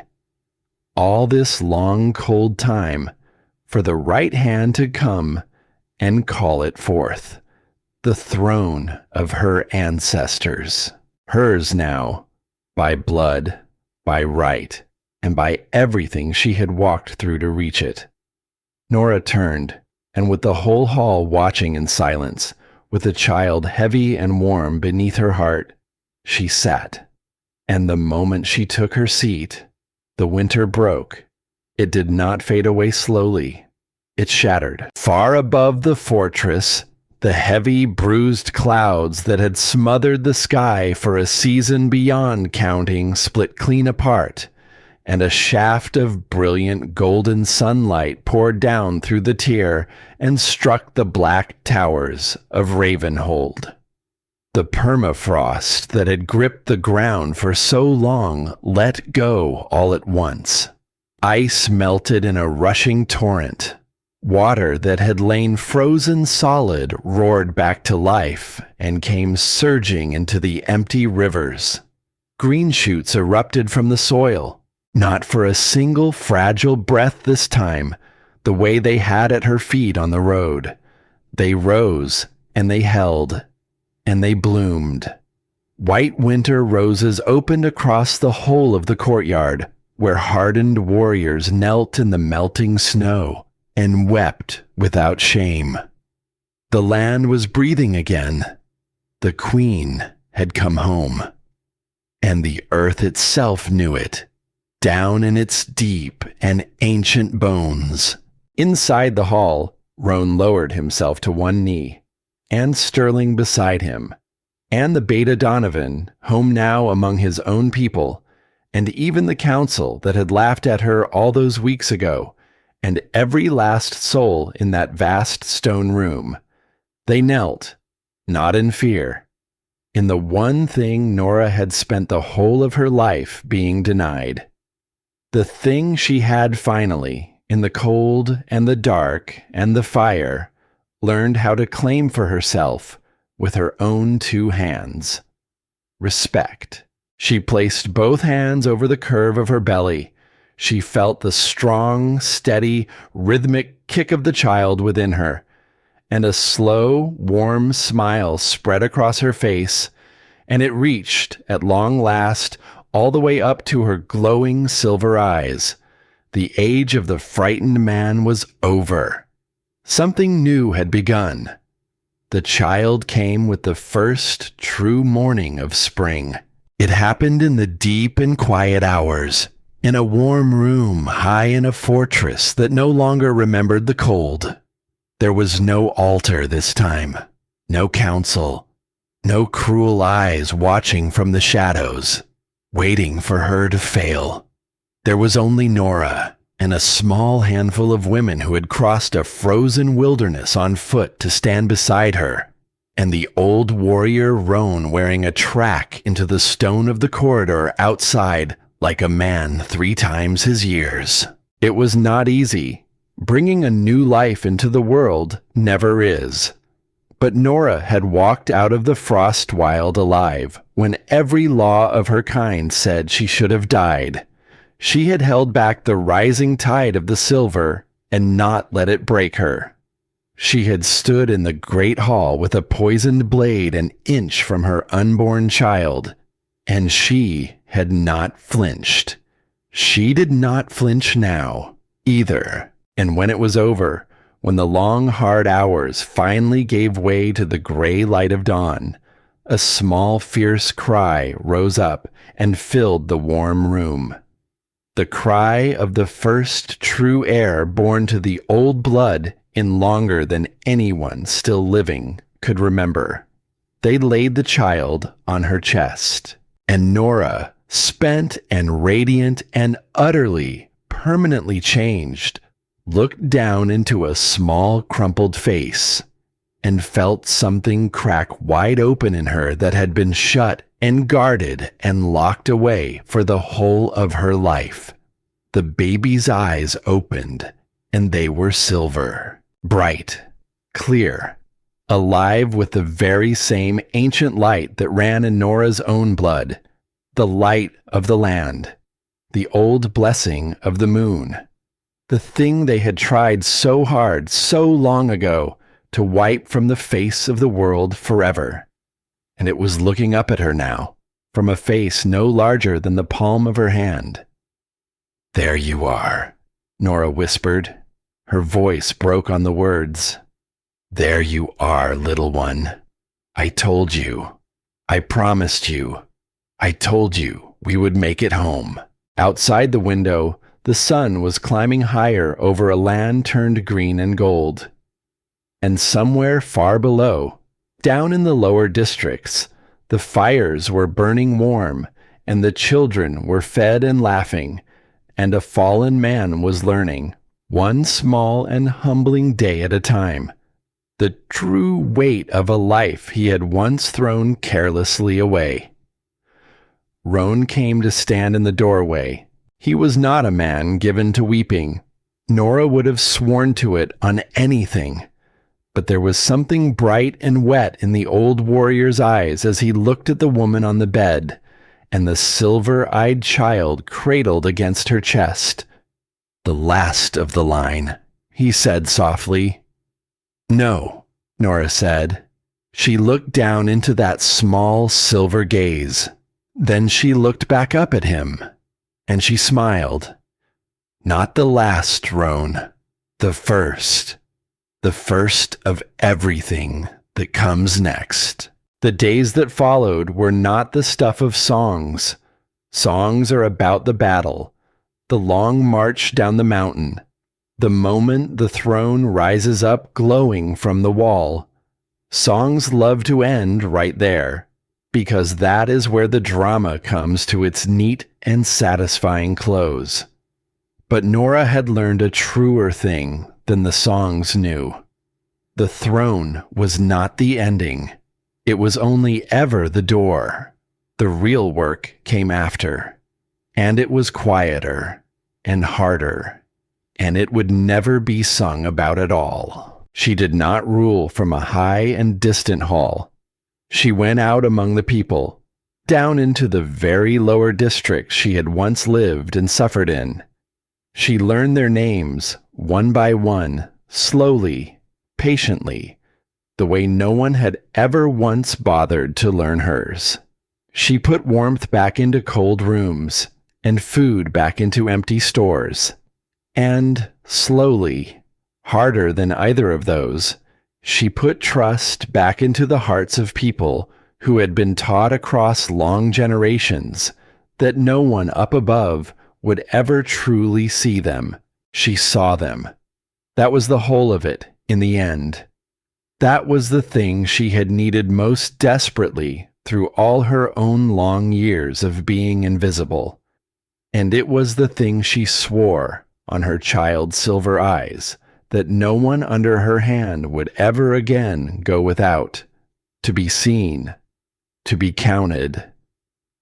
all this long cold time, for the right hand to come and call it forth. The throne of her ancestors. Hers now, by blood, by right, and by everything she had walked through to reach it. Nora turned, and with the whole hall watching in silence, with the child heavy and warm beneath her heart, she sat. And the moment she took her seat, the winter broke. It did not fade away slowly. It shattered. Far above the fortress, the heavy, bruised clouds that had smothered the sky for a season beyond counting split clean apart, and a shaft of brilliant golden sunlight poured down through the tier and struck the black towers of Ravenhold. The permafrost that had gripped the ground for so long let go all at once. Ice melted in a rushing torrent. Water that had lain frozen solid roared back to life and came surging into the empty rivers. Green shoots erupted from the soil, not for a single fragile breath this time, the way they had at her feet on the road. They rose, and they held, and they bloomed. White winter roses opened across the whole of the courtyard, where hardened warriors knelt in the melting snow and wept without shame. The land was breathing again. The queen had come home. And the earth itself knew it, down in its deep and ancient bones. Inside the hall, Roan lowered himself to one knee, and Sterling beside him, and the Beta Donovan, home now among his own people, and even the council that had laughed at her all those weeks ago, and every last soul in that vast stone room. They knelt, not in fear, in the one thing Nora had spent the whole of her life being denied. The thing she had finally, in the cold and the dark and the fire, learned how to claim for herself with her own two hands. Respect. She placed both hands over the curve of her belly. She felt the strong, steady, rhythmic kick of the child within her, and a slow, warm smile spread across her face, and it reached, at long last, all the way up to her glowing silver eyes. The age of the frightened man was over. Something new had begun. The child came with the first true morning of spring. It happened in the deep and quiet hours, in a warm room high in a fortress that no longer remembered the cold. There was no altar this time, no council, no cruel eyes watching from the shadows, waiting for her to fail. There was only Nora and a small handful of women who had crossed a frozen wilderness on foot to stand beside her, and the old warrior Roan wearing a track into the stone of the corridor outside like a man 3 times his years. It was not easy. Bringing a new life into the world never is. But Nora had walked out of the frost wild alive when every law of her kind said she should have died. She had held back the rising tide of the silver and not let it break her. She had stood in the great hall with a poisoned blade an inch from her unborn child, and she had not flinched. She did not flinch now, either. And when it was over, when the long, hard hours finally gave way to the gray light of dawn, a small, fierce cry rose up and filled the warm room. The cry of the first true heir born to the old blood in longer than anyone still living could remember. They laid the child on her chest, and Nora, spent and radiant and utterly, permanently changed, looked down into a small, crumpled face and felt something crack wide open in her that had been shut and guarded and locked away for the whole of her life. The baby's eyes opened, and they were silver, bright, clear, alive with the very same ancient light that ran in Nora's own blood, the light of the land, the old blessing of the moon, the thing they had tried so hard, so long ago, to wipe from the face of the world forever. And it was looking up at her now, from a face no larger than the palm of her hand. "There you are," Nora whispered. Her voice broke on the words. "There you are, little one. I told you. I promised you. I told you we would make it home." Outside the window, the sun was climbing higher over a land turned green and gold. And somewhere far below, down in the lower districts, the fires were burning warm, and the children were fed and laughing, and a fallen man was learning, one small and humbling day at a time, the true weight of a life he had once thrown carelessly away. Roan came to stand in the doorway. He was not a man given to weeping. Nora would have sworn to it on anything. But there was something bright and wet in the old warrior's eyes as he looked at the woman on the bed, and the silver-eyed child cradled against her chest. "The last of the line," he said softly. "No," Nora said. She looked down into that small silver gaze. Then she looked back up at him, and she smiled. "Not the last, Roan. The first. The first of everything that comes next." The days that followed were not the stuff of songs. Songs are about the battle, the long march down the mountain, the moment the throne rises up glowing from the wall. Songs love to end right there, because that is where the drama comes to its neat and satisfying close. But Nora had learned a truer thing than the songs knew. The throne was not the ending. It was only ever the door. The real work came after. And it was quieter and harder, and it would never be sung about at all. She did not rule from a high and distant hall. She went out among the people, down into the very lower districts she had once lived and suffered in. She learned their names, one by one, slowly, patiently, the way no one had ever once bothered to learn hers. She put warmth back into cold rooms, and food back into empty stores. And, slowly, harder than either of those, she put trust back into the hearts of people who had been taught across long generations that no one up above would ever truly see them. She saw them. That was the whole of it, in the end. That was the thing she had needed most desperately through all her own long years of being invisible. And it was the thing she swore on her child's silver eyes that no one under her hand would ever again go without. To be seen, to be counted,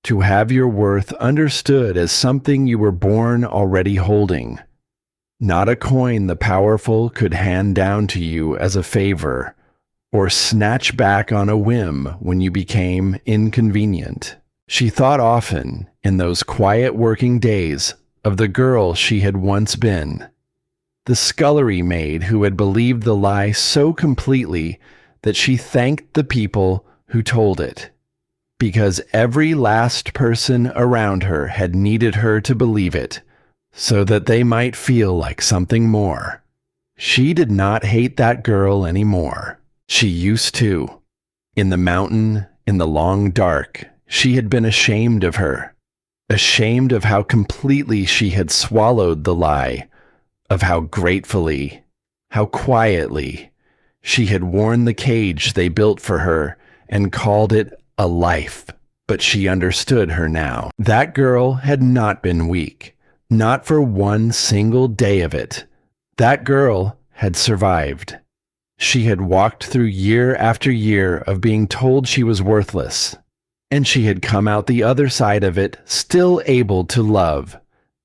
to have your worth understood as something you were born already holding. Not a coin the powerful could hand down to you as a favor, or snatch back on a whim when you became inconvenient. She thought often, in those quiet working days, of the girl she had once been, the scullery maid who had believed the lie so completely that she thanked the people who told it, because every last person around her had needed her to believe it, so that they might feel like something more. She did not hate that girl anymore. She used to. In the mountain, in the long dark, she had been ashamed of her, ashamed of how completely she had swallowed the lie, of how gratefully, how quietly, she had worn the cage they built for her and called it a life. But she understood her now. That girl had not been weak, not for one single day of it. That girl had survived. She had walked through year after year of being told she was worthless, and she had come out the other side of it still able to love,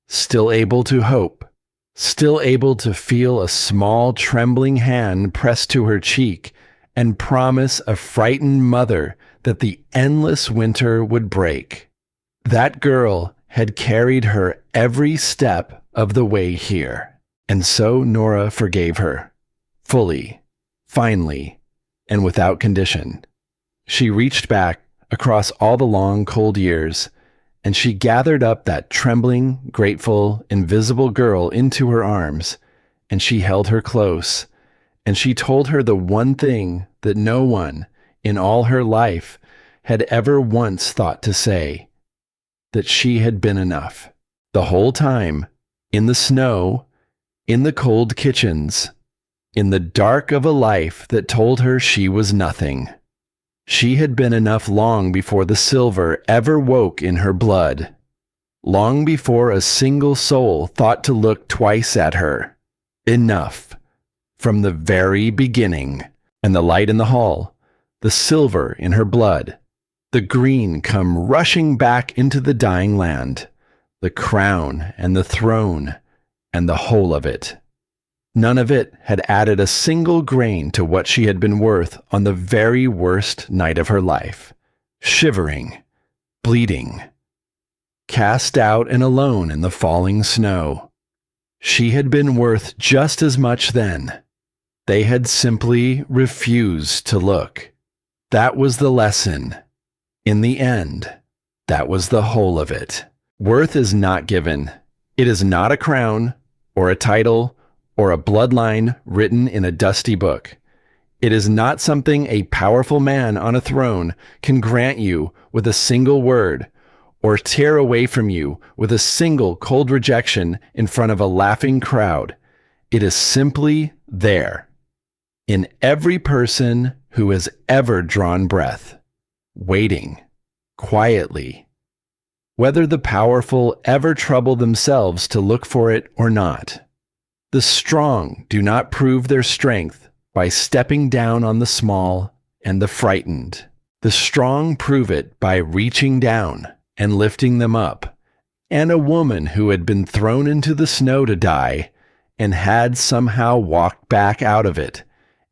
still able to hope, still able to feel a small trembling hand pressed to her cheek and promise a frightened mother that the endless winter would break. That girl had carried her every step of the way here, and so Nora forgave her, fully, finally, and without condition. She reached back across all the long, cold years, and she gathered up that trembling, grateful, invisible girl into her arms, and she held her close, and she told her the one thing that no one in all her life had ever once thought to say, that she had been enough. The whole time, in the snow, in the cold kitchens, in the dark of a life that told her she was nothing. She had been enough long before the silver ever woke in her blood. long before a single soul thought to look twice at her. Enough. From the very beginning. And the light in the hall, the silver in her blood, the green come rushing back into the dying land, the crown and the throne, and the whole of it. None of it had added a single grain to what she had been worth on the very worst night of her life, shivering, bleeding, cast out and alone in the falling snow. She had been worth just as much then. They had simply refused to look. That was the lesson. In the end, that was the whole of it. Worth is not given. It is not a crown, or a title, or a bloodline written in a dusty book. It is not something a powerful man on a throne can grant you with a single word, or tear away from you with a single cold rejection in front of a laughing crowd. It is simply there, in every person who has ever drawn breath, waiting, quietly, whether the powerful ever trouble themselves to look for it or not. The strong do not prove their strength by stepping down on the small and the frightened. The strong prove it by reaching down and lifting them up. And a woman who had been thrown into the snow to die and had somehow walked back out of it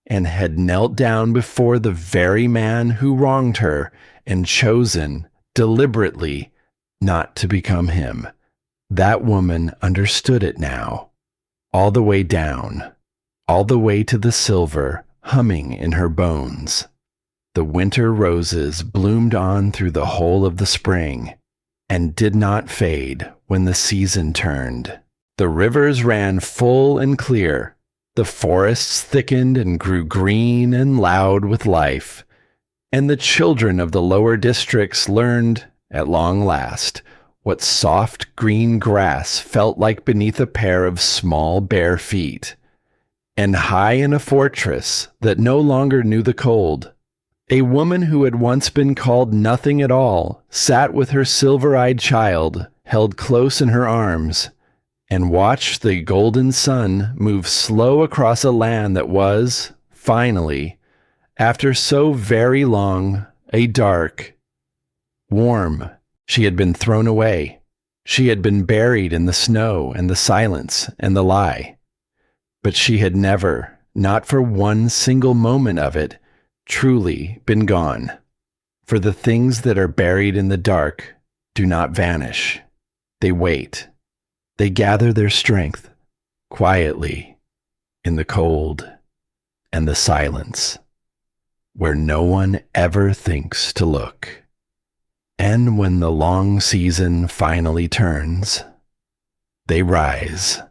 and had knelt down before the very man who wronged her and chosen deliberately not to become him. That woman understood it now, all the way down, all the way to the silver humming in her bones. The winter roses bloomed on through the whole of the spring and did not fade when the season turned. The rivers ran full and clear. The forests thickened and grew green and loud with life. And the children of the lower districts learned, at long last, what soft green grass felt like beneath a pair of small bare feet. And high in a fortress that no longer knew the cold, a woman who had once been called nothing at all sat with her silver-eyed child held close in her arms and watched the golden sun move slow across a land that was, finally, after so very long, a dark, warm. She had been thrown away. She had been buried in the snow and the silence and the lie. But she had never, not for one single moment of it, truly been gone. For the things that are buried in the dark do not vanish. They wait. They gather their strength quietly in the cold and the silence, where no one ever thinks to look. And when the long season finally turns, they rise.